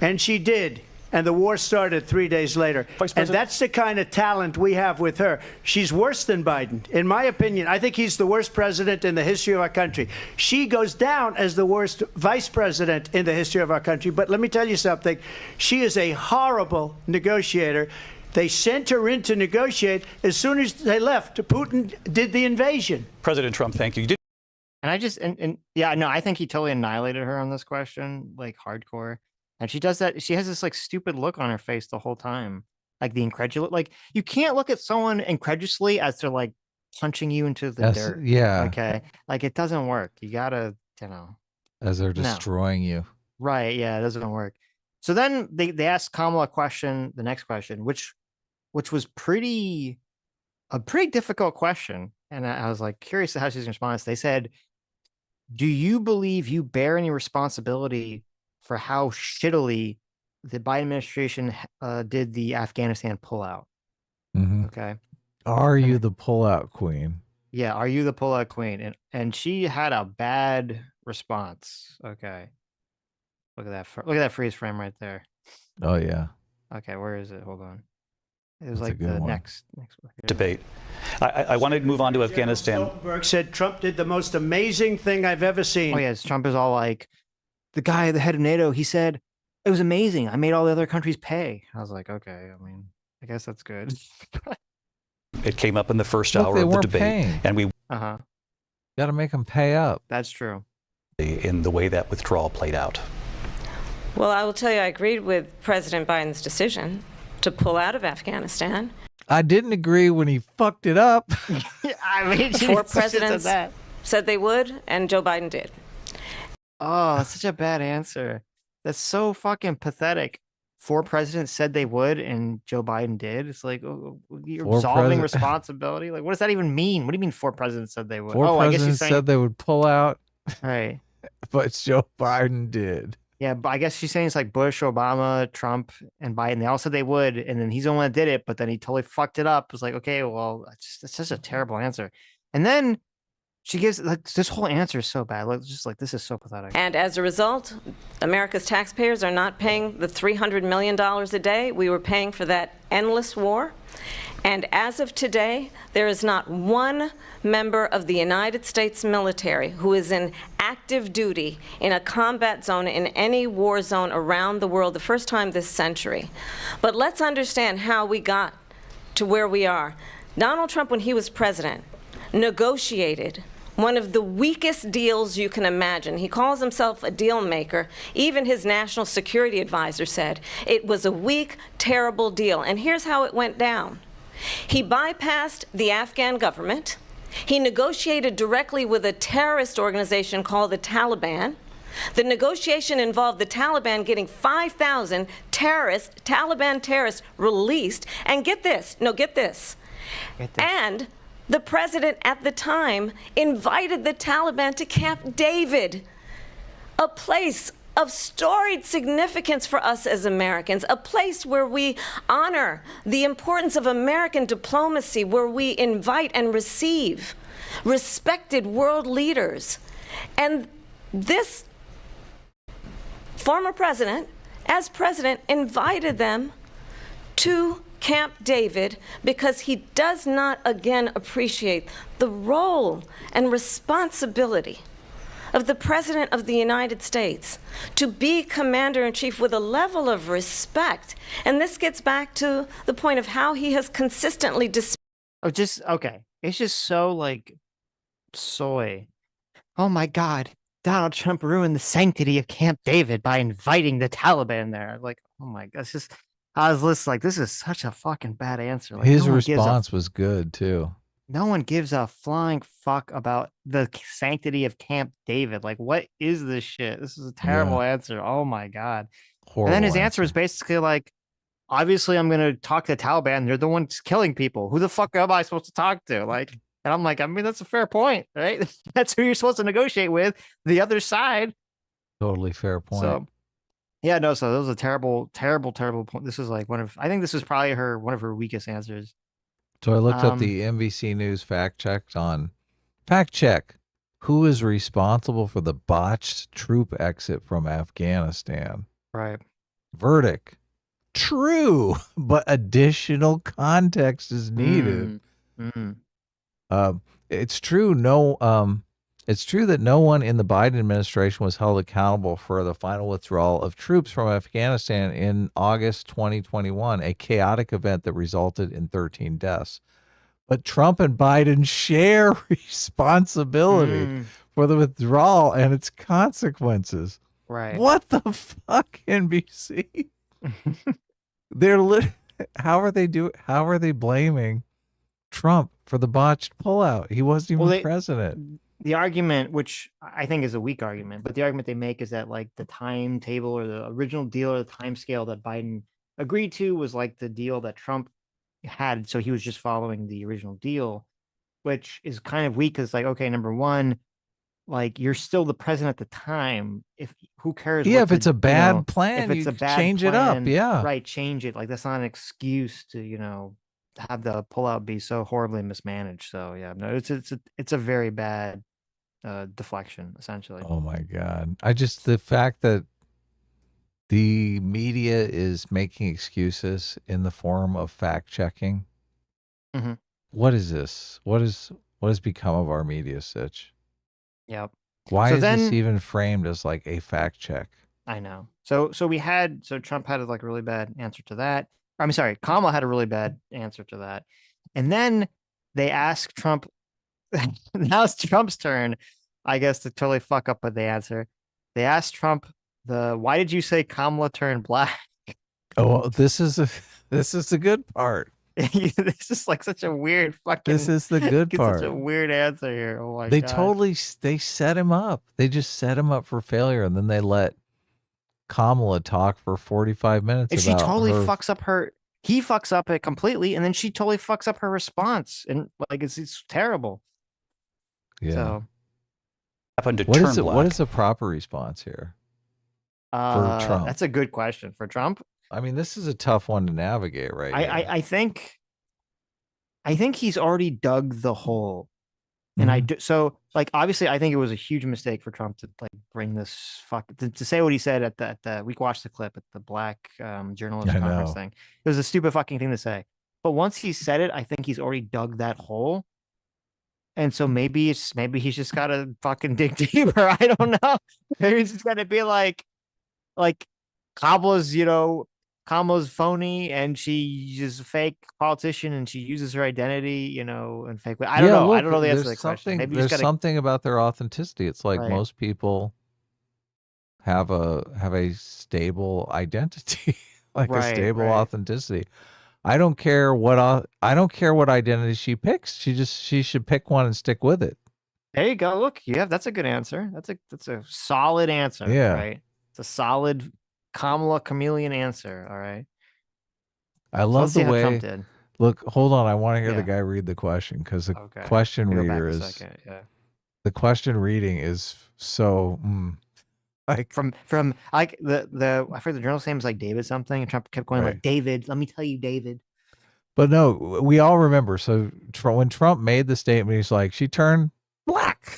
and she did. And the war started 3 days later. And that's the kind of talent we have with her. She's worse than Biden. In my opinion, I think he's the worst president in the history of our country. She goes down as the worst vice president in the history of our country. But let me tell you something. She is a horrible negotiator. They sent her in to negotiate. As soon as they left, Putin did the invasion. President Trump, thank you. And I just and yeah, no, I think he totally annihilated her on this question, like hardcore. And she does that. She has this like stupid look on her face the whole time, like the incredulous. Like you can't look at someone incredulously as they're like punching you into the dirt. Yeah. Okay, like it doesn't work. You gotta, you know, as they're destroying you. Right? Yeah, it doesn't work. So then they asked Kamala a question, the next question, which was a pretty difficult question, and I was like curious to how she's response. They said, do you believe you bear any responsibility for how shittily the Biden administration did the Afghanistan pullout? Okay. Are you the pullout queen? Yeah. Are you the pullout queen? And she had a bad response. Okay. Look at that. Look at that freeze frame right there. Oh yeah. Okay. Where is it? Hold on. It was That's like the one. next debate. I want to move on to Afghanistan. Stoltenberg said Trump did the most amazing thing I've ever seen. Oh yes, Trump is all like, the guy, the head of NATO, he said, it was amazing. I made all the other countries pay. I was like, okay, I mean, I guess that's good. It came up in the first Look, hour they of the weren't debate. paying. And we got to make them pay up. That's true. In the way that withdrawal played out. Well, I will tell you, I agreed with President Biden's decision to pull out of Afghanistan. I didn't agree when he fucked it up. I mean, Four presidents said they would, and Joe Biden did. Oh, that's such a bad answer. That's so fucking pathetic. 4 presidents said they would, and Joe Biden did. It's like, oh, you're absolving responsibility. Like, what does that even mean? What do you mean 4 presidents said they would? 4 presidents said they would pull out. Right. But Joe Biden did. Yeah, but I guess she's saying it's like Bush, Obama, Trump, and Biden. They all said they would, and then he's the one that did it, but then he totally fucked it up. It was like, okay, well, it's just a terrible answer. And then she gives, like, this whole answer is so bad. Like, just like, this is so pathetic. And as a result, America's taxpayers are not paying the $300 million a day we were paying for that endless war. And as of today, there is not one member of the United States military who is in active duty in a combat zone in any war zone around the world, the first time this century. But let's understand how we got to where we are. Donald Trump, when he was president, negotiated one of the weakest deals you can imagine. He calls himself a deal maker. Even his national security advisor said it was a weak, terrible deal. And here's how it went down. He bypassed the Afghan government. He negotiated directly with a terrorist organization called the Taliban. The negotiation involved the Taliban getting 5,000 Taliban terrorists released. And get this. And the president at the time invited the Taliban to Camp David, a place of storied significance for us as Americans, a place where we honor the importance of American diplomacy, where we invite and receive respected world leaders. And this former president, as president, invited them to Camp David because he does not again appreciate the role and responsibility of the President of the United States to be Commander-in-Chief with a level of respect. And this gets back to the point of how he has consistently okay. It's just so like soy. Oh my God. Donald Trump ruined the sanctity of Camp David by inviting the Taliban there. Like, oh my God. It's just, I was listening like, this is such a fucking bad answer. Like, his response was good too. No one gives a flying fuck about the sanctity of Camp David. Like, what is this shit? This is a terrible answer. Oh my God. Horrible and then his answer was basically like, obviously I'm going to talk to the Taliban. They're the ones killing people. Who the fuck am I supposed to talk to? Like, and I'm like, I mean, that's a fair point, right? That's who you're supposed to negotiate with, the other side. Totally fair point. So, yeah, no, so that was a terrible, terrible, terrible point. This is like I think this is probably one of her weakest answers. So I looked up the NBC News fact check. Who is responsible for the botched troop exit from Afghanistan? Right. Verdict. True, but additional context is needed. Mm-hmm. It's true. No, It's true that no one in the Biden administration was held accountable for the final withdrawal of troops from Afghanistan in August 2021, a chaotic event that resulted in 13 deaths. But Trump and Biden share responsibility for the withdrawal and its consequences. Right. What the fuck, NBC? How are they blaming Trump for the botched pullout? He wasn't even president. The argument, which I think is a weak argument, but the argument they make is that like the timetable or the original deal or the time scale that Biden agreed to was like the deal that Trump had. So he was just following the original deal, which is kind of weak because like, okay, number one, like you're still the president at the time. Who cares? Yeah, if it's a bad plan, if it's you a bad change it up. Yeah. Right. Change it. Like that's not an excuse to, have the pullout be so horribly mismanaged. So yeah, no, it's a very bad deflection, essentially. Oh my God. The fact that the media is making excuses in the form of fact checking. Mm-hmm. What is this? What has become of our media, Sitch? Yep. Why is this even framed as like a fact check? I know. So Trump had like a really bad answer to that. I'm sorry, Kamala had a really bad answer to that. And then they asked Trump, now it's Trump's turn, I guess, to totally fuck up what they answer. They asked Trump why did you say Kamala turned black? Oh, this is the good part. This is like such a weird fucking. This is the good part. Such a weird answer here. Oh my God. They set him up. They just set him up for failure, and then they let Kamala talk for 45 minutes. And she totally fucks up her. He fucks up it completely, and then she totally fucks up her response, and like it's terrible. Yeah. So, what is the proper response here for Trump? That's a good question for Trump. I mean, this is a tough one to navigate, right? I think he's already dug the hole, and so like obviously I think it was a huge mistake for Trump to like bring this to say what he said at the we watched the clip at the black journalist conference thing. It was a stupid fucking thing to say, but once he said it, I think he's already dug that hole, and so maybe he's just gotta fucking dig deeper. I don't know. Maybe he's just gotta be like Kamala's phony and she's a fake politician and she uses her identity, and fake. I don't know. I don't know the answer to the question. Maybe there's something about their authenticity. It's like most people have a stable identity, like a stable authenticity. I don't care what identity she picks. She should pick one and stick with it. There you go. Look, that's a good answer. That's a solid answer. Yeah. Right. It's a solid Kamala chameleon answer. All right. I love the way. Look, hold on. I want to hear the guy read the question because the question reader is. The question reading is so like from like the I forget the journalist's name is like David something, and Trump kept going like David. Let me tell you, David. But no, we all remember. So when Trump made the statement, he's like, she turned black.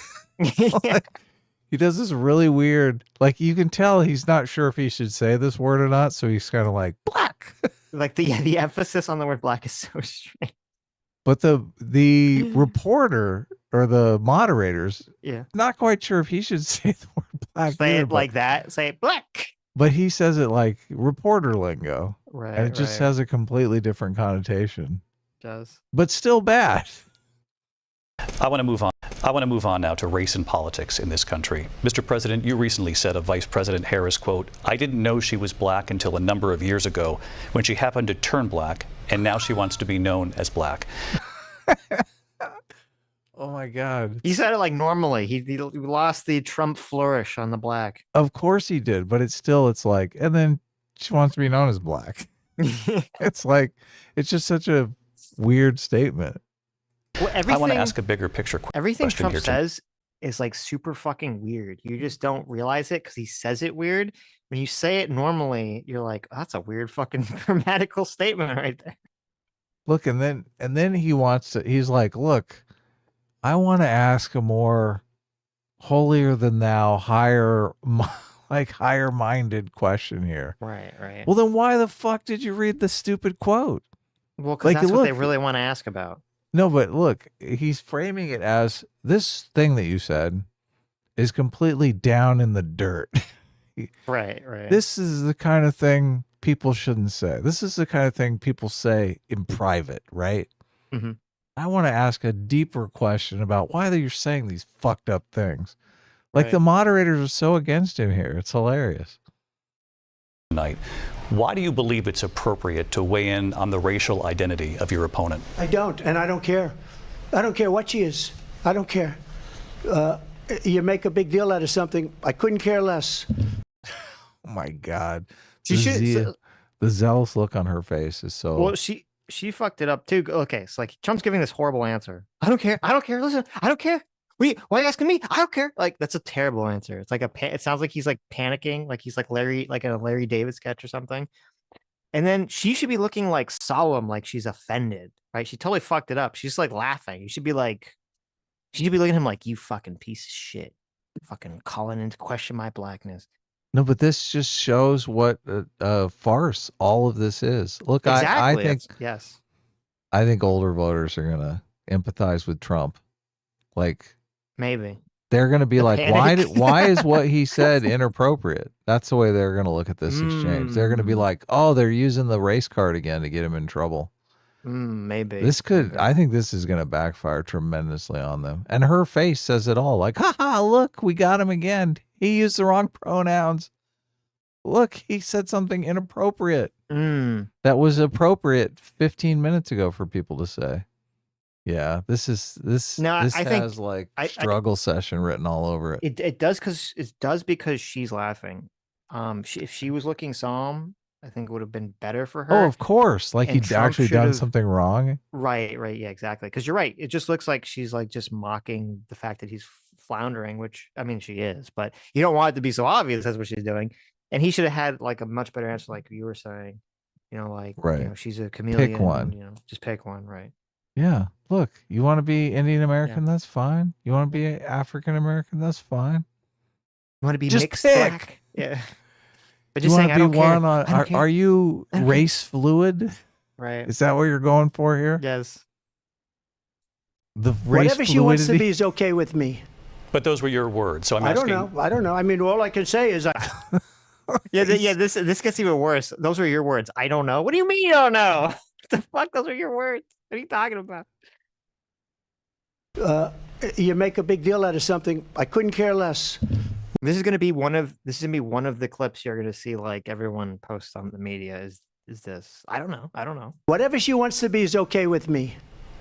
He does this really weird, like you can tell he's not sure if he should say this word or not. So he's kind of like black. Like the emphasis on the word black is so strange. But the reporter or the moderators, not quite sure if he should say the word black. Say it like that. Say it black. But he says it like reporter lingo. Right. And it just has a completely different connotation. It does. But still bad. I want to move on. I want to move on now to race and politics in this country. Mr. President, you recently said of Vice President Harris, quote, "I didn't know she was black until a number of years ago when she happened to turn black, and now she wants to be known as black." Oh my God. He said it like normally. He lost the Trump flourish on the black. Of course he did, but it's like, and then she wants to be known as black. It's like, it's just such a weird statement. Well, I want to ask a bigger picture question. Everything Trump says is like super fucking weird. You just don't realize it because he says it weird. When you say it normally, you're like, oh, that's a weird fucking grammatical statement right there. Look, and then he's like, look, I want to ask a more holier than thou, higher minded question here. Right. Well, then why the fuck did you read the stupid quote? Well, because that's what they really want to ask about. No, but look, he's framing it as this thing that you said is completely down in the dirt. Right, right. This is the kind of thing people shouldn't say. This is the kind of thing people say in private, right? Mhm. I want to ask a deeper question about why you're saying these fucked up things. Like Right. the moderators are so against him here. It's hilarious. Tonight, why do you believe it's appropriate to weigh in on the racial identity of your opponent? I don't, and I don't care. I don't care what she is. I don't care. You make a big deal out of something. I couldn't care less. Oh my God. She should. The zealous look on her face is so. Well, she fucked it up too. Okay, so like Trump's giving this horrible answer. I don't care. I don't care. Listen, I don't care. Why are you asking me? I don't care. Like that's a terrible answer. It's like it sounds like he's like panicking, like he's like Larry, like in a Larry David sketch or something. And then she should be looking like solemn, like she's offended, right? She totally fucked it up. She's like laughing. She should be looking at him like, you fucking piece of shit, fucking calling into question my blackness. No, but this just shows what a farce all of this is. Look, Exactly. I think yes. I think older voters are gonna empathize with Trump. Like Maybe they're gonna be like, panic. why is what he said inappropriate? That's the way they're gonna look at this exchange. They're gonna be like, oh, they're using the race card again to get him in trouble. Maybe This could, I think this is going to backfire tremendously on them. And her face says it all. Like, haha, look, we got him again. He used the wrong pronouns. Look, he said something inappropriate. That was appropriate 15 minutes ago for people to say. Yeah, this has like struggle session written all over it. It does because she's laughing. If she was looking solemn, I think it would have been better for her. Oh, of course. Like he'd Trump actually done something wrong. Right. Yeah, exactly. Because you're right. It just looks like she's like just mocking the fact that he's floundering, which I mean she is, but you don't want it to be so obvious that's what she's doing. And he should have had like a much better answer, like you were saying. Like she's a chameleon. Pick one. Just pick one, right? Yeah. Look, you want to be Indian American? That's fine. You want to be African American? That's fine. You want to be just mixed pick. Black? Yeah. But you just want saying, to be one on? Are you race fluid? Right. Is that what you're going for here? Yes. The race Whatever she wants to be is okay with me. But those were your words, so I don't know. I mean, all I can say is yeah. This gets even worse. Those were your words. I don't know. What do you mean you don't know? What the fuck? Those are your words. What are you talking about? You make a big deal out of something. I couldn't care less. This is gonna be one of the clips you're gonna see like everyone posts on the media. Is this? I don't know. Whatever she wants to be is okay with me.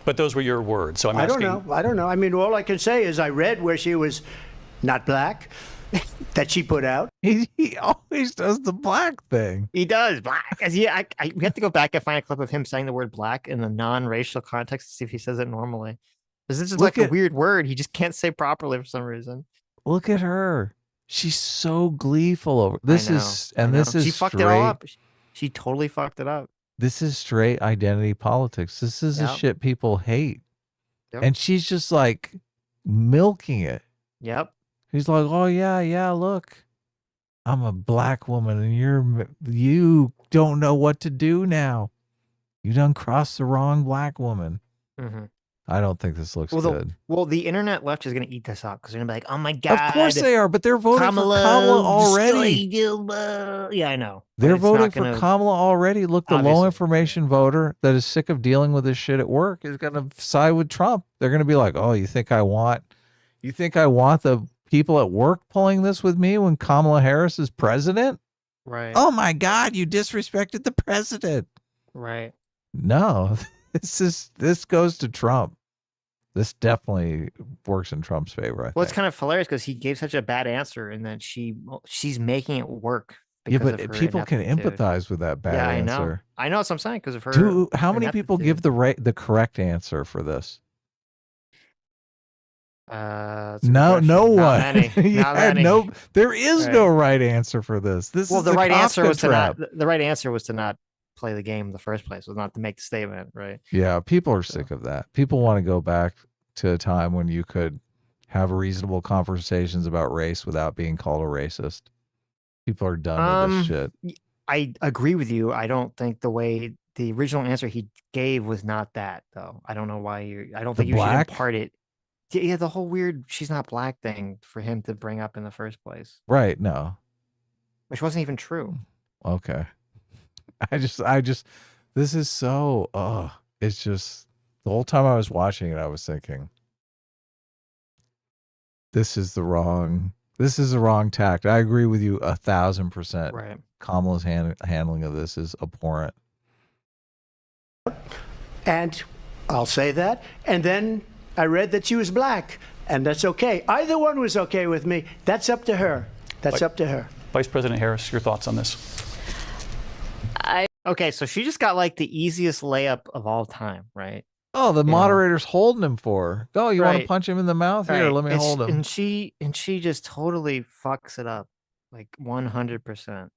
But those were your words, so I'm asking. I don't know. I mean, all I can say is I read where she was not black, that she put out. He always does the black thing. He does black. We have to go back and find a clip of him saying the word black in a non-racial context to see if he says it normally. Because this is like a weird word he just can't say properly for some reason. Look at her. She's so gleeful over this. She fucked it all up. She totally fucked it up. This is straight identity politics. This is the shit people hate. Yep. And she's just like milking it. Yep. He's like, oh yeah, look. I'm a black woman and you don't know what to do now. You done crossed the wrong black woman. Mm-hmm. I don't think this looks good. The internet left is going to eat this up because they're going to be like, oh my God. Of course they are, but they're voting for Kamala already. Yeah, I know. They're voting for Kamala already. Look, the low information voter that is sick of dealing with this shit at work is going to side with Trump. They're going to be like, oh, you think I want the people at work pulling this with me when Kamala Harris is president? Right. Oh my God, you disrespected the president. Right. No, this goes to Trump. This definitely works in Trump's favor. I think. It's kind of hilarious because he gave such a bad answer, and then she's making it work. Yeah, but people can empathize with that bad answer. I know what I'm saying because of her. How many people give the correct answer for this? No one. Not many. There is no right answer for this. This is the right answer was trap. the right answer was to not play the game in the first place, was not to make the statement, right? Yeah, people are sick of that. People want to go back to a time when you could have reasonable conversations about race without being called a racist. People are done with this shit. I agree with you. I don't think the original answer he gave was not that, though. I don't know why I don't think you should impart it. Yeah, the whole weird she's not black thing for him to bring up in the first place, Right. No. which wasn't even true. Okay. I just, this is so, it's just, the whole time I was watching it, I was thinking, this is the wrong tact. I agree with you 1,000%. Right. Kamala's handling of this is abhorrent. And I'll say that. And then I read that she was black, and that's okay. Either one was okay with me. That's up to her. That's up to her. Vice President Harris, your thoughts on this? Okay, so she just got like the easiest layup of all time, right? Oh, the Yeah. moderator's holding him for her. Oh, you want to Right. punch him in the mouth? Here, Right. let me hold him. And she just totally fucks it up, like 100%.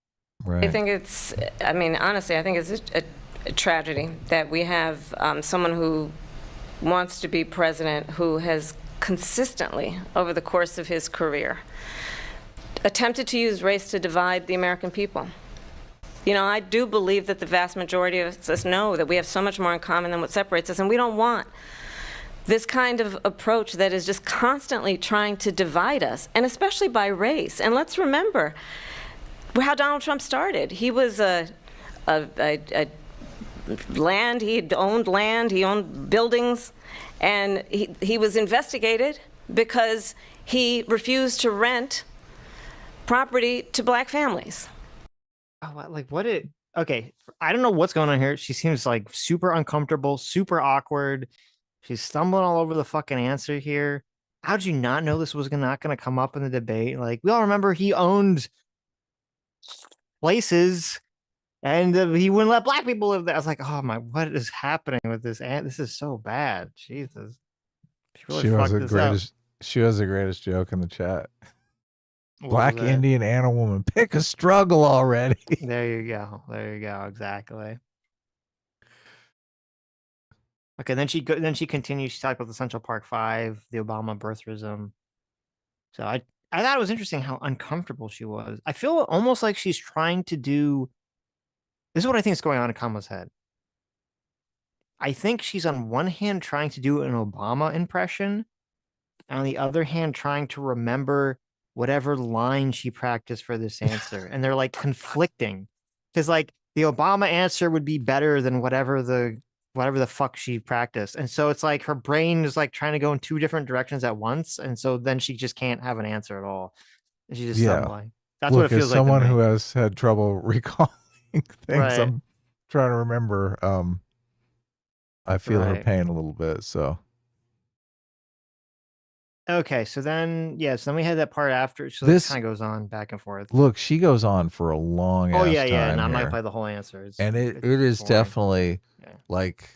Right. I think it's, I mean, honestly, I think it's a tragedy that we have someone who wants to be president who has consistently, over the course of his career, attempted to use race to divide the American people. You know, I do believe that the vast majority of us know that we have so much more in common than what separates us, and we don't want this kind of approach that is just constantly trying to divide us, and especially by race. And let's remember how Donald Trump started. He was land, he owned buildings, and he was investigated because he refused to rent property to black families. Oh, like what it okay, I don't know what's going on here. She seems like super uncomfortable, super awkward. She's stumbling all over the fucking answer here. How did you not know this was not gonna come up in the debate? Like, we all remember he owned places and he wouldn't let black people live there. I was like, oh my, what is happening with this? This is so bad. Jesus. She really fucked this up. She was the greatest joke in the chat. What Black was that? Indian and a woman. Pick a struggle already. There you go. There you go. Exactly. Okay, then she continues. She talked about the Central Park Five, the Obama birtherism. So I thought it was interesting how uncomfortable she was. I feel almost like she's trying to do. This is what I think is going on in Kamala's head. I think she's on one hand trying to do an Obama impression, and on the other hand trying to remember whatever line she practiced for this answer, and they're like conflicting, because like the Obama answer would be better than whatever the fuck she practiced, and so it's like her brain is like trying to go in two different directions at once, and so then she just can't have an answer at all, and she's just stumbling. That's what it feels as like to someone me. who has had trouble recalling things, Right. I'm trying to remember. I feel her Right. pain a little bit. So Okay, so then we had that part after, so This- this kind of goes on back and forth. look, she goes on for a long Oh ass yeah, time and I'm not here. gonna play the whole answer. And it it's is boring. definitely Yeah. like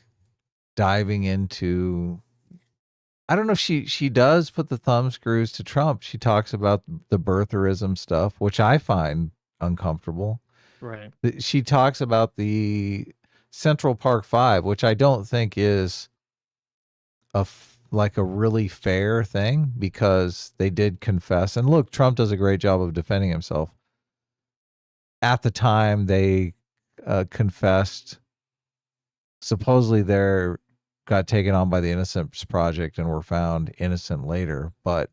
diving into, I don't know, she does put the thumb screws to Trump. She talks about the birtherism stuff, which I find uncomfortable. Right. She talks about the Central Park Five, which I don't think is like a really fair thing, because they did confess. And look, Trump does a great job of defending himself. At the time, they confessed. Supposedly, they got taken on by the Innocence Project and were found innocent later. But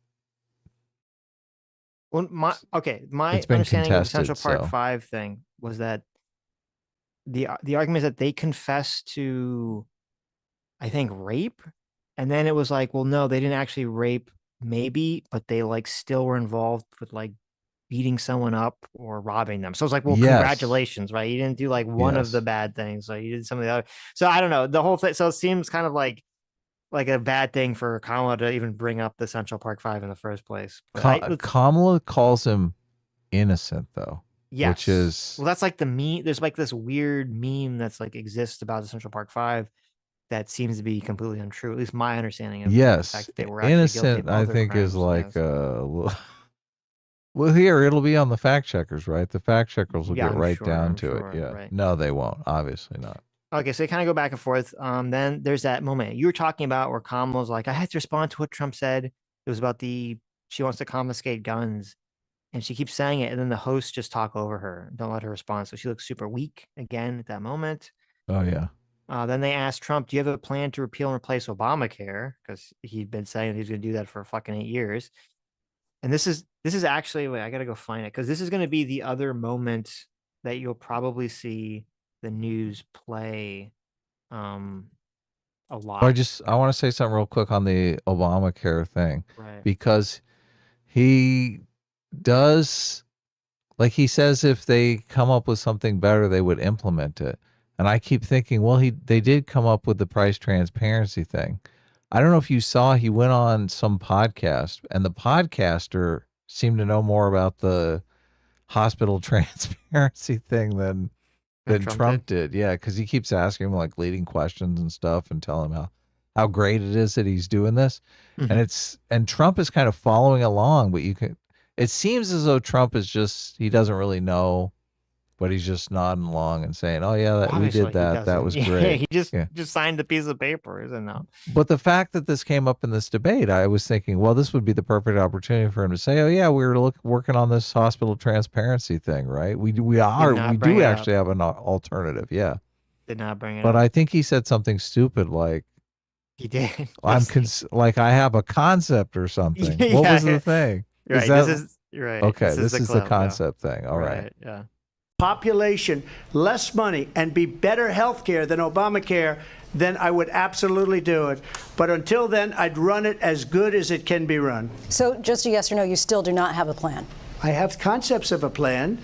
Well, my It's been understanding of the contested, Central Park so. 5 thing was that the argument is that they confessed to, I think, rape, and then it was like, well, no, they didn't actually rape, maybe, but they like still were involved with like beating someone up or robbing them. So it's like, well, Yes. congratulations, right? You didn't do like one of Yes. the bad things, so you did some of the other. So I don't know, the whole thing. So it seems kind of like a bad thing for Kamala to even bring up the Central Park 5 in the first place. But Kamala calls him innocent, though. yes. Which is, Well, that's like the meme. There's like this weird meme that's like exists about the Central Park 5 that seems to be completely untrue. At least my understanding of the yes, fact that they were actually guilty innocent, of I other think, is crimes, like yes. well, here it'll be on the fact checkers, right? The fact checkers will Yeah, get I'm right sure, down I'm to sure, it. Yeah, right. no, they won't. Obviously not. Okay, so they kind of go back and forth. Then there's that moment you were talking about where Kamala's like, I had to respond to what Trump said. It was about she wants to confiscate guns. And she keeps saying it, and then the hosts just talk over her. Don't let her respond. So she looks super weak again at that moment. Oh yeah. Then they asked Trump, "Do you have a plan to repeal and replace Obamacare?" Because he'd been saying he's going to do that for fucking 8 years. And this is actually, wait, I gotta go find it because this is going to be the other moment that you'll probably see the news play a lot. I want to say something real quick on the Obamacare thing, Right. because he does, like he says, if they come up with something better, they would implement it. And I keep thinking, well, they did come up with the price transparency thing. I don't know if you saw, he went on some podcast, and the podcaster seemed to know more about the hospital transparency thing than Trump did. Yeah, because he keeps asking him like leading questions and stuff, and telling him how great it is that he's doing this. And Trump is kind of following along, but it seems as though Trump is just, he doesn't really know, but he's just nodding along and saying, "Oh yeah, we Obviously, did that. That was great." He just Yeah. signed the piece of paper, isn't it? But the fact that this came up in this debate, I was thinking, well, this would be the perfect opportunity for him to say, "Oh yeah, we were working on this hospital transparency thing, right? We do actually have an alternative." Yeah. Did not bring it But up. I think he said something stupid like, He did. like I have a concept or something. Yeah, What was the thing? Right. that This is right. okay? This is the clip, yeah. concept thing. All right. Yeah. Population, less money, and be better health care than Obamacare, then I would absolutely do it. But until then, I'd run it as good as it can be run. So just a yes or no, you still do not have a plan? I have concepts of a plan.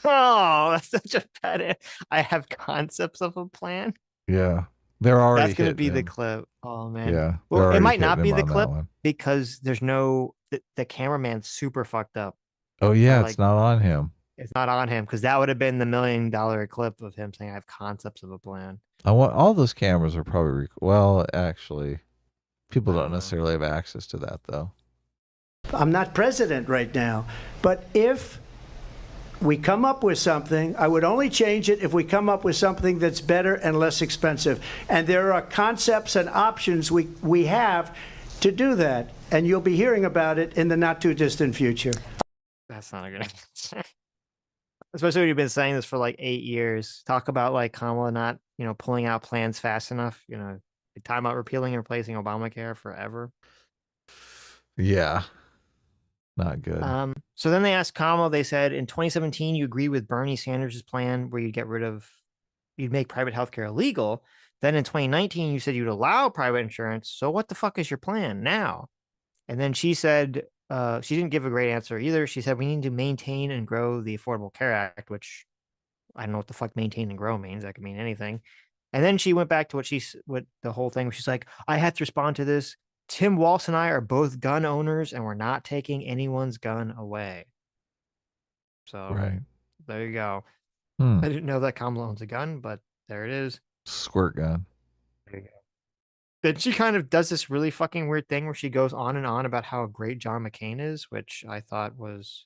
Oh, that's such a bad. I have concepts of a plan. Yeah. They're already. That's going to be the him. clip. Oh man. Yeah. Well, it might not hitting be him the on that clip one. because there's no the cameraman's super fucked up. Oh yeah, like, it's not on him. It's not on him because that would have been the $1 million clip of him saying, "I have concepts of a plan." I want all those cameras are probably well, actually, people don't necessarily have access to that though. I'm not president right now, but if we come up with something, I would only change it if we come up with something that's better and less expensive. And there are concepts and options we have to do that, and you'll be hearing about it in the not too distant future. That's not a good answer. Especially when you've been saying this for like 8 years. Talk about like Kamala not, pulling out plans fast enough. Time out repealing and replacing Obamacare forever. Yeah. Not good. So then they asked Kamala, they said, in 2017, you agree with Bernie Sanders' plan where you'd make private healthcare illegal. Then in 2019, you said you'd allow private insurance. So what the fuck is your plan now? And then she said, she didn't give a great answer either. She said, we need to maintain and grow the Affordable Care Act, which I don't know what the fuck maintain and grow means. That could mean anything. And then she went back to what the whole thing, she's like, I had to respond to this. Tim Walz and I are both gun owners and we're not taking anyone's gun away. So right. There you go. I didn't know that Kamala owns a gun, but there it is. Squirt gun. There you go. Then she kind of does this really fucking weird thing where she goes on and on about how great John McCain is, which I thought was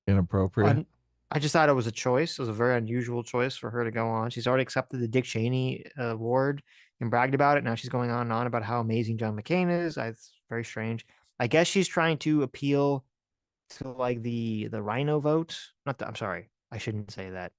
inappropriate. I just thought it was a choice. It was a very unusual choice for her to go on. She's already accepted the Dick Cheney award and bragged about it. Now she's going on and on about how amazing John McCain is. It's very strange. I guess she's trying to appeal to like the rhino vote. I'm sorry. I shouldn't say that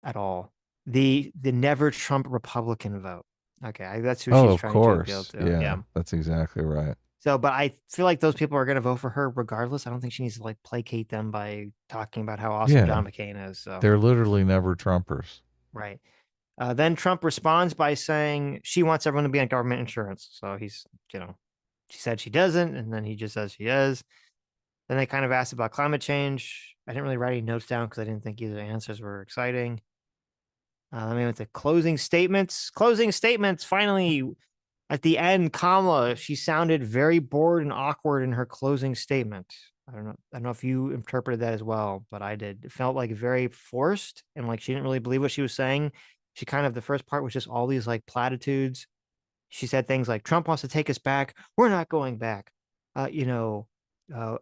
at all. The never Trump Republican vote. Okay, that's who she's trying to appeal to. Yeah, that's exactly right. So, but I feel like those people are going to vote for her regardless. I don't think she needs to like placate them by talking about how awesome John McCain is. So they're literally never Trumpers. Right. Then Trump responds by saying she wants everyone to be on government insurance. So he's, she said she doesn't, and then he just says she is. Then they kind of asked about climate change. I didn't really write any notes down because I didn't think either answers were exciting. Then we went to closing statements. Closing statements. Finally, at the end, Kamala, she sounded very bored and awkward in her closing statement. I don't know if you interpreted that as well, but I did. It felt like very forced and like she didn't really believe what she was saying. She kind of, the first part was just all these like platitudes. She said things like, Trump wants to take us back. We're not going back.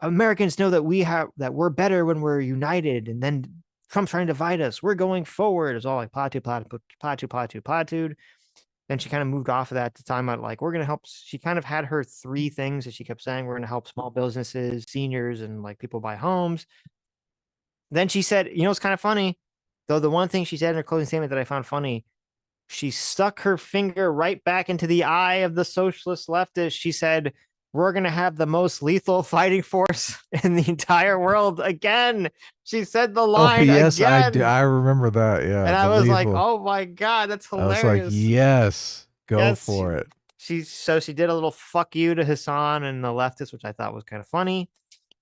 Americans know that we're better when we're united. And then Trump's trying to divide us. We're going forward. It's all like platitude. Then she kind of moved off of that to time about like, we're going to help. She kind of had her 3 things that she kept saying. We're going to help small businesses, seniors, and like people buy homes. Then she said, it's kind of funny, though. The one thing she said in her closing statement that I found funny, she stuck her finger right back into the eye of the socialist leftist. She said, "We're going to have the most lethal fighting force in the entire world again." She said the Oh line yes, I do. again. I remember that. Yeah, And I the was like, lethal. oh my God, that's I was like, hilarious. yes, go Yes. for it. She did a little fuck you to Hassan and the leftists, which I thought was kind of funny.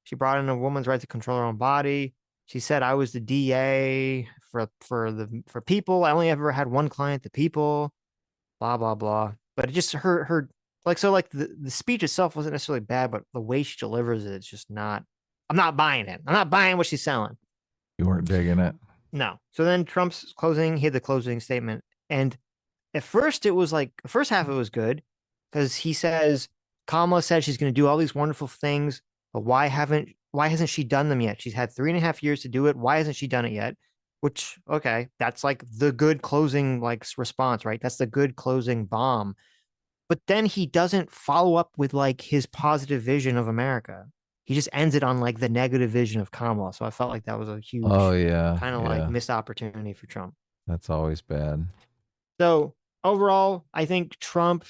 She brought in a woman's right to control her own body. She said, "I was the DA for people. I only ever had one client, the people." Blah blah blah. But it just her like so like the speech itself wasn't necessarily bad, but the way she delivers it, it's just not. I'm not buying it. I'm not buying what she's selling. You weren't digging it. No. So then Trump's closing. He had the closing statement, and at first it was like the first half of it was good because he says Kamala said she's going to do all these wonderful things, but why hasn't she done them yet? She's had 3.5 years to do it. Why hasn't she done it yet? Which, okay, that's like the good closing like response, right? That's the good closing bomb. But then he doesn't follow up with like his positive vision of America. He just ends it on like the negative vision of Kamala. So I felt like that was a Oh huge yeah, kind of like yeah. missed opportunity for Trump. That's always bad. So overall, I think Trump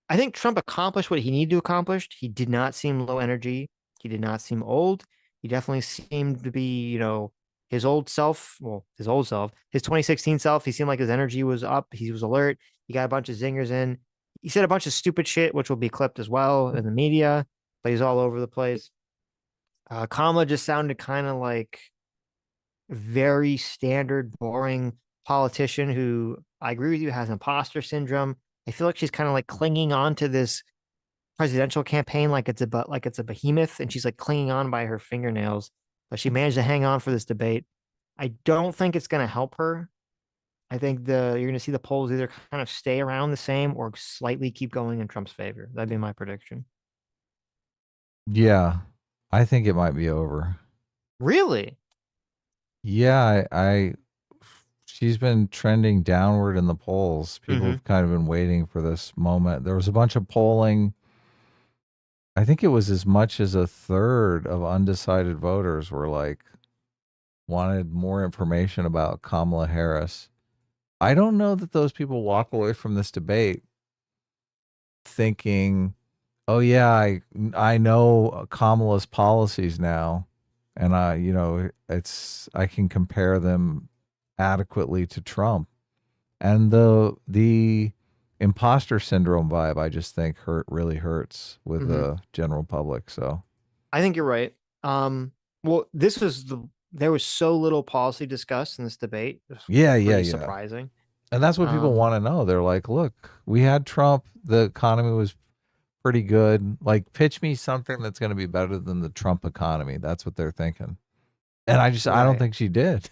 accomplished what he needed to accomplish. He did not seem low energy. He did not seem old. He definitely seemed to be, his old self. Well, his old self, his 2016 self. He seemed like his energy was up. He was alert. He got a bunch of zingers in. He said a bunch of stupid shit, which will be clipped as well in the media, but he's all over the place. Kamala just sounded kind of like very standard, boring politician who I agree with you has imposter syndrome. I feel like she's kind of like clinging on to this presidential campaign like it's a behemoth, and she's like clinging on by her fingernails. But she managed to hang on for this debate. I don't think it's going to help her. I think you're going to see the polls either kind of stay around the same or slightly keep going in Trump's favor. That'd be my prediction. Yeah, I think it might be over. Really? Yeah, she's been trending downward in the polls. People have kind of been waiting for this moment. There was a bunch of polling. I think it was as much as a third of undecided voters were like wanted more information about Kamala Harris. I don't know that those people walk away from this debate thinking, "Oh yeah, I know Kamala's policies now, and I can compare them adequately to Trump." And the imposter syndrome vibe, I just think really hurts with the general public. So I think you're right. Well, there was so little policy discussed in this debate. It was yeah. surprising. And that's what people want to know. They're like, "Look, we had Trump. The economy was pretty good. Like, pitch me something that's going to be better than the Trump economy." That's what they're thinking. And I don't think she did.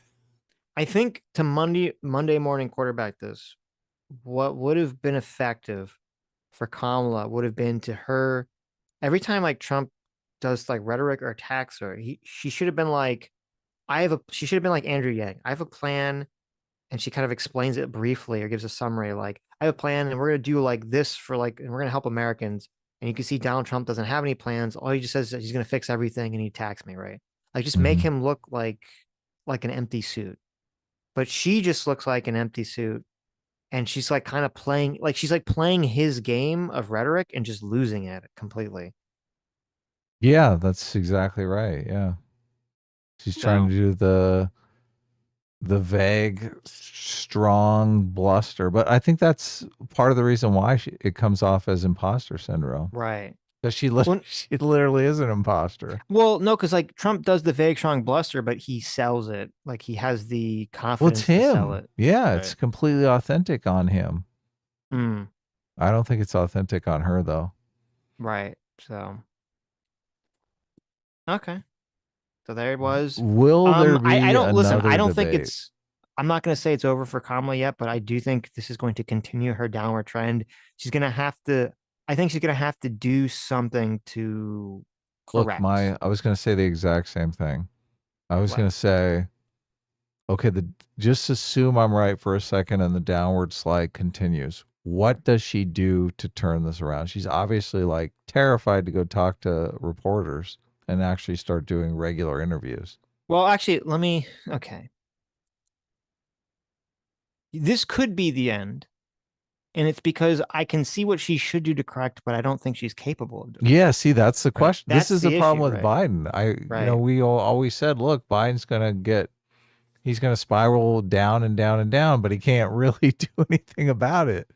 I think to Monday morning quarterback this, what would have been effective for Kamala would have been to her every time like Trump does like rhetoric or attacks her, she should have been like, she should have been like Andrew Yang. I have a plan, and she kind of explains it briefly or gives a summary like, I have a plan and we're gonna do like this and we're gonna help Americans. And you can see Donald Trump doesn't have any plans. All he just says is that he's gonna fix everything and he attacks me, right? Like just make him look like an empty suit. But she just looks like an empty suit, and she's like kind of playing his game of rhetoric and just losing it completely. Yeah, that's exactly right. Yeah. She's trying to do the vague, strong bluster, but I think that's part of the reason why it comes off as imposter syndrome. Right. Because she literally is an imposter. Well, no, because like Trump does the vague, strong bluster, but he sells it. Like he has the Well, confidence it's to sell him. it. Yeah, it's completely authentic on him. Mm, I don't think it's authentic on her, though. right. So, okay. So there it was. Will there be I don't listen. another I don't think debate? I'm not going to say it's over for Kamala yet, but I do think this is going to continue her downward trend. She's going to have to, I think she's going to have to do something to Look, correct. I was going to say the exact same thing. I was going to say, okay, just assume I'm right for a second and the downward slide continues. What does she do to turn this around? She's obviously like terrified to go talk to reporters and actually start doing regular interviews. Well, actually, okay. this could be the end. And it's because I can see what she should do to correct, but I don't think she's capable of doing it. Yeah, see, that's the Right. question. This That's is the the problem issue, with right? Biden. Right. We always said, look, Biden's he's going to spiral down and down and down, but he can't really do anything about it.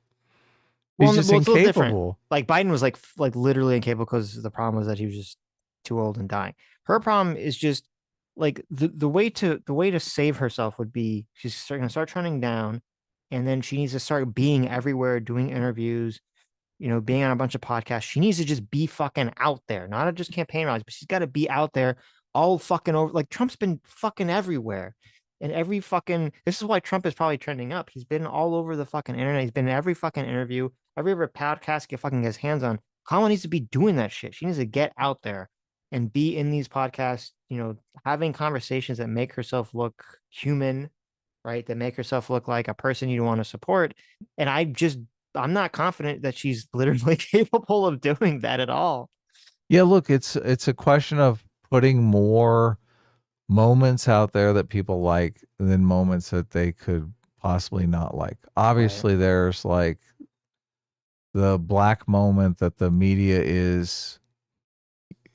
He's Well, just it's a little different. incapable. Like Biden was like literally incapable because the problem was that he was just too old and dying. Her problem is just like the way to save herself would be she's going to start trending down, and then she needs to start being everywhere, doing interviews, being on a bunch of podcasts. She needs to just be fucking out there, not just campaign rallies, but she's got to be out there all fucking over. Like Trump's been fucking everywhere. And this is why Trump is probably trending up. He's been all over the fucking internet. He's been in every fucking interview, every other podcast he fucking gets hands on. Kamala needs to be doing that shit. She needs to get out there and be in these podcasts, having conversations that make herself look human, right? That make herself look like a person you want to support. And I'm not confident that she's literally capable of doing that at all. Yeah, look, it's a question of putting more moments out there that people like than moments that they could possibly not like. Obviously, there's like the black moment that the media is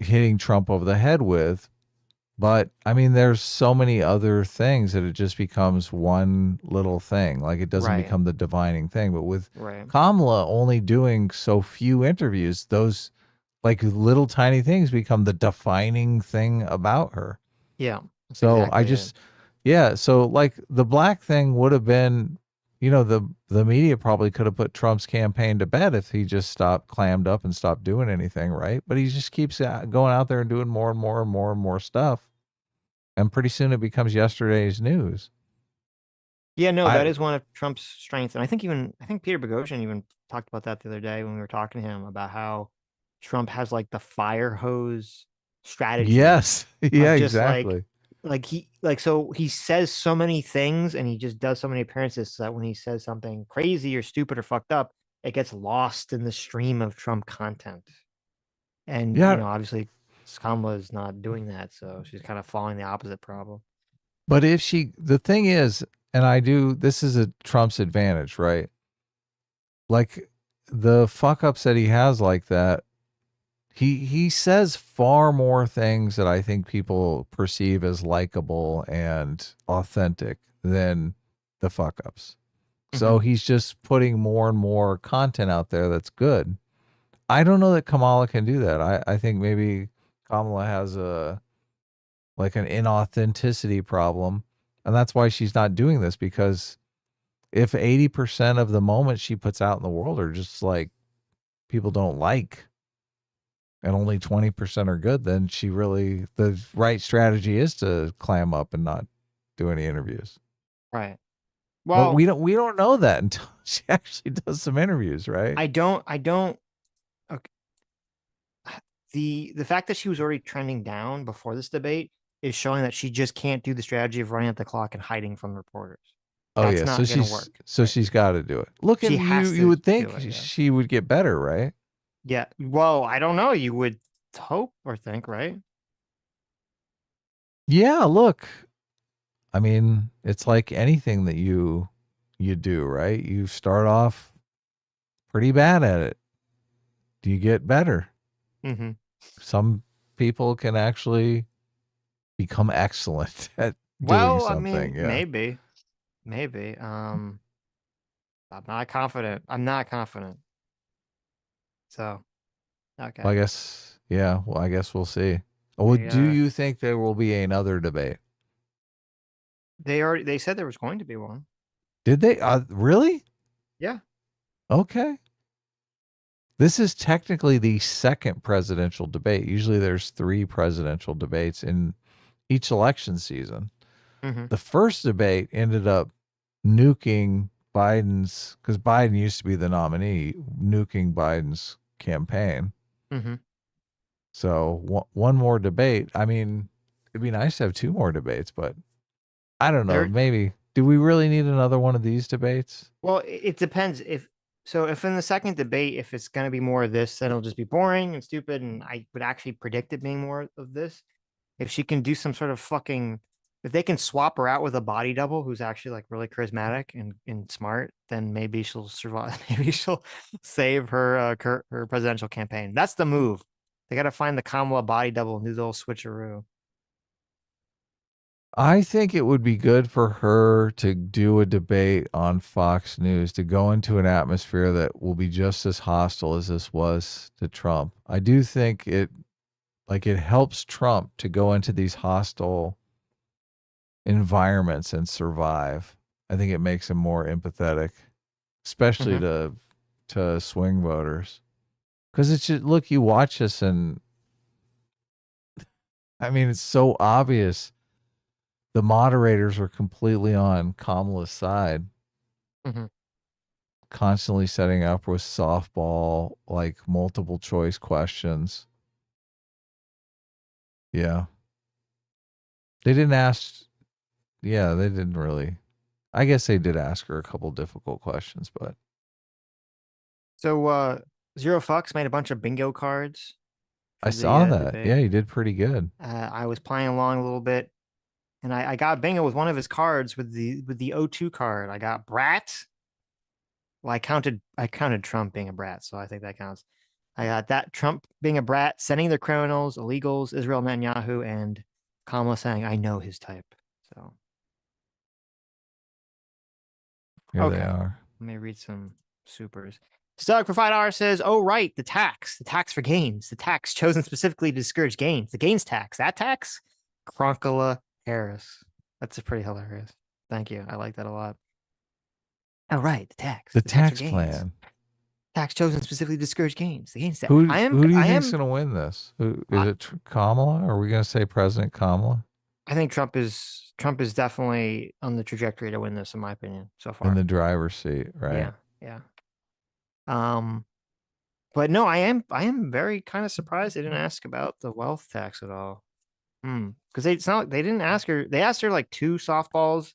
hitting Trump over the head with. But I mean, there's so many other things that it just becomes one little thing. Like it doesn't Right. become the defining thing. But with Right. Kamala only doing so few interviews, those like little tiny things become the defining thing about her. Yeah. So exactly I it. just, yeah. So like the black thing would have been, the media probably could have put Trump's campaign to bed if he just stopped, clammed up and stopped doing anything, right? But he just keeps going out there and doing more and more and more and more stuff. And pretty soon it becomes yesterday's news. Yeah, no, that is one of Trump's strengths. And I think Peter Boghossian even talked about that the other day when we were talking to him about how Trump has like the fire hose strategy. Yes. Yeah, just exactly. So he says so many things and he just does so many appearances so that when he says something crazy or stupid or fucked up, it gets lost in the stream of Trump content. And Yeah. obviously Kamala is not doing that, so she's kind of following the opposite problem. But the thing is, and this is a Trump's advantage, right? Like the fuck ups that he has like that, he says far more things that I think people perceive as likable and authentic than the fuck ups. So he's just putting more and more content out there that's good. I don't know that Kamala can do that. I think maybe Kamala has an inauthenticity problem, and that's why she's not doing this, because if 80% of the moments she puts out in the world are just like people don't like and only 20% are good, then the right strategy is to clam up and not do any interviews. Right. Well, Well, we don't know that until she actually does some interviews, right? I don't okay. The fact that she was already trending down before this debate is showing that she just can't do the strategy of running at the clock and hiding from reporters. Oh That's yeah, not so gonna work. she's got to do it. Look, She and has you to would think do it, yeah. she would get better, right? Yeah. Well, I don't know. You would hope or think, right? Yeah, look. I mean, it's like anything that you do, right? You start off pretty bad at it. Do you get better? Mm-hmm. Some people can actually become excellent at doing something. I mean, yeah. maybe. I'm not confident. So, okay. Well, I guess, yeah. Well, I guess we'll see. Well, do you think there will be another debate? They said there was going to be one. Did they? Really? Yeah. Okay. This is technically the second presidential debate. Usually there's 3 presidential debates in each election season. Mm-hmm. The first debate ended up nuking Biden's, because Biden used to be the nominee, nuking Biden's campaign. Mm-hmm. So one more debate. I mean, it'd be nice to have 2 more debates, but I don't know. Maybe. Do we really need another one of these debates? Well, it depends. If in the second debate, if it's going to be more of this, then it'll just be boring and stupid. And I would actually predict it being more of this. If she can do some sort of fucking if they can swap her out with a body double who's actually like really charismatic and smart, then maybe she'll survive. Maybe she'll save her her presidential campaign. That's the move. They got to find the Kamala body double and do the whole switcheroo. I think it would be good for her to do a debate on Fox News, to go into an atmosphere that will be just as hostile as this was to Trump. I do think it helps Trump to go into these hostile environments and survive. I think it makes him more empathetic, especially to swing voters. Because it's just, look, you watch this and I mean, it's so obvious. The moderators are completely on Kamala's side, constantly setting up with softball, like multiple choice questions. Yeah. They didn't ask. Yeah, they didn't really. I guess they did ask her a couple difficult questions, but. So, Zero Fucks made a bunch of bingo cards. I saw that. Debate. Yeah, he did pretty good. I was playing along a little bit, and I got bingo with one of his cards with the O2 card. I got brat. Well, I counted Trump being a brat, so I think that counts. I got that Trump being a brat, sending the criminals, illegals, Israel Netanyahu, and Kamala saying, "I know his type." So Here they are. Let me read some supers. Stug for $5 says, "Oh right, the tax for gains, the tax chosen specifically to discourage gains, the gains tax, that tax." Cronkala Harris. That's a pretty hilarious. Thank you. I like that a lot. Oh right, the tax. The tax tax plan. Tax chosen specifically to discourage gains. The gains tax. Who do you think's going to win this? Is it Kamala? Are we going to say President Kamala? I think Trump is definitely on the trajectory to win this, in my opinion, so far. In the driver's seat, right? Yeah. But no, I am very kind of surprised they didn't ask about the wealth tax at all. Because it's not like they didn't ask her. They asked her like 2 softballs,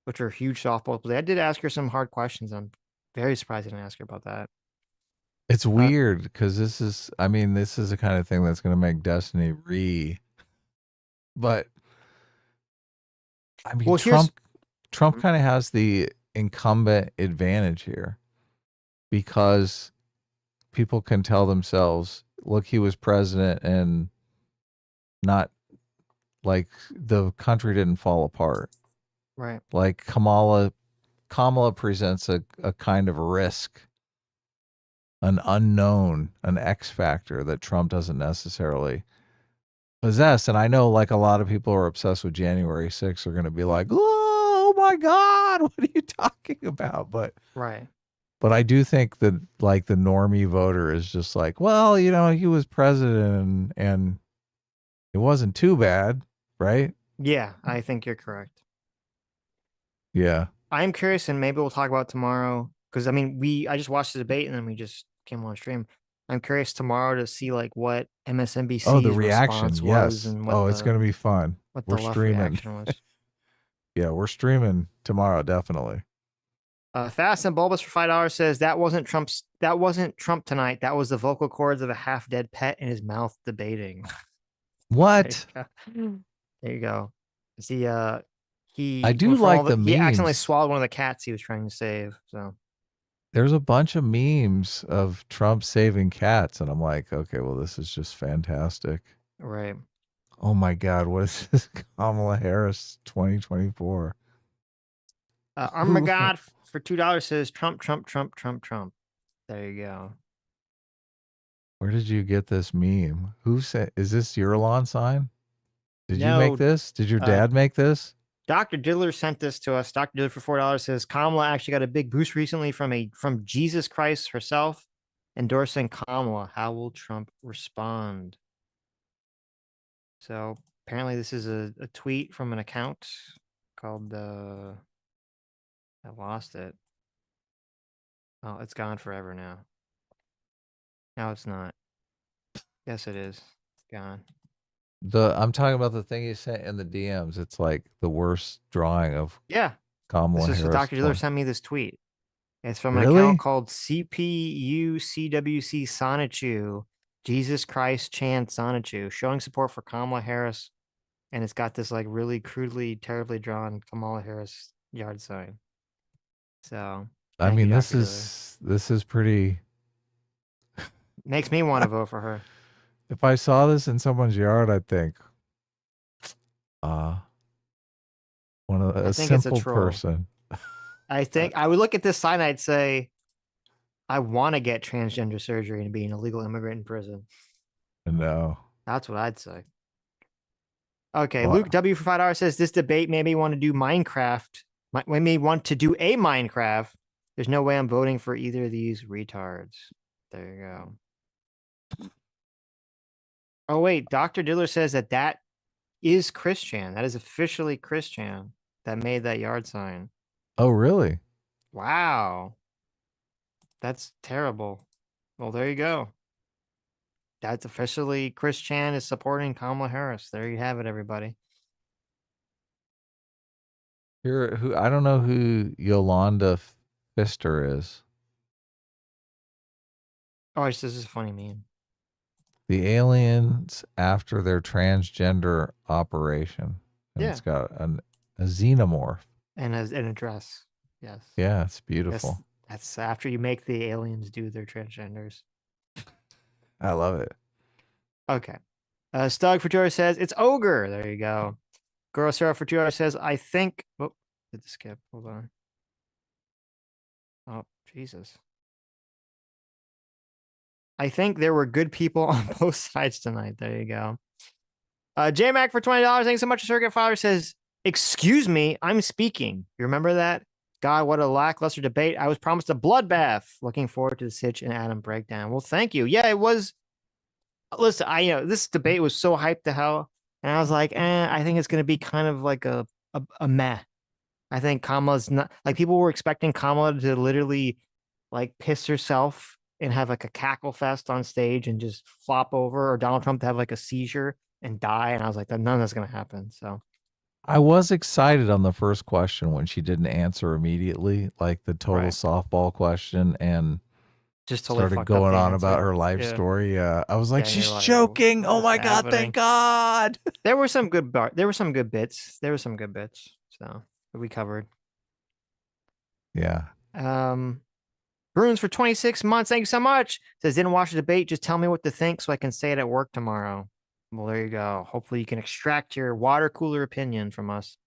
which are huge softballs, but they did ask her some hard questions. I'm very surprised they didn't ask her about that. It's weird because this is the kind of thing that's going to make Destiny but I mean, well, Trump kind of has the incumbent advantage here because people can tell themselves, look, he was president and not like the country didn't fall apart. Right. Like Kamala presents a kind of risk, an unknown, an X factor that Trump doesn't necessarily possess. And I know like a lot of people who are obsessed with January 6th are going to be like, oh my God, what are you talking about? But right. But I do think that like the normie voter is just like, well, he was president and it wasn't too bad, right? Yeah, I think you're correct. Yeah. I'm curious, and maybe we'll talk about it tomorrow. Because I mean, I just watched the debate and then we just came on stream. I'm curious tomorrow to see like what MSNBC's the reaction response was, and what it's going to be fun. What we're the left streaming. reaction was. Yeah, we're streaming tomorrow, definitely. Fast and Bulbous for $5 says that wasn't Trump tonight. That was the vocal cords of a half-dead pet in his mouth debating. What? There you go. See, I do like the memes. He accidentally swallowed one of the cats he was trying to save. So there's a bunch of memes of Trump saving cats, and I'm like, okay, well, this is just fantastic. Right. Oh my God, what is this? Kamala Harris 2024. Armagod for $2 says Trump. There you go. Where did you get this meme? Who said? Is this your lawn sign? Did you make this? Did your dad make this? Dr. Diddler sent this to us. Dr. Diddler for $4 says Kamala actually got a big boost recently from Jesus Christ herself endorsing Kamala. How will Trump respond? So apparently this is a tweet from an account called I lost it. Oh, it's gone forever now. No, it's not. Yes, it is. It's gone. I'm talking about the thing you sent in the DMs. It's like the worst drawing of Kamala Harris. Dr. Diller sent me this tweet. It's from an account called CPUCWC Sonichu, Jesus Christ Chant Sonichu, showing support for Kamala Harris and it's got this like really crudely, terribly drawn Kamala Harris yard sign. So I thank you, mean, Dr. Diller. this is pretty. Makes me want to vote for her. If I saw this in someone's yard, I'd think, one of I a think it's a simple troll. person. I think I would look at this sign, I'd say, I want to get transgender surgery and be an illegal immigrant in prison. No. That's what I'd say. Okay, Well, Luke W for $5 says this debate made me want to do Minecraft. Made me want to do a Minecraft. There's no way I'm voting for either of these retards. There you go. Oh wait, Dr. Diller says that is Christian. That is officially Christian that made that yard sign. oh, really? Wow. That's terrible. Well, there you go. That's officially Chris Chan is supporting Kamala Harris. There you have it, everybody. Who I don't know who Yolanda Pfister is. Oh, this is a funny meme. The aliens after their transgender operation. And Yeah. it's got a xenomorph. And an address. Yes. Yeah, it's beautiful. That's after you make the aliens do their transgenders. I love it. Okay. Stug for says it's ogre. There you go. Girl Sarah for says I think. Oh, did the skip? Hold on. Oh, Jesus. I think there were good people on both sides tonight. There you go. J-Mac for $20. Thanks so much. Circuit Father says, excuse me, I'm speaking. You remember that? God, what a lackluster debate. I was promised a bloodbath. Looking forward to the Sitch and Adam breakdown. Well, thank you. Yeah, it was. Listen, this debate was so hyped to hell. And I was like, I think it's going to be kind of like a meh. I think Kamala's not, like, people were expecting Kamala to literally like piss herself and have like a cackle fest on stage and just flop over, or Donald Trump to have like a seizure and die. And I was like, none of that's going to happen. So I was excited on the first question when she didn't answer immediately, like the total softball question, and just totally started fucked up going the on answer. about her life Yeah. story. I was like, Yeah, she's you're like, joking. Oh what's my God, happening? thank God. There were some good bits. So that we covered. Yeah. Bruins for 26 months. Thank you so much. Says didn't watch the debate. Just tell me what to think so I can say it at work tomorrow. Well, there you go. Hopefully you can extract your water cooler opinion from us.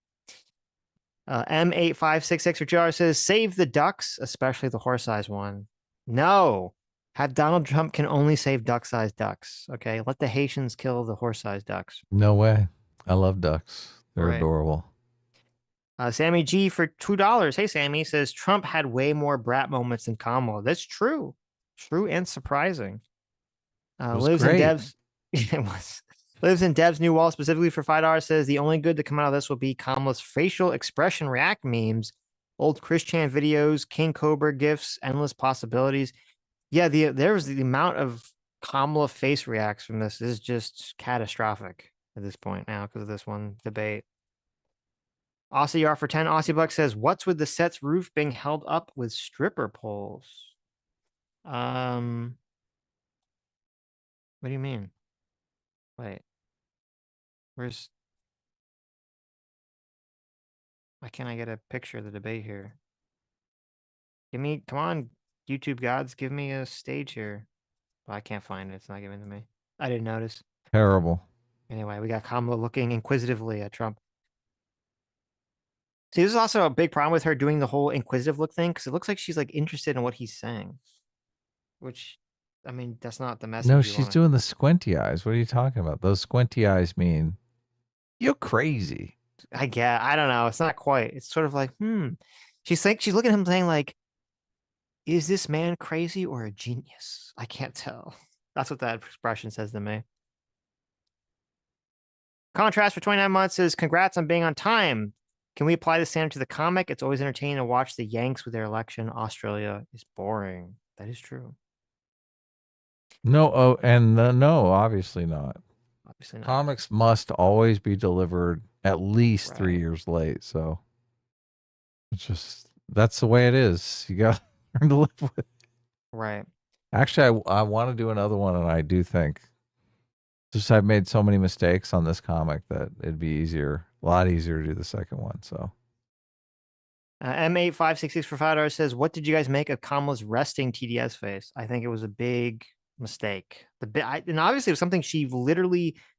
M8566 for JR says save the ducks, especially the horse-sized one. No. Have Donald Trump can only save duck-sized ducks. Okay. Let the Haitians kill the horse-sized ducks. No way. I love ducks. They're Right. adorable. Sammy G for $2. Hey, Sammy says Trump had way more brat moments than Kamala. That's true. True and surprising. Lives great. in Dev's. It was. Lives in Dev's new wall specifically for $5. Says the only good to come out of this will be Kamala's facial expression react memes, old Chris Chan videos, King Cobra gifs, endless possibilities. Yeah, there was the amount of Kamala face reacts from this is just catastrophic at this point now because of this one debate. Aussie Yard for 10 Aussie bucks says, what's with the set's roof being held up with stripper poles? What do you mean? Wait. Why can't I get a picture of the debate here? Come on, YouTube gods, give me a stage here. Well, I can't find it. It's not giving it to me. I didn't notice. Terrible. Anyway, we got Kamala looking inquisitively at Trump. See, this is also a big problem with her doing the whole inquisitive look thing, because it looks like she's like interested in what he's saying. Which, I mean, that's not the message. No, she's doing the squinty eyes. What are you talking about? Those squinty eyes mean you're crazy. I don't know. It's not quite. It's sort of like, She's looking at him saying like, is this man crazy or a genius? I can't tell. That's what that expression says to me. Contrast for 29 months says, congrats on being on time. Can we apply the standard to the comic? It's always entertaining to watch the Yanks with their election. Australia is boring. That is true. No, no, obviously not. Obviously not. Comics must always be delivered at least 3 years late. So it's just, that's the way it is. You got to learn to live with it. Right. Actually, I want to do another one, and I do think Just I've made so many mistakes on this comic that it'd be easier, a lot easier to do the second one. So M8566 for $5 says, "What did you guys make of Kamala's resting TDS face?" I think it was a big mistake. And obviously it was something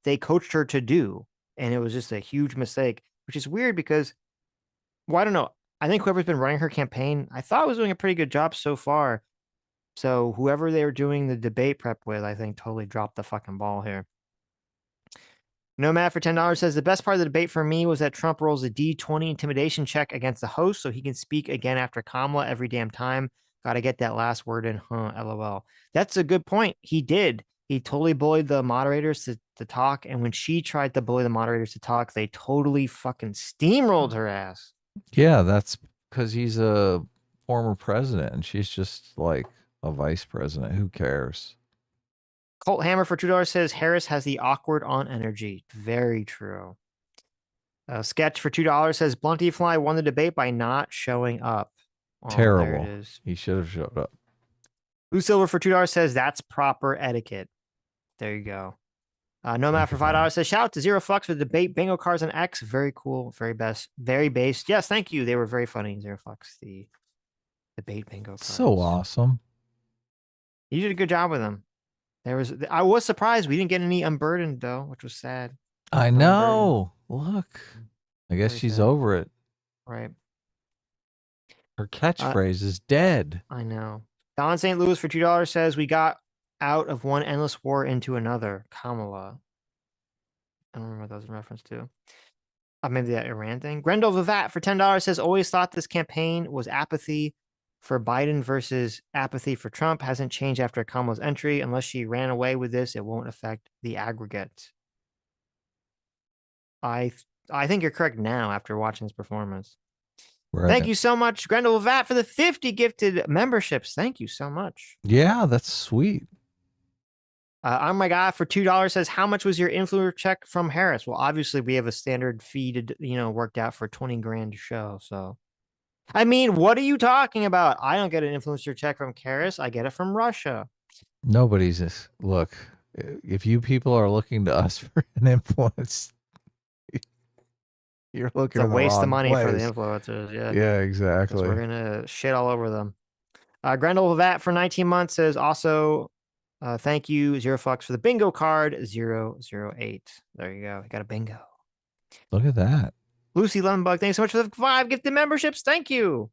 they coached her to do, and it was just a huge mistake, which is weird because, well, I don't know. I think whoever's been running her campaign, I thought was doing a pretty good job so far. So whoever they were doing the debate prep with, I think totally dropped the fucking ball here. Nomad for $10 says, "The best part of the debate for me was that Trump rolls a D20 intimidation check against the host so he can speak again after Kamala every damn time. Got to get that last word in, huh? LOL." That's a good point. He did. He totally bullied the moderators to talk. And when she tried to bully the moderators to talk, they totally fucking steamrolled her ass. yeah, that's because he's a former president and she's just like a vice president. Who cares? Colt Hammer for $2 says, "Harris has the awkward on energy." Very true. Sketch for $2 says, "Blunty Fly won the debate by not showing up." Oh, Terrible. there it is. He should have showed up. Blue Silver for $2 says, "That's proper etiquette." There you go. Nomad for $5 says, "Shout out to Zero Fucks for the debate bingo cards on X. Very cool. Very based." Yes, thank you. They were very funny. Zero Fucks, the debate bingo cards. So awesome. You did a good job with them. I was surprised we didn't get any unburdened though, which was sad. I know. Look, I guess Very she's sad. over it. Right. Her catchphrase is dead. I know. Don St. Louis for $2 says, "We got out of one endless war into another." Kamala. I don't remember what that was in reference to. Maybe that Iran thing. Grendel Vivat for $10 says, "Always thought this campaign was apathy for Biden versus apathy for Trump. Hasn't changed after Kamala's entry. Unless she ran away with this, it won't affect the aggregate." I think you're correct now after watching this performance. Right. Thank you so much, Grendel Vat, for the 50 gifted memberships. Thank you so much. Yeah, that's sweet. I'm my guy for $2 says, "How much was your influencer check from Harris?" Well, obviously we have a standard fee to, worked out for 20 grand to show. So, I mean, what are you talking about? I don't get an influencer check from Harris. I get it from Russia. Nobody's this. Look, if you people are looking to us for an influence, you're looking It's a in the waste of wrong money for the place. influencers. Yeah. Yeah, exactly. We're gonna shit all over them. Grendel Vat for 19 months says, "Also, thank you, Zero Fucks, for the bingo card 008. There you go. You got a bingo. Look at that. Lucy Lemonbug, thanks so much for the 5 gifted memberships. Thank you.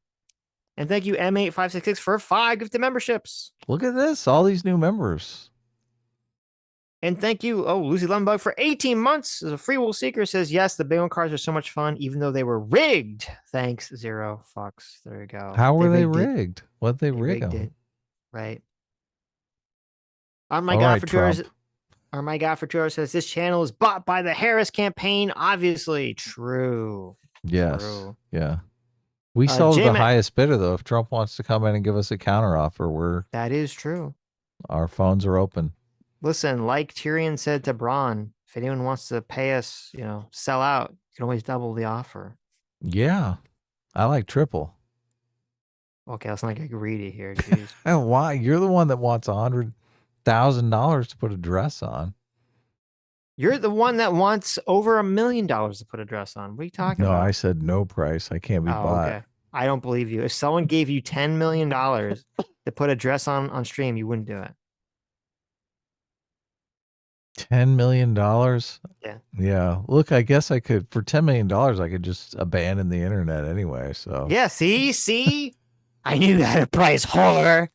And thank you, M8566, for 5 gifted memberships. Look at this. All these new members. And thank you, Lucy Lemonbug, for 18 months. As a Free Will Seeker says, "Yes, the bingo cards are so much fun, even though they were rigged." Thanks, Zero Fucks. There you go. How were they rigged? What they rig rigged them? it. Right. My God for Trump. My God for 2 hours says, "This channel is bought by the Harris campaign." Obviously. True. Yes. True. Yeah. We sold the J-Mac- highest bidder, though. If Trump wants to come in and give us a counteroffer, That is true. our phones are open. Listen, like Tyrion said to Bronn, if anyone wants to pay us, sell out, you can always double the offer. Yeah. I like triple. Okay, let's not get greedy here. Jeez. And why? You're the one that wants $100,000 to put a dress on. You're the one that wants over $1 million to put a dress on. What are you talking No, about? I said no price. I can't be bought. Okay. I don't believe you. If someone gave you $10 million to put a dress on stream, you wouldn't do it. $10 million? Yeah. Yeah. Look, I guess I could, for $10 million, I could just abandon the internet anyway. So, Yeah, see? I knew you had a price, whore.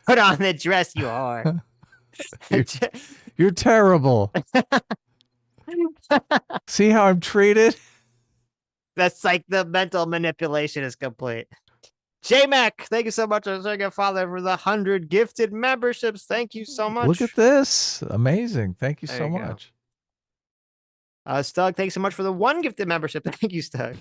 Put on the dress, you whore. You're terrible. See how I'm treated? That's like the mental manipulation is complete. J-Mac, thank you so much. I was going to follow for the 100 gifted memberships. Thank you so much. Look at this. Amazing. Thank you so much. Stug, thanks so much for the 1 gifted membership. Thank you, Stug.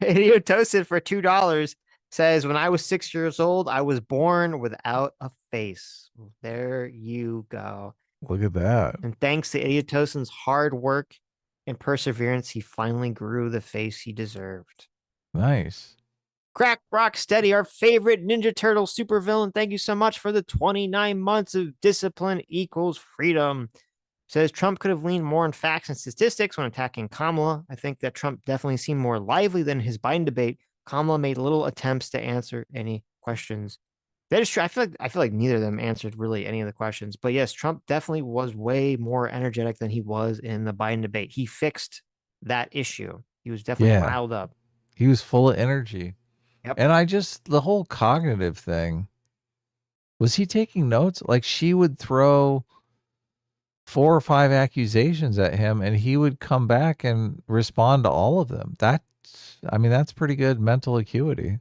Idiotosid for $2 says, "When I was 6 years old, I was born without a face." There you go. Look at that. And thanks to Idiotosin's hard work and perseverance, he finally grew the face he deserved. Nice. Crack Rock Steady, our favorite Ninja Turtle supervillain. Thank you so much for the 29 months of discipline equals freedom. Says Trump could have leaned more on facts and statistics when attacking Kamala. I think that Trump definitely seemed more lively than his Biden debate. Kamala made little attempts to answer any questions. That is true. I feel like neither of them answered really any of the questions. But yes, Trump definitely was way more energetic than he was in the Biden debate. He fixed that issue. He was definitely Yeah. riled up. He was full of energy. Yep. And the whole cognitive thing, was he taking notes? Like, she would throw 4 or 5 accusations at him and he would come back and respond to all of them. That's pretty good mental acuity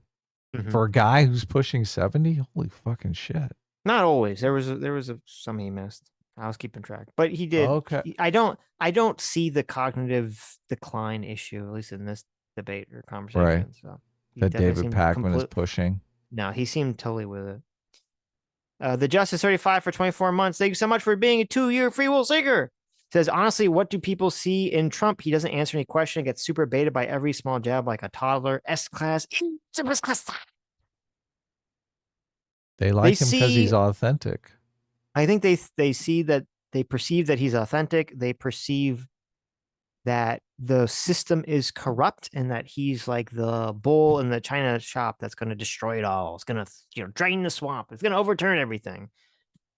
for a guy who's pushing 70. Holy fucking shit. Not always. There was some he missed. I was keeping track, but he did. Okay. I don't see the cognitive decline issue, at least in this debate or conversation. Right. So That David Pakman is pushing. No, he seemed totally with it. The Justice 35 for 24 months. Thank you so much for being a 2-year free will seeker. Says, honestly, what do people see in Trump? He doesn't answer any question, gets super baited by every small jab like a toddler. S-class. They like him because he's authentic. I think they see that, they perceive that he's authentic. They perceive that the system is corrupt and that he's like the bull in the China shop that's going to destroy it all. It's going to, drain the swamp. It's going to overturn everything.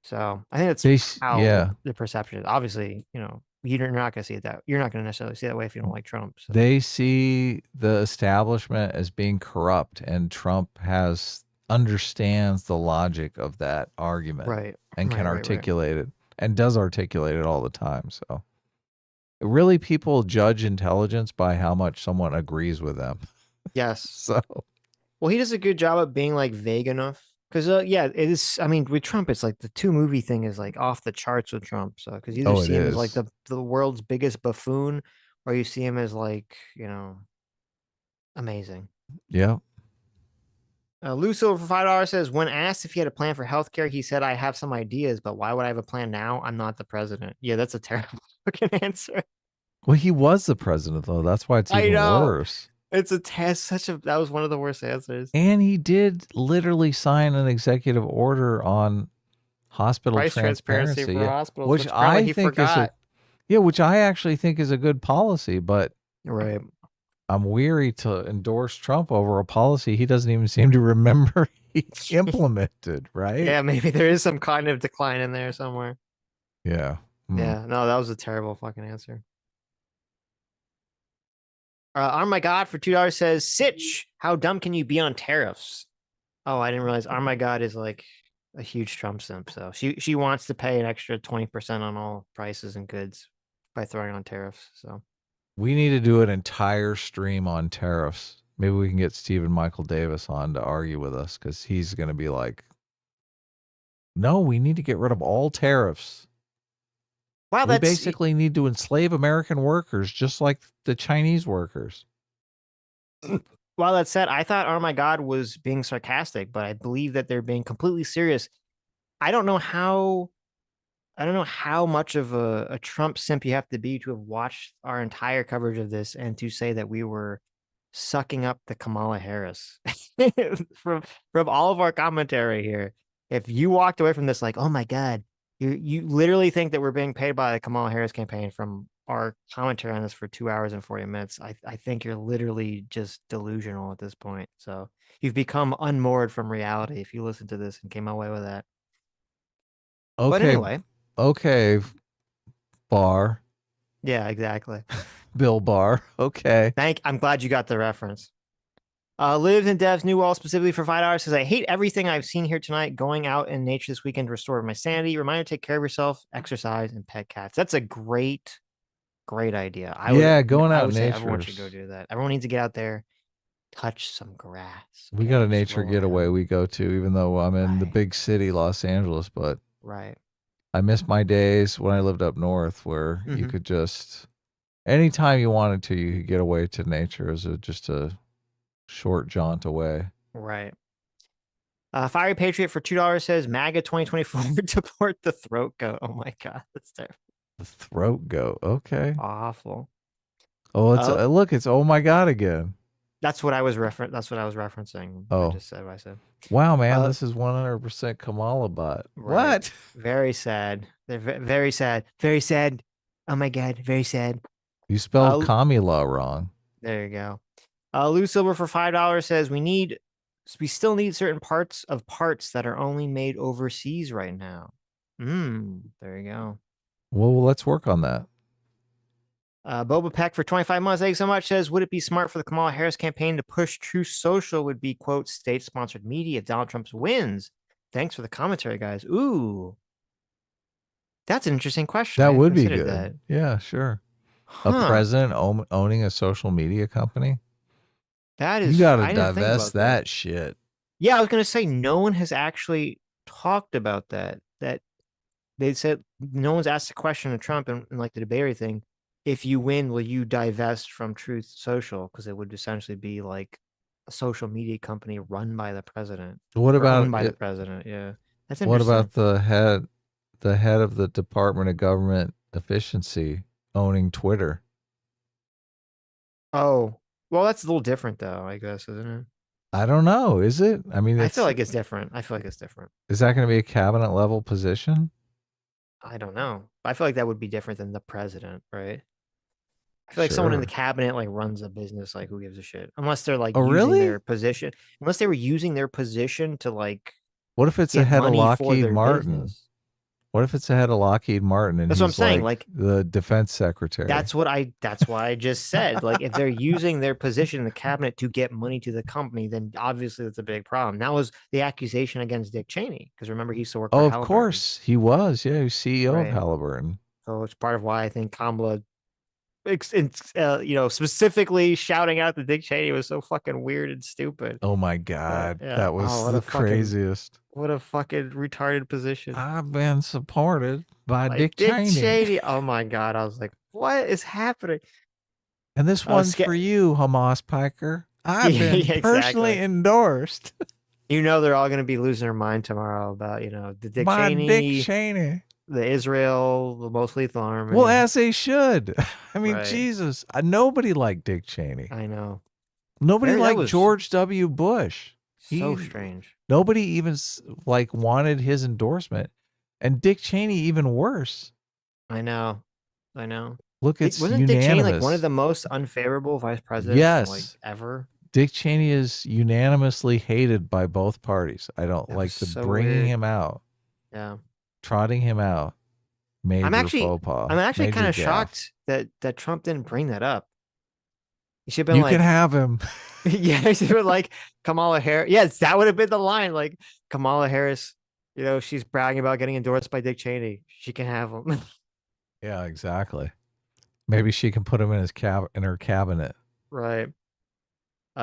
So I think that's how the perception is. Obviously, you're not going to see it that. You're not going to necessarily see it that way if you don't like Trump. So. They see the establishment as being corrupt, and Trump understands the logic of that argument, right? And can articulate it, and does articulate it all the time. So. Really, people judge intelligence by how much someone agrees with them. Yes. So, well, he does a good job of being like vague enough. Because it is. I mean, with Trump, it's like the 2-movie thing is like off the charts with Trump. So, because you either see him as like the world's biggest buffoon, or you see him as like amazing. Yeah. Lucio for $5 says, when asked if he had a plan for healthcare, he said, "I have some ideas, but why would I have a plan now? I'm not the president." Yeah, that's a terrible fucking answer. Well, he was the president, though. That's why it's even worse. It's a test. That was one of the worst answers. And he did literally sign an executive order on hospital price transparency for hospitals, which I think which I actually think is a good policy, but right. I'm weary to endorse Trump over a policy he doesn't even seem to remember he implemented, right? Yeah, maybe there is some kind of decline in there somewhere. Yeah. Yeah, no, that was a terrible fucking answer. Oh my God for $2 says, Sitch, how dumb can you be on tariffs? Oh, I didn't realize Oh my God is like a huge Trump simp. So she wants to pay an extra 20% on all prices and goods by throwing on tariffs. So we need to do an entire stream on tariffs. Maybe we can get Stephen Michael Davis on to argue with us, because he's going to be like, no, we need to get rid of all tariffs. Wow, we basically need to enslave American workers just like the Chinese workers. While that said, I thought Oh my God was being sarcastic, but I believe that they're being completely serious. I don't know how much of a Trump simp you have to be to have watched our entire coverage of this and to say that we were sucking up the Kamala Harris from all of our commentary here. If you walked away from this like, oh my God, you literally think that we're being paid by the Kamala Harris campaign from our commentary on this for 2 hours and 40 minutes, I think you're literally just delusional at this point. So you've become unmoored from reality if you listen to this and came away with that. Okay. But anyway. Okay, Barr. Yeah, exactly. Bill Barr. Okay. I'm glad you got the reference. Lives in Dev's New Wall specifically for $5 says, I hate everything I've seen here tonight. Going out in nature this weekend to restore my sanity. Reminder to take care of yourself, exercise, and pet cats. That's a great idea. Going out in nature. Everyone should go do that. Everyone needs to get out there, touch some grass. We got a nature getaway we go to, even though I'm in the big city, Los Angeles, but I miss my days when I lived up north where you could just, anytime you wanted to, you could get away to nature as just a short jaunt away. Right. Fiery Patriot for $2 says, MAGA 2024 deport the throat goat. Oh my God, that's terrible. The throat goat. Okay. Awful. Oh, it's look, it's Oh my God again. That's what I was referencing. I Oh, just said what I said. wow, man, Uh, this is 100% Kamala bot. right. What? Very sad. They're very sad. Very sad. Oh my God. Very sad. You spelled Uh, Kamala wrong. there you go. Lou Silver for $5 says we still need certain parts that are only made overseas right now. There you go. Well, let's work on that. Boba Peck for 25 months. Thanks so much. Says, would it be smart for the Kamala Harris campaign to push Truth Social would be, quote, state-sponsored media if Donald Trump wins? Thanks for the commentary, guys. Ooh, that's an interesting question. I That hadn't would be considered good. that. Yeah, sure. A Huh. president owning a social media company. That You is, got to I didn't think divest about that. that shit. Yeah, I was going to say, no one has actually talked about that. That they said no one's asked a question of Trump and like the debate or anything. If you win, will you divest from Truth Social? Because it would essentially be like a social media company run by the president. What Or about owned by the it? president. Yeah. That's What interesting. about the head of the Department of Government Efficiency owning Twitter? Oh, well, that's a little different though, I guess, isn't it? I don't know. Is it? I mean, I feel like it's different. I feel like it's different. is that going to be a cabinet level position? I don't know. I feel like that would be different than the president, right? I feel like someone in the Sure. cabinet like runs a business, like who gives a shit? Unless they're like Oh, using really? their position, unless they were using their position to like What if it's the get head of money for Lockheed their Martin? business. What if it's the head of Lockheed Martin and That's what I'm he's saying. like Like the defense secretary? that's why I just said. Like if they're using their position in the cabinet to get money to the company, then obviously that's a big problem. That was the accusation against Dick Cheney, because remember he used to work for Oh, of Halliburton. course he was. Yeah, he was CEO of Right. Halliburton. So it's part of why I think Kamala, specifically shouting out that Dick Cheney was so fucking weird and stupid. Oh my God, Yeah. that was what the a fucking craziest. what a fucking retarded position. I've been supported by Like Dick Cheney. Oh my God. I was like, what is happening? And this one's for you, Hamas Piker. I've been Yeah, personally exactly. endorsed They're all going to be losing their mind tomorrow about, the Dick by Cheney, Dick Cheney. the Israel, the most lethal army. Well, as they should. I mean, Right. Jesus, nobody liked Dick Cheney. I know. Nobody That liked was George W. Bush. so strange. Nobody even like wanted his endorsement, and Dick Cheney even worse. I know. Look, it's Wasn't unanimous. Dick Cheney like one of the most unfavorable vice presidents Yes. ever? Dick Cheney is unanimously hated by both parties. I don't That like was the so bringing weird. him out, Yeah. trotting him out. Major I'm actually major kind of gaffe. shocked that Trump didn't bring that up. He should have been You like, can have him. yeah, he should have been like Kamala Harris. Yes, that would have been the line. Like Kamala Harris, she's bragging about getting endorsed by Dick Cheney. She can have him. Yeah, exactly. Maybe she can put him in her cabinet. Right.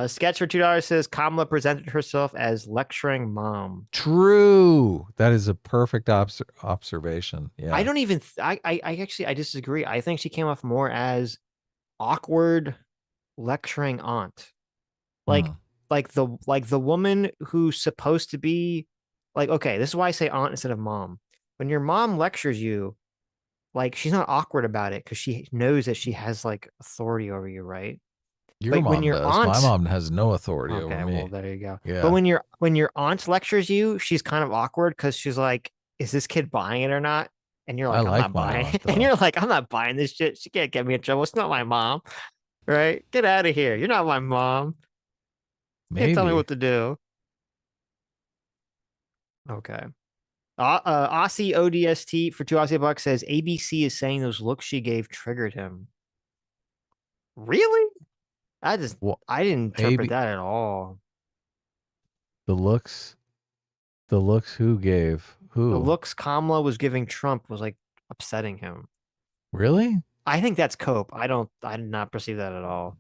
Sketch for $2 says Kamala presented herself as lecturing mom. True. That is a perfect observation. Yeah. I don't even. I disagree. I think she came off more as awkward lecturing aunt. Like the woman who's supposed to be like, okay, this is why I say aunt instead of mom. When your mom lectures you, like she's not awkward about it because she knows that she has like authority over you, right? Your But mom when your does. aunt, My mom has no authority over okay, me. well there you go. Yeah. But when your aunt lectures you, she's kind of awkward because she's like, is this kid buying it or not? And you're like, I'm like not my buying aunt, it. And though. you're like, I'm not buying this shit. She can't get me in trouble. It's not my mom. Right? Get out of here. You're not my mom. You can't tell me Maybe. what to do. Okay. Aussie ODST for 2 Aussie bucks says ABC is saying those looks she gave triggered him. Really? I didn't interpret that at all. The looks who gave who? The looks Kamala was giving Trump was like upsetting him. Really? I think that's cope. I did not perceive that at all.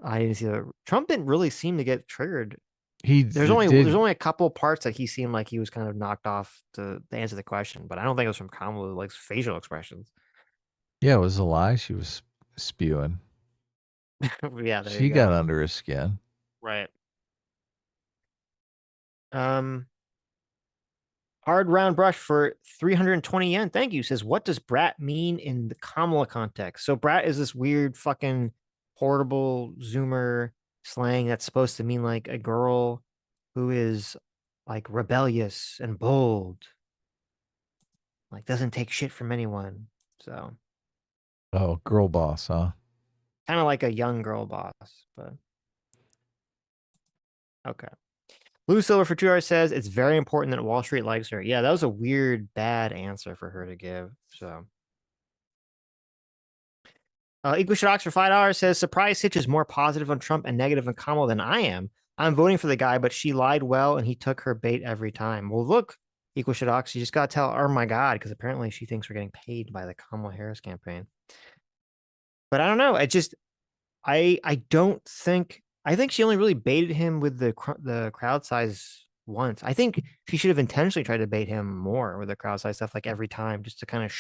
I didn't see that. Trump didn't really seem to get triggered. There's only a couple parts that he seemed like he was kind of knocked off to answer the question, but I don't think it was from Kamala, like facial expressions. Yeah, it was a lie she was spewing. Yeah, She got under his skin. Right. Hard round brush for 320 yen. Thank you. Says, what does brat mean in the Kamala context? So brat is this weird fucking portable Zoomer slang that's supposed to mean like a girl who is like rebellious and bold, like doesn't take shit from anyone. So Oh, girl boss, huh? kind of like a young girl boss, but okay. Blue Silver for 2 hours says it's very important that Wall Street likes her. Yeah, that was a weird, bad answer for her to give. So Equishocks for $5 says surprise Sitch is more positive on Trump and negative on Kamala than I am. I'm voting for the guy, but she lied well and he took her bait every time. Well, look, Equishocks, you just gotta tell, oh my god, because apparently she thinks we're getting paid by the Kamala Harris campaign. But I don't know. I don't think I think she only really baited him with the crowd size once. I think she should have intentionally tried to bait him more with the crowd size stuff like every time, just to kind of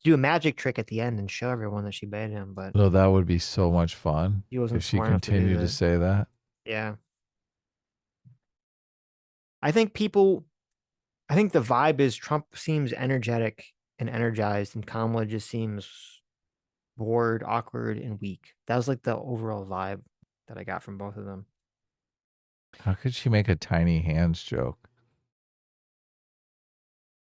do a magic trick at the end and show everyone that she baited him. But No, that would be so much fun he wasn't if she smart enough to do continued to that. say that. Yeah. I think the vibe is Trump seems energetic and energized, and Kamala just seems bored, awkward, and weak. That was like the overall vibe that I got from both of them. How could she make a tiny hands joke?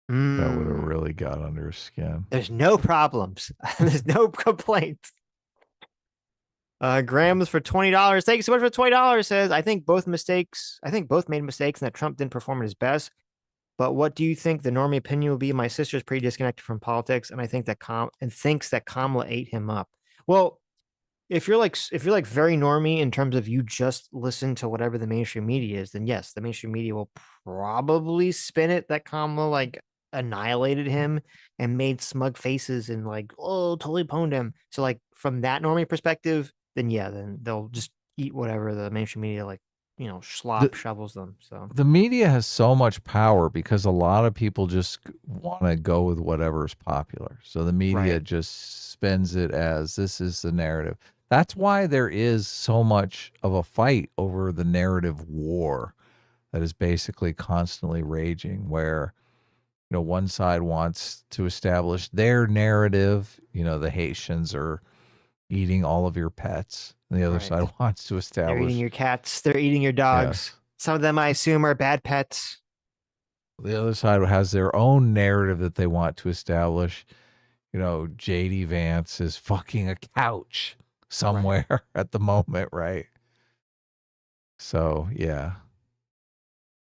That would have really got under her skin. There's no problems. There's no complaints. Grams for $20. Thank you so much for $20. Says I think both made mistakes and that Trump didn't perform at his best. But what do you think the normie opinion will be? My sister's pretty disconnected from politics, and I think that thinks that Kamala ate him up. Well, if you're like very normie in terms of you just listen to whatever the mainstream media is, then yes, the mainstream media will probably spin it that Kamala like annihilated him and made smug faces and like, oh, totally pwned him. So like from that normie perspective, then yeah, then they'll just eat whatever the mainstream media like, shovels them. So the media has so much power because a lot of people just want to go with whatever's popular. So the media just spins it as this is the narrative. That's why there is so much of a fight over the narrative war that is basically constantly raging, where one side wants to establish their narrative, the Haitians are eating all of your pets. And the other side wants to establish they're eating your cats, they're eating your dogs. Yes. Some of them I assume are bad pets. The other side has their own narrative that they want to establish. JD Vance is fucking a couch somewhere at the moment, right? So, yeah.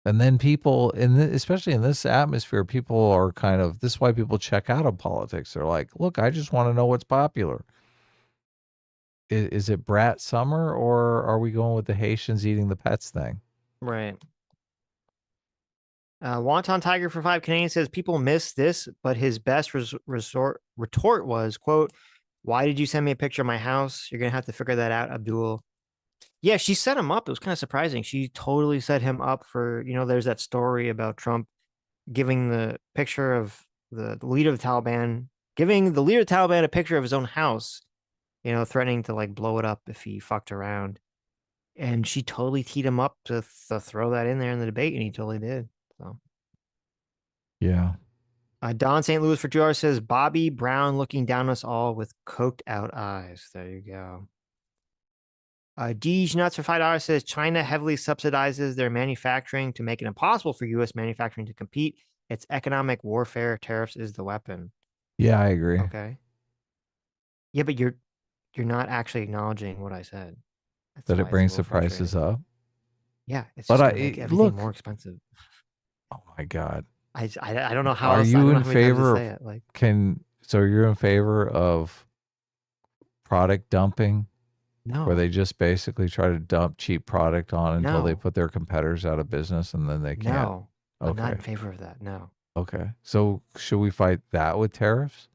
And then people, especially in this atmosphere, people are this is why people check out of politics. They're like, look, I just want to know what's popular. Is it Brat Summer, or are we going with the Haitians eating the pets thing? Right. Wonton Tiger for 5 Canadian says people miss this, but his best retort was, quote, why did you send me a picture of my house? You're going to have to figure that out, Abdul. Yeah, she set him up. It was kind of surprising. She totally set him up for, there's that story about Trump giving the picture of the leader of the Taliban, giving the leader of the Taliban a picture of his own house, threatening to like blow it up if he fucked around. And she totally teed him up to throw that in there in the debate, and he totally did. So, yeah. Don St. Louis for 2 hours says Bobby Brown looking down us all with coked out eyes. There you go. Deej Nuts for $5 says China heavily subsidizes their manufacturing to make it impossible for U.S. manufacturing to compete. It's economic warfare. Tariffs is the weapon. Yeah, I agree. Okay. Yeah, but you're not actually acknowledging what I said. That's that it brings the prices up. Yeah, it's just gonna make everything more expensive. Oh my God. I don't know how. Are else, you I don't know in how many times to favor say it. Like, so you're in favor of product dumping? No. Where they just basically try to dump cheap product on until they put their competitors out of business, and then they can't. No, I'm not in favor of that. No. Okay. So should we fight that with tariffs?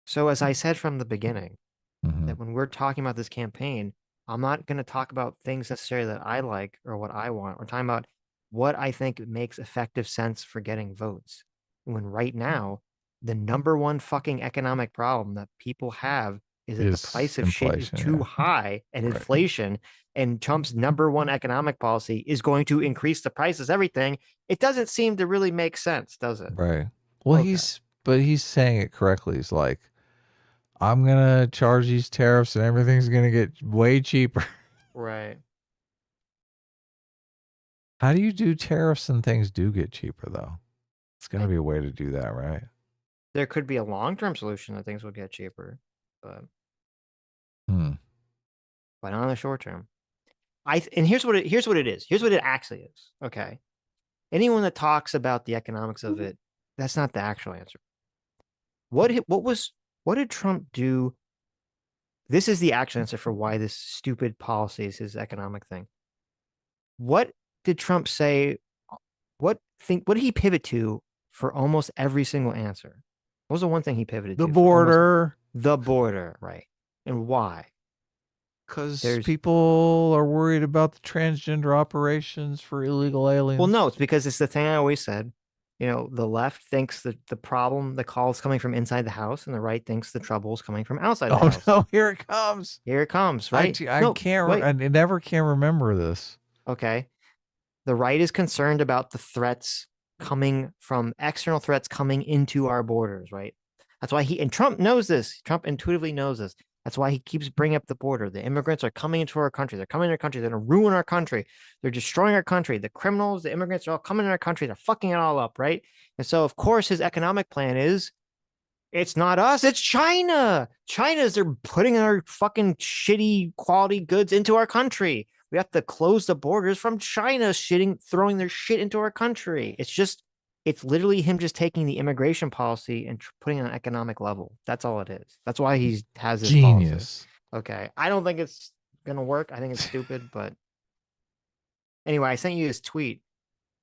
So as I said from the beginning, that when we're talking about this campaign, I'm not going to talk about things necessarily that I like or what I want. We're talking about what I think makes effective sense for getting votes. When right now, the number one fucking economic problem that people have is that the price of shit is too high, and inflation, and Trump's number one economic policy is going to increase the prices of everything. It doesn't seem to really make sense, does it? Right. Well, he's saying it correctly. He's like, I'm gonna charge these tariffs and everything's gonna get way cheaper. Right. How do you do tariffs and things do get cheaper though? It's gotta be a way to do that, right? There could be a long-term solution that things will get cheaper, but Hmm. not on the short term. And here's what it is. Here's what it actually is. Okay. Anyone that talks about the economics of it, that's not the actual answer. What did Trump do? This is the actual answer for why this stupid policy is his economic thing. What did Trump say? What did he pivot to for almost every single answer? What was the one thing he pivoted The to? border. The border, right? And why? Because There's- people are worried about the transgender operations for illegal aliens. Well, no, it's because it's the thing I always said. You know, the left thinks that the problem, the call is coming from inside the house, and the right thinks the trouble is coming from outside the Oh house. no, here it comes. Here it comes, right? I No, can't. wait. I never can remember this. Okay. The right is concerned about the threats coming from external threats coming into our borders, right? That's why and Trump knows this. Trump intuitively knows this. That's why he keeps bringing up the border. The immigrants are coming into our country. They're coming into our country. They're going to ruin our country. They're destroying our country. The criminals, the immigrants are all coming in our country. They're fucking it all up, right? And so, of course, his economic plan is it's not us, it's China. China's they're putting our fucking shitty quality goods into our country. We have to close the borders from China throwing their shit into our country. It's literally him just taking the immigration policy and putting it on an economic level. That's all it is. That's why he has this Genius. policy. Okay. I don't think it's gonna work. I think it's stupid, but anyway, I sent you this tweet.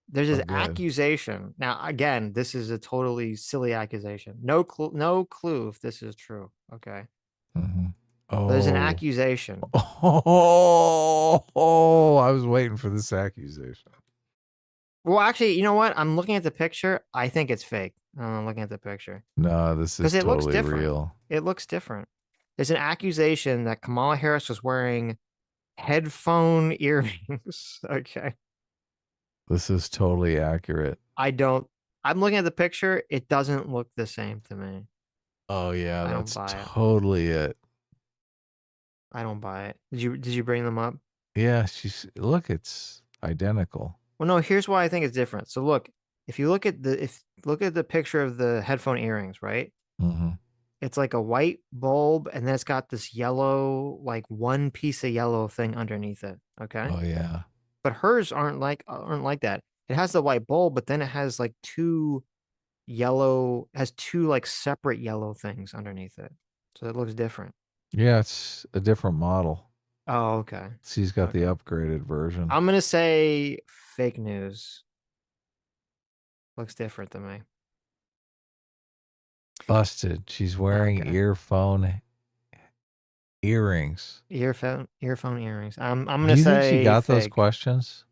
There's this Oh, good. accusation. Now, again, this is a totally silly accusation. No clue if this is true. Okay. Mm-hmm. Oh. There's an accusation. Oh, I was waiting for this accusation. Well, actually, you know what? I'm looking at the picture. I think it's fake. I'm looking at the picture. No, this is Because it looks totally different. real. It looks different. There's an accusation that Kamala Harris was wearing headphone earrings. Okay. This is totally accurate. I'm looking at the picture. It doesn't look the same to me. Oh yeah, I don't that's buy it. totally it. I don't buy it. Did you bring them up? Yeah, look, it's identical. Well, no, here's why I think it's different. So look, if you look at the picture of the headphone earrings, right? Mm-hmm. It's like a white bulb, and then it's got this yellow, like one piece of yellow thing underneath it. Okay. Oh yeah. But hers aren't like that. It has the white bulb, but then it has like two like separate yellow things underneath it. So it looks different. Yeah, it's a different model. Oh, okay. She's got the upgraded version. I'm gonna say fake news. Looks different to me. Busted. She's wearing Okay. earphone earrings. Earphone earrings. I'm Do gonna you say think she got those fake. questions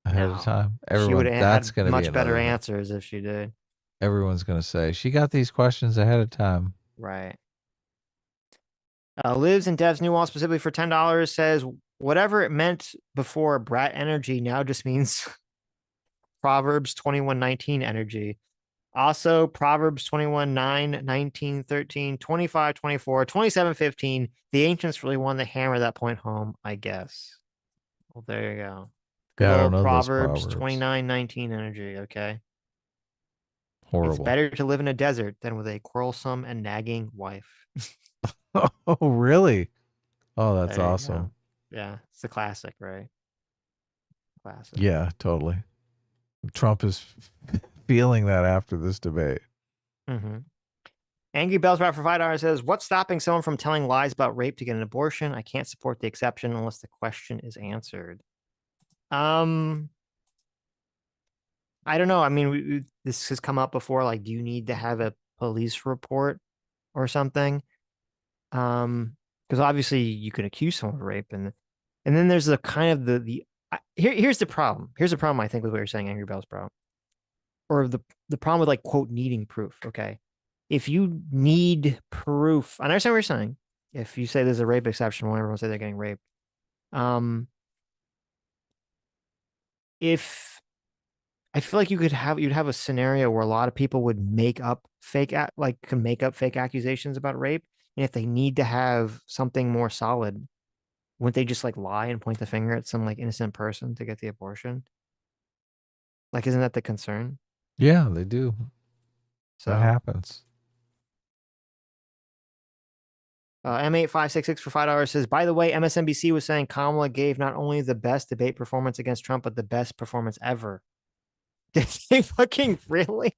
ahead No. of time? She Everyone, would have that's had going to be much better another- answers if she did. Everyone's going to say she got these questions ahead of time. Right. Lives in Dev's new wall specifically for $10 says whatever it meant before brat energy now just means Proverbs 21:19 energy. Also, Proverbs 21:9, 19, 13, 25, 24, 27, 15. The ancients really wanted to hammer that point home, I guess. Well, there you go. Yeah, I Good don't old know those Proverbs Proverbs. 29:19 energy, okay? Horrible. It's better to live in a desert than with a quarrelsome and nagging wife. Oh, really? Oh, that's There you go. awesome. Yeah, it's a classic, right? Classic. Yeah, totally. Trump is feeling that after this debate. Mm-hmm. Angry Bells Rap for $5 says, what's stopping someone from telling lies about rape to get an abortion? I can't support the exception unless the question is answered. I don't know. I mean, this has come up before. Like, do you need to have a police report or something? Because obviously you could accuse someone of rape, and then there's the kind of here's the problem. Here's the problem I think with what you're saying, Angry Bells, bro. Or the problem with like quote needing proof. Okay, if you need proof, I understand what you're saying. If you say there's a rape exception, when everyone say they're getting raped, if I feel like you'd have a scenario where a lot of people would make up fake accusations about rape, And if they need to have something more solid, wouldn't they just like lie and point the finger at some like innocent person to get the abortion? Like, isn't that the concern? Yeah, they do. So That happens. M8566 for $5 says, by the way, MSNBC was saying Kamala gave not only the best debate performance against Trump, but the best performance ever. Did they fucking really?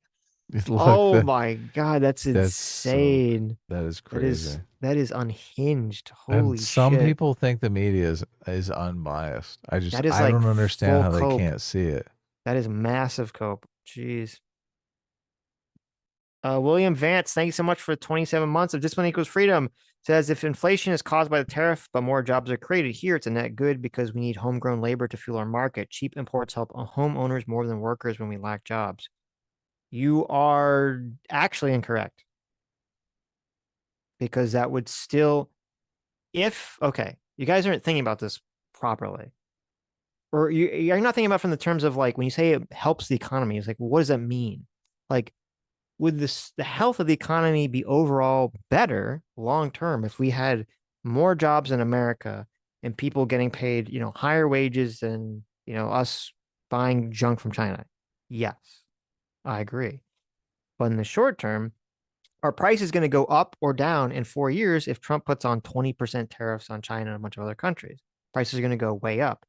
Look, Oh my God, that's that's insane. that is crazy. That is unhinged. And Holy some shit. people think the media is unbiased. That is I like don't understand full how they cope. can't see it. That is massive cope. Jeez. William Vance, thank you so much for 27 months of Discipline Equals Freedom. Says if inflation is caused by the tariff, but more jobs are created here, it's a net good because we need homegrown labor to fuel our market. Cheap imports help homeowners more than workers when we lack jobs. You are actually incorrect. Because that would still, okay, you guys aren't thinking about this properly. Or you're not thinking about from the terms of like, when you say it helps the economy, it's like, well, what does that mean? Like, would the health of the economy be overall better long term if we had more jobs in America and people getting paid, higher wages than, us buying junk from China? Yes, I agree. But in the short term, our price is going to go up or down in 4 years if Trump puts on 20% tariffs on China and a bunch of other countries. Prices are going to go way up.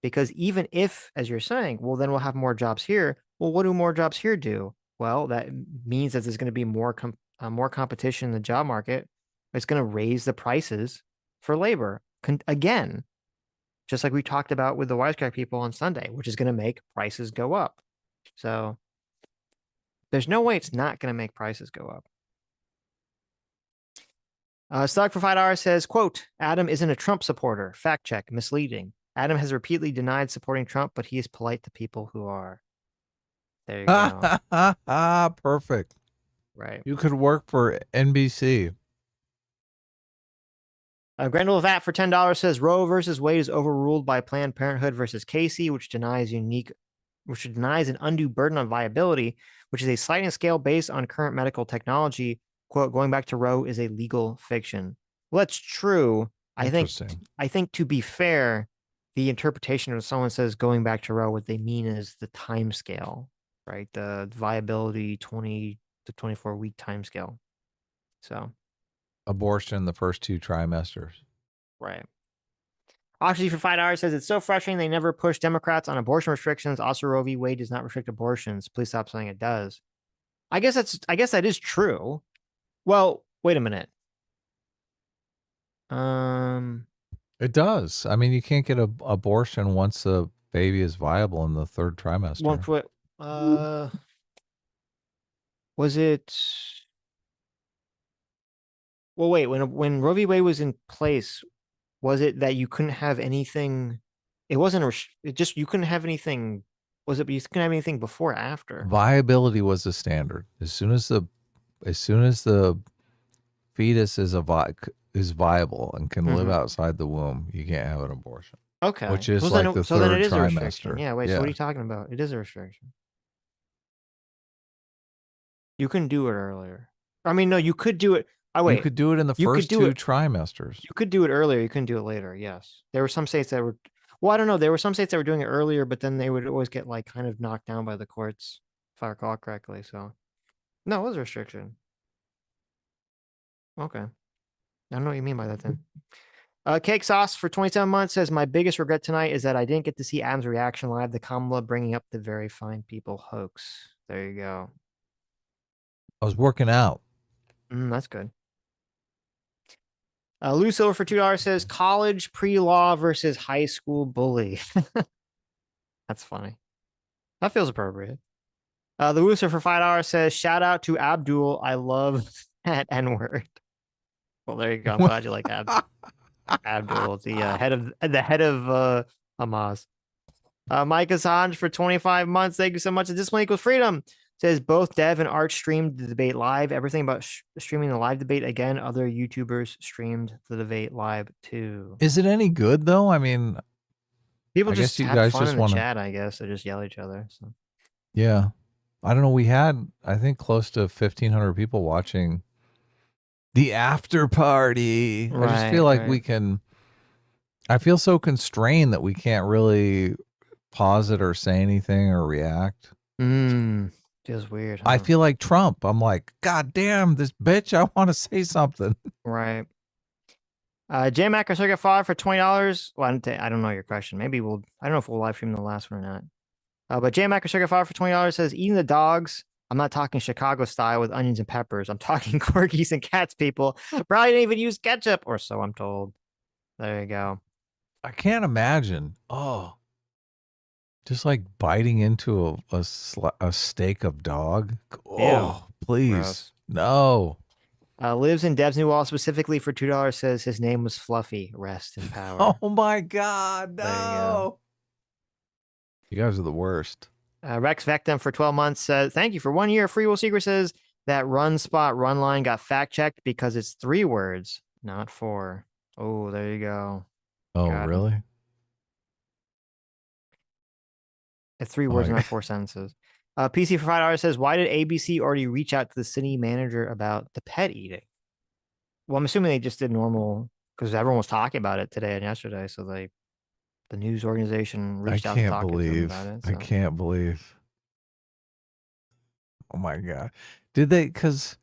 Because even if, as you're saying, well, then we'll have more jobs here. Well, what do more jobs here do? Well, that means that there's going to be more competition in the job market. It's going to raise the prices for labor. Again, just like we talked about with the Wisecrack people on Sunday, which is going to make prices go up. So there's no way it's not going to make prices go up. Stock for $5 says, quote, Adam isn't a Trump supporter. Fact check, misleading. Adam has repeatedly denied supporting Trump, but he is polite to people who are. There you go. Perfect. Right. You could work for NBC. Grendel Vat for $10 says Roe versus Wade is overruled by Planned Parenthood versus Casey, which denies an undue burden on viability, which is a sliding scale based on current medical technology. Quote, going back to Roe is a legal fiction. Well, that's true. I think to be fair, the interpretation of someone says going back to Roe, what they mean is the time scale, right? The viability 20 to 24 week time scale. So abortion the first 2 trimesters. Right. Oxy for $5 says it's so frustrating they never push Democrats on abortion restrictions. Also, Roe v. Wade does not restrict abortions. Please stop saying it does. I guess that is true. Well, wait a minute. It does. I mean, you can't get an abortion once a baby is viable in the 3rd trimester. Was it? Well, wait. When Roe v. Wade was in place, was it that you couldn't have anything? It wasn't. You couldn't have anything. Was it? You couldn't have anything before or after? Viability was the standard. As soon as the fetus is viable and can live outside the womb, you can't have an abortion. Okay. Which is like the 3rd trimester. Yeah, wait, so what are you talking about? It is a restriction. You can do it earlier. I mean, no, you could do it. Oh, wait. You could do it in the first 2 trimesters. You could do it earlier. You couldn't do it later. Yes. There were some states that were, well, I don't know. There were some states that were doing it earlier, but then they would always get like kind of knocked down by the courts, if I recall correctly. So, no, it was a restriction. Okay. I don't know what you mean by that then. Cake Sauce for 27 months says, my biggest regret tonight is that I didn't get to see Adam's reaction live to Kamala bringing up the very fine people hoax. There you go. I was working out. That's good. Lou Silver for $2 says, college pre-law versus high school bully. That's funny. That feels appropriate. The Wooser for $5 says, shout out to Abdul. I love that N-word. Well, there you go. I'm glad you like Abdul. Abdul, the head of Hamas. Mike Assange for 25 months. Thank you so much. Discipline Equals Freedom says both Dev and Arch streamed the debate live. Everything about streaming the live debate. Again, other YouTubers streamed the debate live too. Is it any good though? I mean, people just have fun in the chat. I guess they just yell at each other. So yeah, I don't know. We had I think close to 1,500 people watching The after party. I just feel like we can. I feel so constrained that we can't really pause it or say anything or react. Feels weird. Huh? I feel like Trump. I'm like, God damn, this bitch. I want to say something. Right. J Mac or Circuit 5 for $20. Well, I don't know your question. Maybe we'll. I don't know if we'll live stream the last one or not. But J Mac or Circuit 5 for $20 says eating the dogs. I'm not talking Chicago style with onions and peppers. I'm talking corgis and cats. People probably didn't even use ketchup, or so I'm told. There you go. I can't imagine. Oh, just like biting into a steak of dog. Oh, please. Gross. No. Lives in Dev's new wall specifically for $2 says his name was Fluffy. Rest in power. Oh my God. No. You guys are the worst. Rex Vectum for 12 months says, thank you for 1 year. Free Will Secret says that run spot run line got fact checked because it's 3 words, not 4. Oh, there you go. Oh, really? It's 3 words, not 4 sentences. PC for $5 says, why did ABC already reach out to the city manager about the pet eating? Well, I'm assuming they just did normal because everyone was talking about it today and yesterday. So the news organization reached out to talk to them about it. So. I can't believe. Oh my God. Did they? Because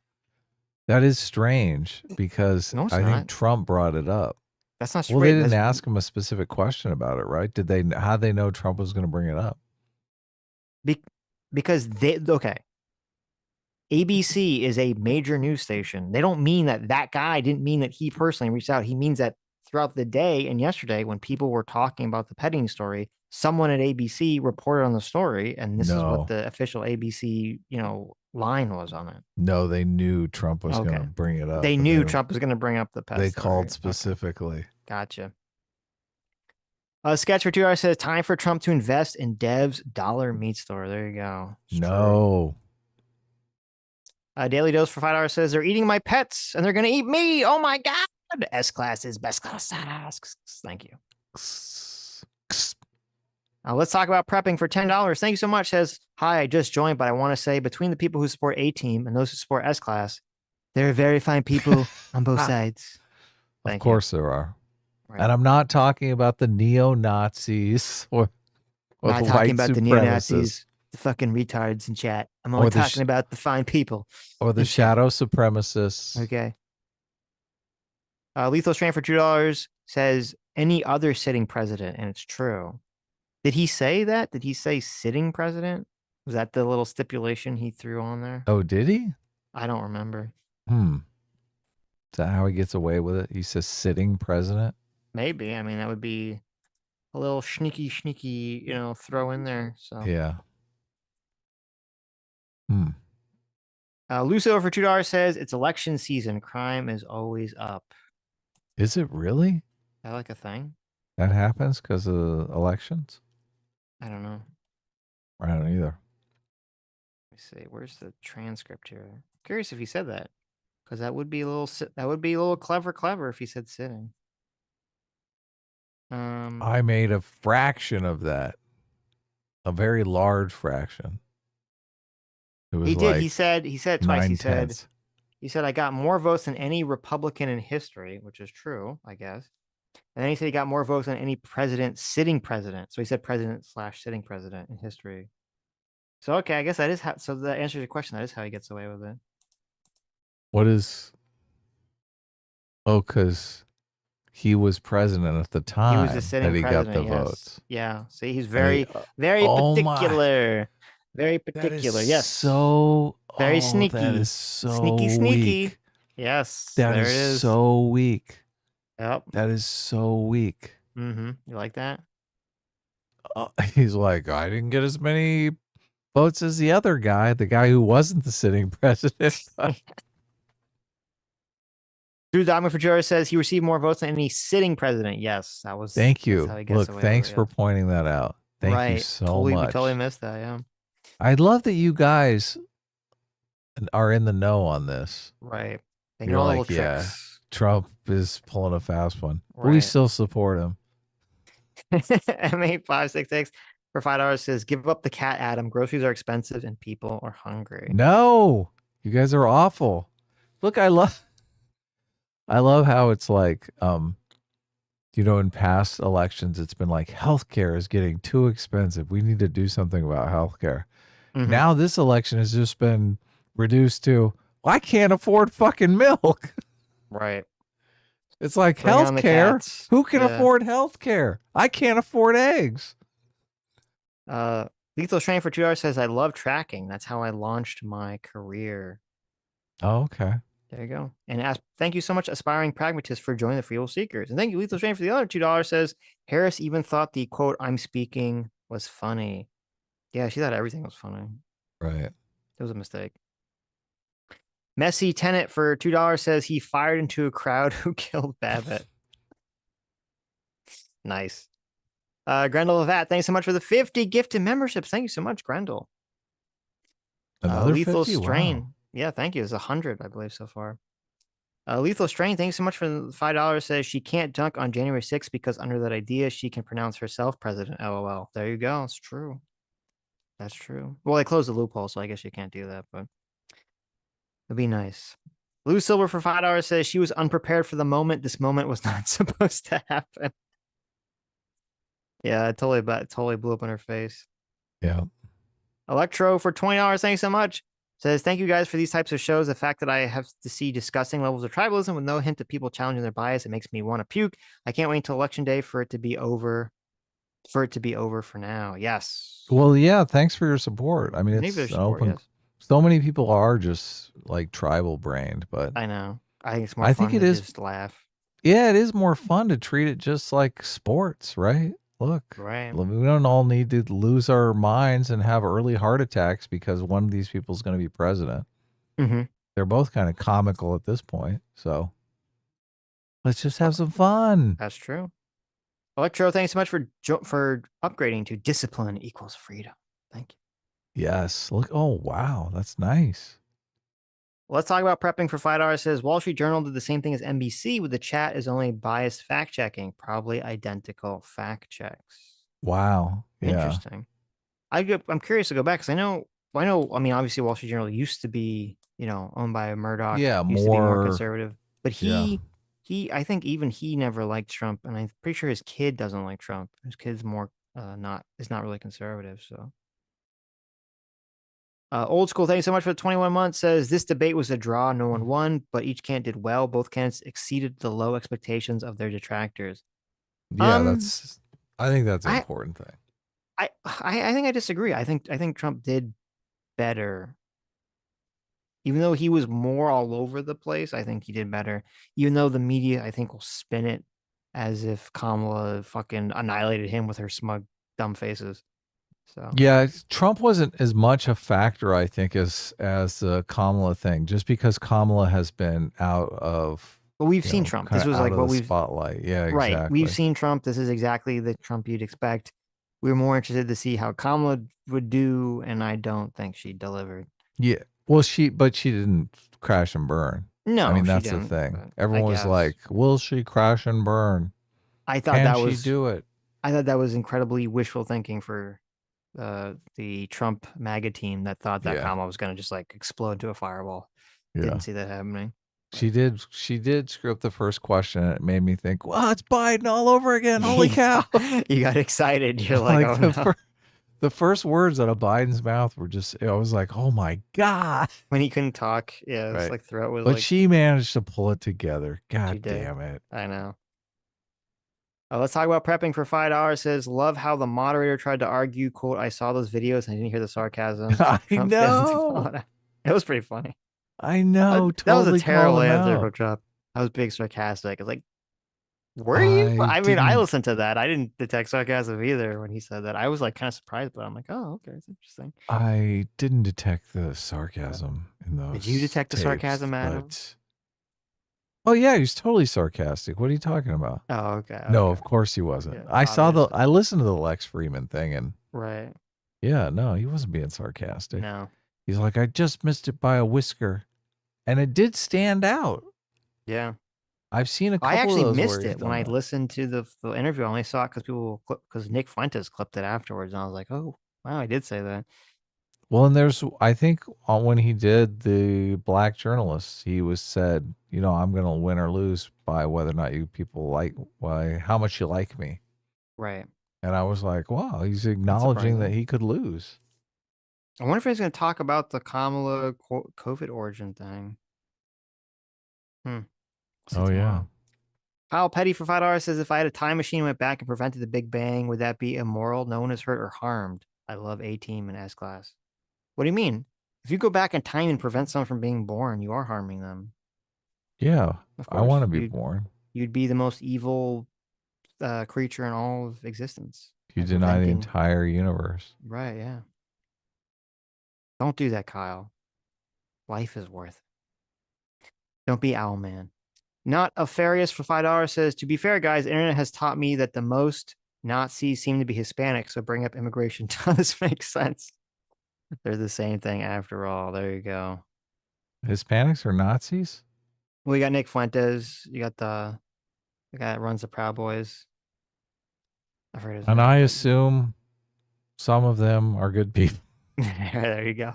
that is strange because No, it's I not. think Trump brought it up. That's not straight. Well, they didn't ask him a specific question about it, right? Did they? How'd they know Trump was going to bring it up? Because okay. ABC is a major news station. They don't mean that guy didn't mean that he personally reached out. He means that throughout the day and yesterday, when people were talking about the petting story, someone at ABC reported on the story, and this is what the official ABC, line was on it. No, they knew Trump was going to bring it up. They knew Trump was going to bring up the pet. They story. called specifically. Okay. Gotcha. Sketch for $2 says time for Trump to invest in Dev's dollar meat store. There you go. It's no. True. Daily Dose for $5 says they're eating my pets and they're going to eat me. Oh my God. S class is best class. Thank you. Let's talk about prepping for $10. Thank you so much. Says, hi, I just joined, but I want to say between the people who support A-Team and those who support S-Class, there are very fine people on both sides. Of course there are. Right. And I'm not talking about the neo-Nazis or not the talking white about the neo-Nazis, the fucking retards in chat. I'm only talking about the fine people. Or the shadow supremacists. Okay. Lethal Strain for $2 says any other sitting president, and it's true. Did he say that? Did he say sitting president? Was that the little stipulation he threw on there? Oh, did he? I don't remember. Is that how he gets away with it? He says sitting president? Maybe. I mean, that would be a little sneaky, throw in there. So yeah. Lucio for $2 says it's election season. Crime is always up. Is it really? Is that like a thing? That happens because of elections? I don't know. I don't either. Let me see. Where's the transcript here? I'm curious if he said that, because that would be a little clever if he said sitting. I made a fraction of that, a very large fraction. It was he did. He said it twice. He said I got more votes than any Republican in history, which is true, I guess. And then he said he got more votes than any sitting president. So he said president/sitting president in history. So, okay, I guess that is how, so that answers your question. That is how he gets away with it. What is, because he was president at the time. He was the sitting that he president, got the yes. votes. Yeah. See, he's very particular. Very particular. Yes. So very sneaky. That is so sneaky. weak. Yes. That there is it is. so weak. Yep. That is so weak. Mm-hmm. You like that? He's like, I didn't get as many votes as the other guy, the guy who wasn't the sitting president. Drew Diamond for Jura says he received more votes than any sitting president. Yes, that was. Thank you. How he gets Look, thanks for pointing that out. Thank you so much. We totally missed that. Yeah. I love that you guys are in the know on this. Right. They You're know like, little tricks. Trump is pulling a fast one. Right. We still support him. M8566 for $5 says, give up the cat, Adam. Groceries are expensive and people are hungry. No, you guys are awful. Look, I love I love how it's like, in past elections, it's been like healthcare is getting too expensive. We need to do something about healthcare. Now this election has just been reduced to, well, I can't afford fucking milk. Right. It's like Bring on the healthcare. cats. Who can Yeah. afford healthcare? I can't afford eggs. Lethal Strain for $2 says, I love tracking. That's how I launched my career. Oh, okay. There you go. And thank you so much, Aspiring Pragmatist, for joining the Fuel Seekers. And thank you, Lethal Strain, for the other $2 says, Harris even thought the quote, I'm speaking was funny. Yeah, she thought everything was funny. Right. It was a mistake. Messy Tenant for $2 says he fired into a crowd who killed Babbitt. Nice. Grendel Levat, thanks so much for the 50 gifted memberships. Thank you so much, Grendel. Another Lethal 50? Strain. Wow. Yeah, thank you. It's 100, I believe, so far. Lethal Strain, thanks so much for the $5. Says she can't dunk on January 6th because under that idea, she can pronounce herself president. LOL. There you go. It's true. That's true. Well, they closed the loophole, so I guess you can't do that, but it'd be nice. Lou Silver for $5 says she was unprepared for the moment. This moment was not supposed to happen. Yeah, it totally blew up in her face. Yeah. Electro for $20, thanks so much. Says, thank you guys for these types of shows. The fact that I have to see disgusting levels of tribalism with no hint of people challenging their bias, it makes me want to puke. I can't wait until election day for it to be over. For now. Yes. Well, yeah, thanks for your support. I mean, Thank you for it's your support, open. yes. So many people are just like tribal brained, but I know. I think it's more I fun think it to is. just laugh. Yeah, it is more fun to treat it just like sports, right? Look, Right. we don't all need to lose our minds and have early heart attacks because one of these people is going to be president. Mm-hmm. They're both kind of comical at this point. So let's just have some fun. That's true. Electro, thanks so much for upgrading to discipline equals freedom. Thank you. Yes. Look. Oh, wow. That's nice. Let's talk about prepping for $5. Says Wall Street Journal did the same thing as NBC with the chat is only biased fact checking, probably identical fact checks. Wow. Yeah. Interesting. I'm curious to go back because I know. I mean, obviously, Wall Street Journal used to be, owned by Murdoch. Yeah, used to be more more conservative. But I think even he never liked Trump, and I'm pretty sure his kid doesn't like Trump. His kid's more is not really conservative. So, Old School, thank you so much for the 21 months. Says this debate was a draw, no one won, but each candidate did well. Both candidates exceeded the low expectations of their detractors. Yeah, I think that's an important thing. I think I disagree. I think Trump did better. Even though he was more all over the place, I think he did better. Even though the media, I think, will spin it as if Kamala fucking annihilated him with her smug, dumb faces. So yeah, Trump wasn't as much a factor, I think, as the Kamala thing. Just because Kamala has been out of, but we've seen Trump. This was like what we've spotlight. Yeah, right. exactly. We've seen Trump. This is exactly the Trump you'd expect. We were more interested to see how Kamala would do, and I don't think she delivered. Yeah. Well, she didn't crash and burn. No, I mean, she that's the didn't, thing. but Everyone I was guess. like, "Will she crash and burn? I thought Can that she was do it?" I thought that was incredibly wishful thinking for the Trump MAGA team that thought that Yeah. Kamala was going to just like explode into a fireball. Yeah. Didn't see that happening. She did screw up the first question, and it made me think, "Wow, it's Biden all over again! Holy cow!" You got excited. You're like, oh no. The first words out of Biden's mouth were just, I was like, oh my God. When he couldn't talk. Yeah, it's Right. like throat was But like. she managed to pull it together. God did. damn it. I know. Let's talk about prepping for $5. Says, love how the moderator tried to argue, quote, I saw those videos and I didn't hear the sarcasm. I Trump know. It was pretty funny. I know. That was a Totally terrible call him answer out. from Trump. I was being sarcastic. It's like, were you? I mean, I listened to that. I didn't detect sarcasm either when he said that. I was like kind of surprised, but I'm like, oh, okay, it's interesting. I didn't detect the sarcasm in those. Did you detect the tapes, sarcasm, Adam? but... Oh yeah, he's totally sarcastic. What are you talking about? Oh, okay. No, of course he wasn't. Yeah, I listened to the Lex Freeman thing, and right. Yeah, no, he wasn't being sarcastic. No. He's like, I just missed it by a whisker. And it did stand out. Yeah. I've seen a couple I actually of those missed where it when I listened to the interview. I only saw it because Nick Fuentes clipped it afterwards. And I was like, oh, wow, I did say that. Well, and I think when he did the black journalists, he was said, I'm going to win or lose by whether or not you people how much you like me. Right. And I was like, wow, he's acknowledging that surprising. he could lose. I wonder if he's going to talk about the Kamala COVID origin thing. See Oh, yeah. tomorrow. Kyle Petty for $5 says, if I had a time machine and went back and prevented the Big Bang, would that be immoral? No one is hurt or harmed. I love A-Team and S-Class. What do you mean? If you go back in time and prevent someone from being born, you are harming them. Yeah, Of I course. want to be born. You'd be the most evil creature in all of existence. You by deny the preventing- entire universe. Right, yeah. Don't do that, Kyle. Life is worth it. Don't be Owlman. Not Afarius for $5 says, to be fair, guys, the internet has taught me that the most Nazis seem to be Hispanic, so bring up immigration does make sense. They're the same thing after all. There you go. Hispanics are Nazis? Well, you got Nick Fuentes. You got the guy that runs the Proud Boys. I've heard his And name, I but- assume some of them are good people. There you go.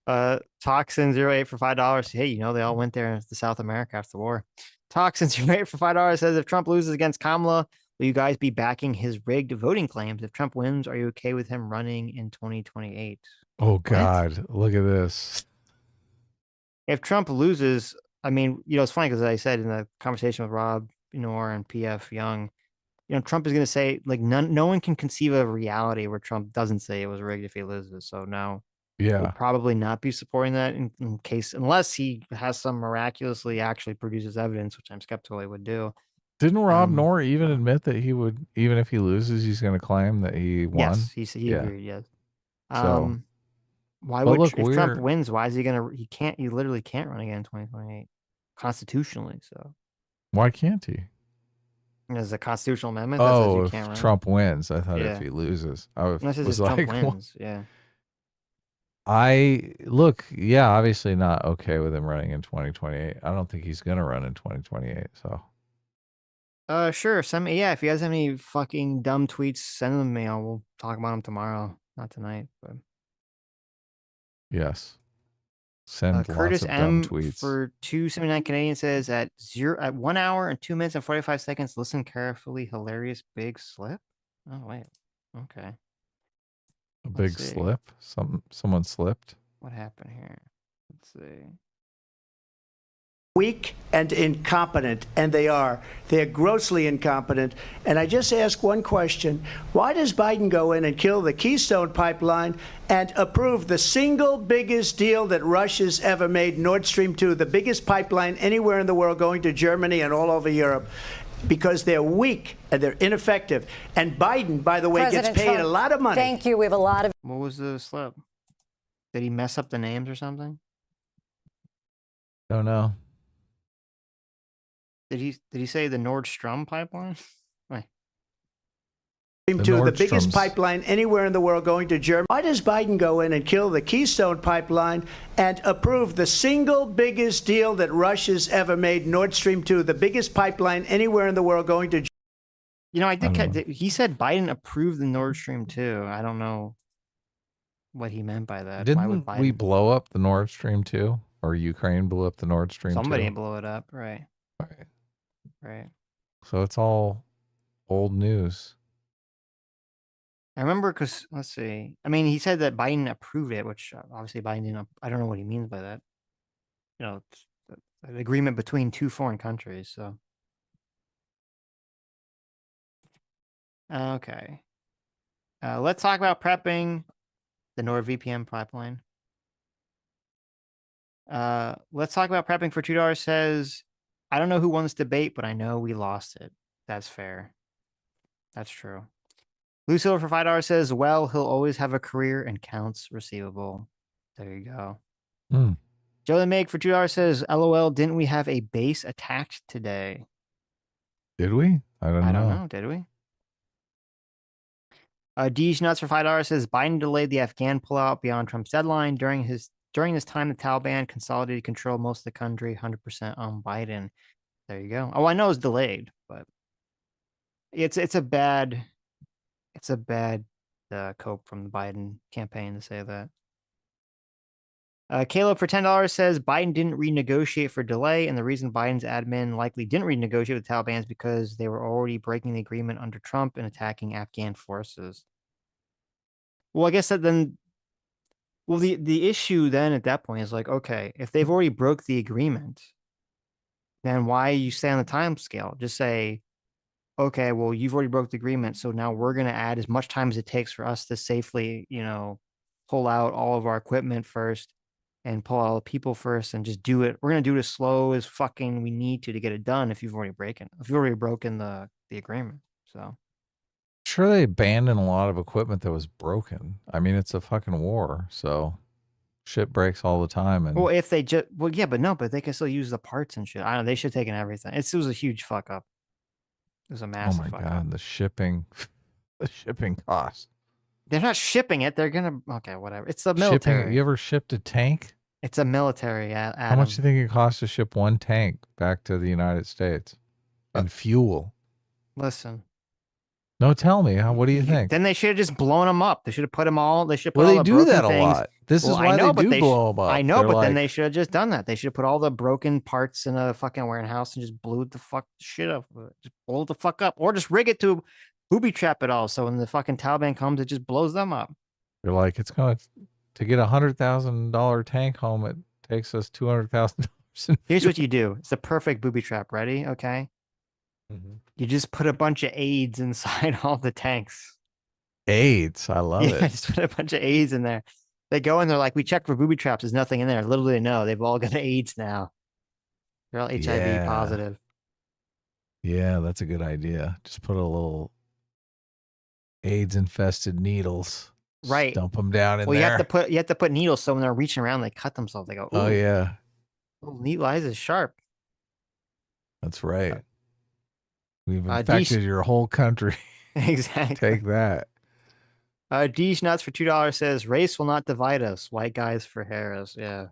Toxin08 for $5. Hey, they all went there to South America after the war. Toxin08 for $5 says, if Trump loses against Kamala, will you guys be backing his rigged voting claims? If Trump wins, are you okay with him running in 2028? Oh, God. Look at this. If Trump loses, I mean, it's funny because I said in the conversation with Rob Noor and PF Young, Trump is going to say, like, no one can conceive of a reality where Trump doesn't say it was rigged if he loses. So no. Yeah. Would probably not be supporting that in case, unless he has some miraculously actually produces evidence, which I'm skeptical he would do. Didn't Rob Noor even admit that he would, even if he loses, he's going to claim that he won? Yes, he agreed, yes. So, why but would, look, if Trump wins, why is he going to, he literally can't run again in 2028 constitutionally. So why can't he? there's a constitutional amendment that says you can't if run. Trump wins. I thought Yeah. if he loses. I Unless was if like, Trump wins, yeah. Yeah, obviously not okay with him running in 2028. I don't think he's going to run in 2028. So, Sure. Send me, if you guys have any fucking dumb tweets, send them to me. We'll talk about them tomorrow, not tonight. But yes, send Curtis lots of M dumb tweets. for 279 Canadian says at 1 hour and 2 minutes and 45 seconds. Listen carefully. Hilarious big slip. Oh wait. Okay. A big slip. Someone slipped. What happened here? Let's see. Weak and incompetent, and they are. They're grossly incompetent. And I just ask one question. Why does Biden go in and kill the Keystone Pipeline and approve the single biggest deal that Russia's ever made, Nord Stream 2, the biggest pipeline anywhere in the world going to Germany and all over Europe? Because they're weak and they're ineffective. And Biden, by the way, President gets paid Trump, a lot of money. Thank you. We have a lot of. What was the slip? Did he mess up the names or something? Don't know. Did he say the Nordstrom pipeline? Wait. The biggest pipeline anywhere in the world going to Germany. Why does Biden go in and kill the Keystone Pipeline and approve the single biggest deal that Russia's ever made, Nord Stream 2, the biggest pipeline anywhere in the world going to Germany? He said Biden approved the Nord Stream 2. I don't know what he meant by that. Why would Didn't we blow up the Nord Stream 2? Or Ukraine blew up the Nord Stream 2? Somebody blew it up, right? Right. Right. So it's all old news. I remember because, let's see. I mean, he said that Biden approved it, which obviously Biden didn't. I don't know what he means by that. It's an agreement between two foreign countries. So, okay. Let's talk about prepping the NordVPN pipeline. Let's talk about prepping for $2 says, I don't know who won this debate, but I know we lost it. That's fair. That's true. Blue Silver for $5 says, well, he'll always have a career and counts receivable. There you go. Joe the Make for $2 says, LOL, didn't we have a base attacked today? Did we? I don't know. Did we? Deej Nuts for $5 says, Biden delayed the Afghan pullout beyond Trump's deadline. During this time, the Taliban consolidated control of most of the country, 100% on Biden. There you go. Oh, I know it's delayed, but it's a bad cope from the Biden campaign to say that. Caleb for $10 says Biden didn't renegotiate for delay, and the reason Biden's admin likely didn't renegotiate with the Taliban is because they were already breaking the agreement under Trump and attacking Afghan forces. Well, I guess that then, well, the issue then at that point is like, okay, if they've already broke the agreement, then why you stay on the time scale? Just say, okay, well, you've already broke the agreement, so now we're going to add as much time as it takes for us to safely, pull out all of our equipment first and pull out all the people first and just do it. We're going to do it as slow as fucking we need to get it done if you've already broken the agreement. So Sure, they abandoned a lot of equipment that was broken. I mean, it's a fucking war, so shit breaks all the time. And well, if they just yeah, but they can still use the parts and shit. I don't know. They should have taken everything. It was a huge fuck up. It was a oh massive my fuck god, up. the shipping, the shipping cost. They're not shipping it. They're gonna okay, whatever. It's the Shipping. military. You ever shipped a tank? It's a military. Adam. How much do you think it costs to ship one tank back to the United States and fuel? Listen. No, tell me. What do you think? Then they should have just blown them up. They should have put them all. They should put Well, all they the do broken that a things. lot. This is Well, why I know, they but do blow them up. I know, They're but then like, they should have just done that. They should have put all the broken parts in a fucking warehouse and just blew the fuck shit up. Just blow the fuck up, or just rig it to booby trap it all. So when the fucking Taliban comes, it just blows them up. they're like, it's going to get $100,000 tank home. It takes us $200,000. Here's what you do. It's the perfect booby trap. Ready? Okay. Mm-hmm. You just put a bunch of aids inside all the tanks. AIDS. I love Yeah, it. just put a bunch of aids in there. They go in, they're like, we checked for booby traps. There's nothing in there. Little do they know, they've all got AIDS now. They're all HIV positive. Yeah, that's a good idea. Just put a little AIDS infested needles. Right. Dump them down in Well, there. you have to put needles so when they're reaching around, they cut themselves. They go, ooh, Oh yeah, needle eyes is sharp. that's right. We've D- infected your whole country. Exactly. Take that. D Nuts for $2 says race will not divide us. White guys for Harris. Yeah.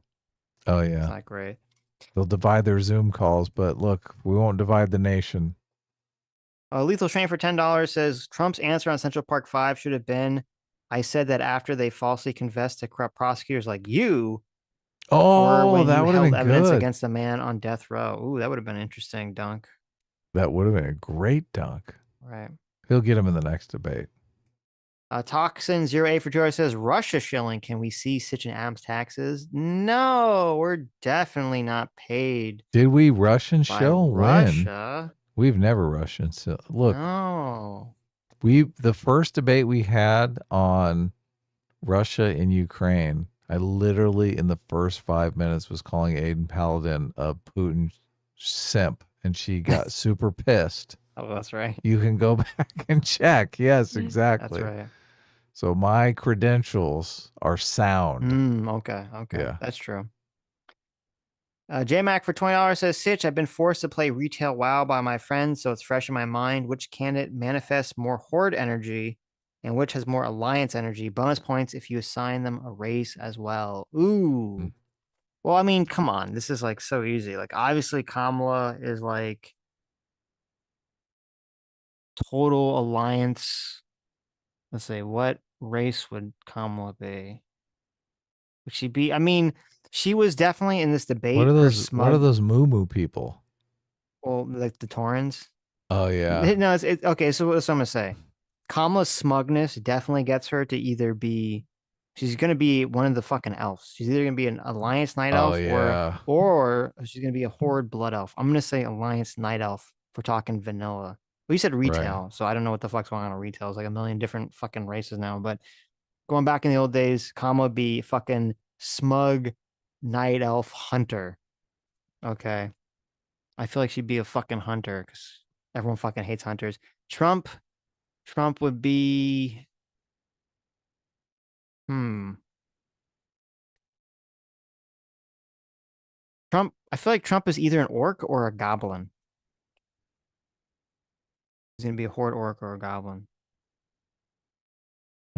Oh It's yeah. not great. They'll divide their Zoom calls, but look, we won't divide the nation. Lethal Train for $10 says Trump's answer on Central Park 5 should have been, I said that after they falsely confessed to corrupt prosecutors like you, or Oh, when that you would have held been evidence good. against a man on death row. Ooh, that would have been an interesting dunk. That would have been a great dunk. Right. He'll get him in the next debate. Toxin 08 for Joy says Russia shilling. Can we see Sitch and Adams taxes? No, we're definitely not paid Did we Russian by shill? When? Russia. We've never Russian shill. Look, No. the first debate we had on Russia and Ukraine, I literally in the first 5 minutes was calling Aiden Paladin a Putin simp, and she got super pissed. Oh, that's right. You can go back and check. Yes, exactly. That's right. So my credentials are sound. Okay. Yeah. That's true. JMac for $20 says, Sitch, I've been forced to play retail WoW by my friends, so it's fresh in my mind. Which candidate manifests more horde energy and which has more alliance energy? Bonus points if you assign them a race as well. Ooh. Well, I mean, come on. This is like so easy. Like, obviously, Kamala is like total alliance. Let's say, what race would Kamala be? Would she be? I mean, she was definitely in this debate. What are her those? What are smug, those moo moo people? well, like the Torrens. Oh yeah. No, it's okay. So what I'm gonna say, Kamala's smugness definitely gets her to either be, she's gonna be one of the fucking elves. She's either gonna be an Alliance Night Oh Elf yeah. or she's gonna be a Horde Blood Elf. I'm gonna say Alliance Night Elf. If we're talking vanilla. Well, you said retail, so I don't know what the fuck's going on in retail. It's like a million different fucking races now. But going back in the old days, Kamala would be fucking smug Night Elf Hunter. Okay. I feel like she'd be a fucking hunter because everyone fucking hates hunters. Trump would be, I feel like Trump is either an orc or a goblin. He's gonna be a horde orc or a goblin.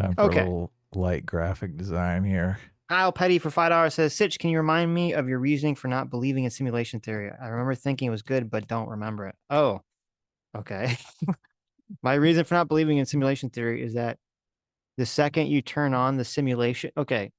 Time for Okay. a little light graphic design here. Kyle Petty for $5 says, Sitch, can you remind me of your reasoning for not believing in simulation theory? I remember thinking it was good, but don't remember it. Oh, okay. My reason for not believing in simulation theory is that the second you turn on the simulation, okay.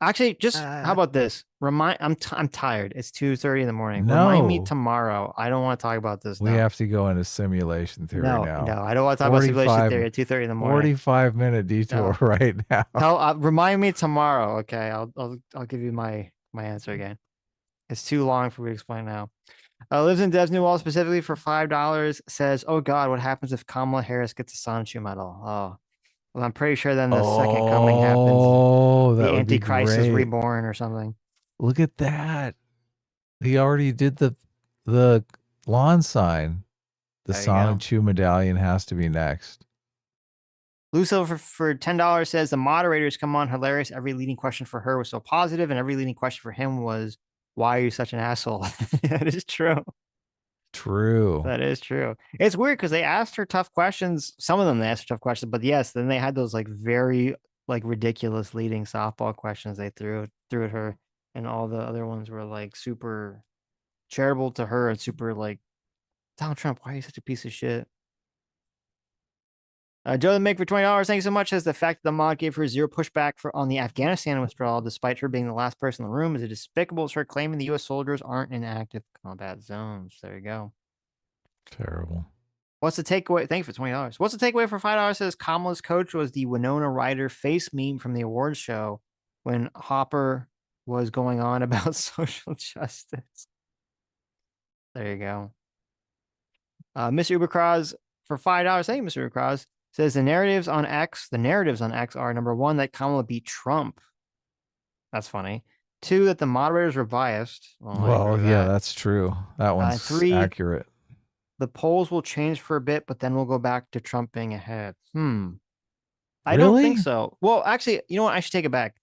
Actually, just how about this? I'm tired. It's 2:30 in the morning. Remind me No, tomorrow. I don't want to talk about this we now. have to go into simulation theory No, now. no, I don't want to talk about simulation 45 theory at 2:30 in the morning. 45-minute detour No. right now. Remind me tomorrow. Okay, I'll give you my answer again. It's too long for me to explain now. Lives in Des Newell specifically for $5. Says, "Oh God, what happens if Kamala Harris gets a Sonchu medal?" Oh, well, I'm pretty sure then the second coming happens. Oh, that The would be Antichrist is great. reborn or something. Look at that. He already did the lawn sign. The There you go. Sonichu medallion has to be next. Lucio for $10 says the moderators come on hilarious. Every leading question for her was so positive, and every leading question for him was, "Why are you such an asshole?" That is true. True. That is true. It's weird because they asked her tough questions. Some of them they asked her tough questions, but yes, then they had those like very like ridiculous leading softball questions they threw at her, and all the other ones were like super charitable to her and super like, Donald Trump, why are you such a piece of shit? Joe the Make for $20. Thank you so much. Says the fact that the mod gave her zero pushback on the Afghanistan withdrawal, despite her being the last person in the room, is it despicable as her claiming the U.S. soldiers aren't in active combat zones. There you go. Terrible. What's the takeaway? Thank you for $20. What's the takeaway for $5? Says Kamala's coach was the Winona Ryder face meme from the awards show when Hopper was going on about social justice. There you go. Mr. Ubercross for $5. Thank you, Mr. Ubercross. Says the narratives on X are number one, that Kamala beat Trump. That's funny. 2, that the moderators were biased. Well, yeah, that's true. That one's 3, accurate. the polls will change for a bit, but then we'll go back to Trump being ahead. I don't Really? think so. Well, actually, you know what? I should take it back.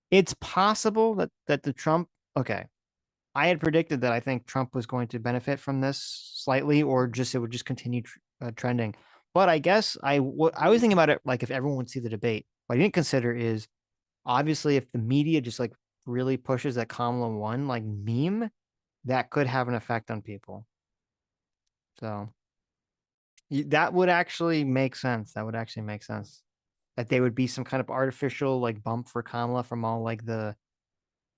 It's possible that the Trump, okay. I had predicted that I think Trump was going to benefit from this slightly, or just it would just continue trending. But I guess I was thinking about it like if everyone would see the debate. What I didn't consider is obviously if the media just like really pushes that Kamala won, like meme, that could have an effect on people. So that would actually make sense. That would actually make sense. That they would be some kind of artificial like bump for Kamala from all like the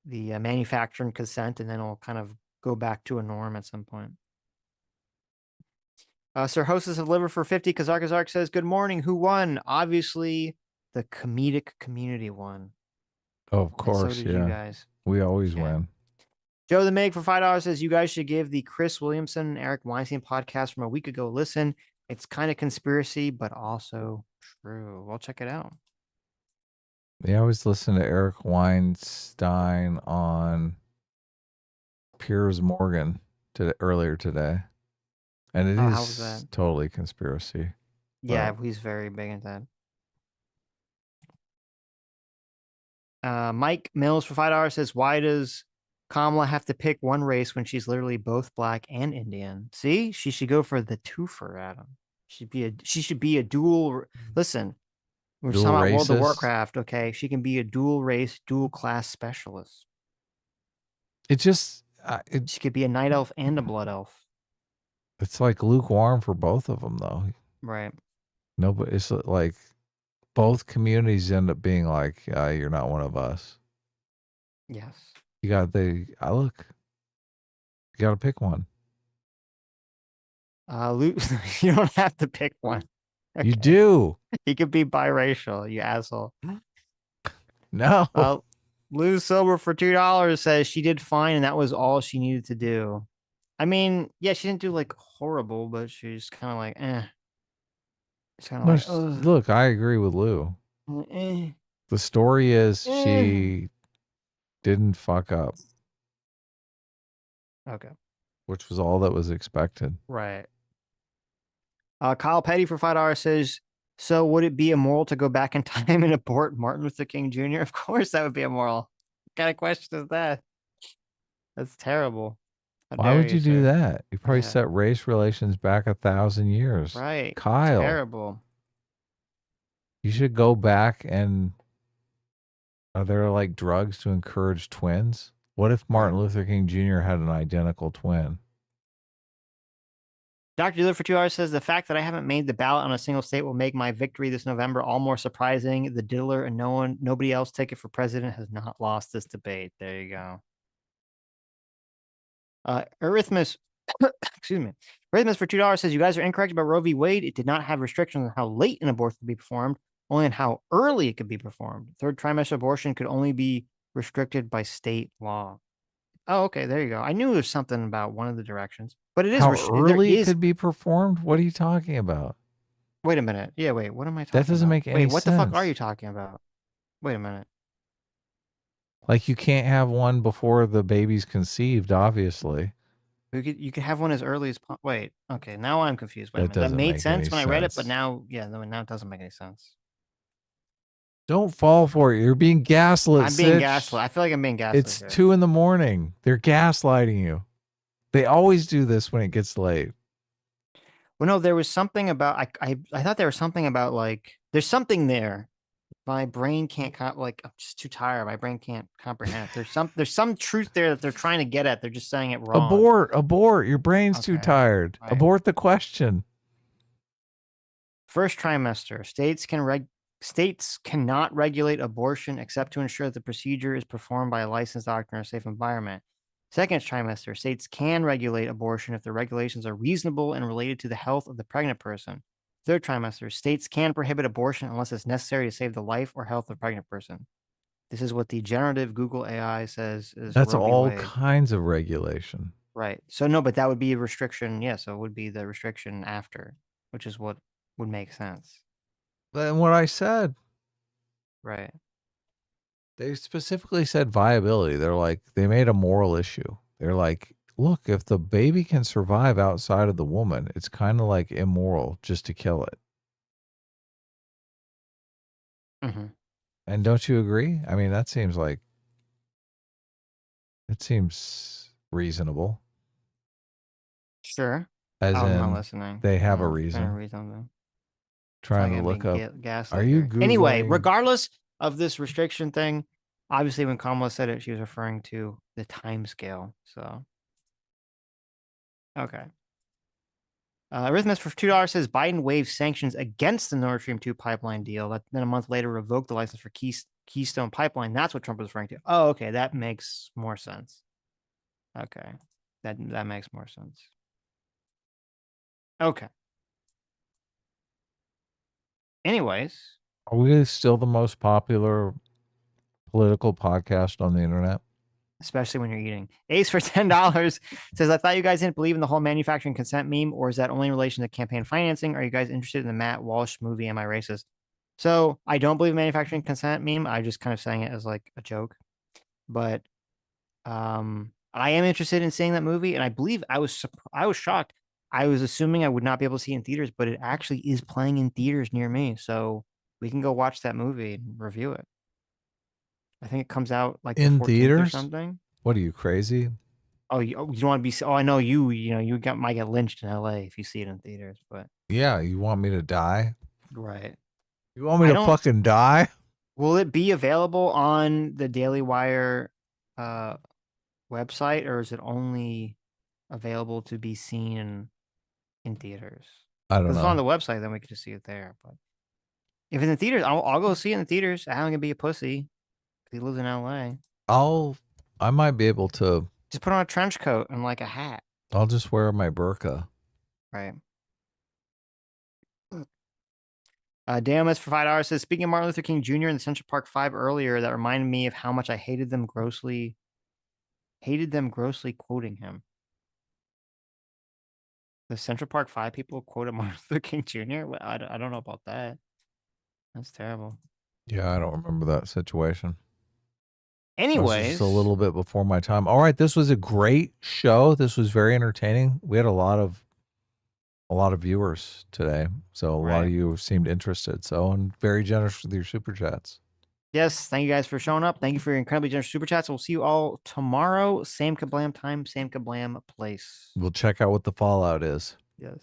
manufacturing consent, and then it'll kind of go back to a norm at some point. Sir Hostess of Liver for 50. Kazark says, "Good morning. Who won?" Obviously, the comedic community won. Oh, of course, and so did yeah. you guys. We always win. Joe the Meg for $5 says, "You guys should give the Chris Williamson and Eric Weinstein podcast from a week ago a listen. It's kind of conspiracy, but also true." Well, check it out. Yeah, I always listen to Eric Weinstein on Piers Morgan earlier today. And it how was is that? totally conspiracy. Yeah, he's very big into that. Mike Mills for $5 says, "Why does Kamala have to pick one race when she's literally both black and Indian?" See, she should go for the twofer, Adam. She should be a dual. Listen, we're talking about World of Warcraft. Okay, she can be a dual race, dual class specialist. It just she could be a night elf and a blood elf. It's like lukewarm for both of them, though. Right. No, but it's like both communities end up being like, "You're not one of us." Yes. You got You got to pick one. You don't have to pick one. Okay. You do. You could be biracial, you asshole. No. Lou Silver for $2 says she did fine and that was all she needed to do. I mean, yeah, she didn't do like horrible, but she's kind of like, eh. It's kind of like, ugh. Look, I agree with Lou. The story is she didn't fuck up. Okay. Which was all that was expected. Right. Kyle Petty for $5 says, "So would it be immoral to go back in time and abort Martin Luther King Jr.?" Of course that would be immoral. What kind of question is that? That's terrible. Why would you do that? You probably set race relations back 1,000 years. Right. Kyle. Terrible. You should go back and are there like drugs to encourage twins? What if Martin Luther King Jr. had an identical twin? Dr. Dealer for 2 hours says the fact that I haven't made the ballot on a single state will make my victory this November all more surprising. The Diddler and nobody else ticket for president has not lost this debate. There you go. Arithmus, excuse me. Arithmus for $2 says you guys are incorrect about Roe v. Wade. It did not have restrictions on how late an abortion could be performed, only on how early it could be performed. Third trimester abortion could only be restricted by state law. Oh, okay, there you go. I knew there was something about one of the directions, but it is How early it could be performed? What are you talking about? Wait a minute. Yeah, wait. What am I talking about? That doesn't make any Wait, what sense. the fuck are you talking about? Wait a minute. Like you can't have one before the baby's conceived, obviously. You could have one as early as wait. Okay, now I'm confused. Wait a That minute. That doesn't made make sense any when I read it, but sense. now, yeah, no, now it doesn't make any sense. Don't fall for it. You're being gaslit. I'm being Sitch. gaslit. I feel like I'm being gaslit. It's here. 2 a.m. They're gaslighting you. They always do this when it gets late. Well, no, there was something about I thought there was something about like there's something there. My brain can't like I'm just too tired. My brain can't comprehend it. There's some truth there that they're trying to get at. They're just saying it wrong. Abort. Your brain's too Okay, tired. right. Abort the question. First trimester, states cannot regulate abortion except to ensure that the procedure is performed by a licensed doctor in a safe environment. Second trimester, states can regulate abortion if the regulations are reasonable and related to the health of the pregnant person. Third trimester, states can prohibit abortion unless it's necessary to save the life or health of the pregnant person. This is what the generative Google AI says is That's Roe v. all Wade. kinds of regulation. Right. So no, but that would be a restriction. Yeah, so it would be the restriction after, which is what would make sense. Then what I said, Right. they specifically said viability. They're like, they made a moral issue. They're like, look, if the baby can survive outside of the woman, it's kind of like immoral just to kill it. Mm-hmm. And don't you agree? I mean, that seems reasonable. Sure. As I'm not in, listening. they have a I'm reason. trying to read something. Trying to I'm look being up. gaslit Are you here. Anyway, Googling- regardless of this restriction thing, obviously when Kamala said it, she was referring to the time scale. So, okay. Arithmus for $2 says Biden waived sanctions against the Nord Stream 2 pipeline deal. Then a month later revoked the license for Keystone Pipeline. That's what Trump was referring to. Oh, okay. That makes more sense. Okay. That makes more sense. Okay. Anyways. Are we still the most popular political podcast on the internet? Especially when you're eating. Ace for $10 says, I thought you guys didn't believe in the whole manufacturing consent meme, or is that only in relation to campaign financing? Are you guys interested in the Matt Walsh movie, Am I Racist? So I don't believe manufacturing consent meme. I just kind of saying it as like a joke. But I am interested in seeing that movie, and I believe I was shocked. I was assuming I would not be able to see it in theaters, but it actually is playing in theaters near me. So we can go watch that movie and review it. I think it comes out like in the 14th theaters or something. What are you, crazy? Oh, you don't want to be. Oh, I know you. You know, might get lynched in LA if you see it in theaters. But Yeah, you want me to die? right. You want me to fucking die? Will it be available on the Daily Wire website, or is it only available to be seen in theaters? I don't know. If it's on the website, then we could just see it there. But if it's in theaters, I'll go see it in theaters. I'm gonna be a pussy. He lives in LA. I might be able to just put on a trench coat and like a hat. I'll just wear my burqa. Right. DMS for $5 says, speaking of Martin Luther King Jr. in the Central Park 5 earlier, that reminded me of how much I hated them grossly quoting him. The Central Park 5 people quoted Martin Luther King Jr. Well, I don't know about that. That's terrible. Yeah, I don't remember that situation. Anyways, just a little bit before my time. All right, this was a great show. This was very entertaining. We had a lot of viewers today, so a lot of you seemed interested. So, and very generous with your super chats. Yes, thank you guys for showing up. Thank you for your incredibly generous super chats. We'll see you all tomorrow. Same Kablam time, same Kablam place. We'll check out what the fallout is. Yes.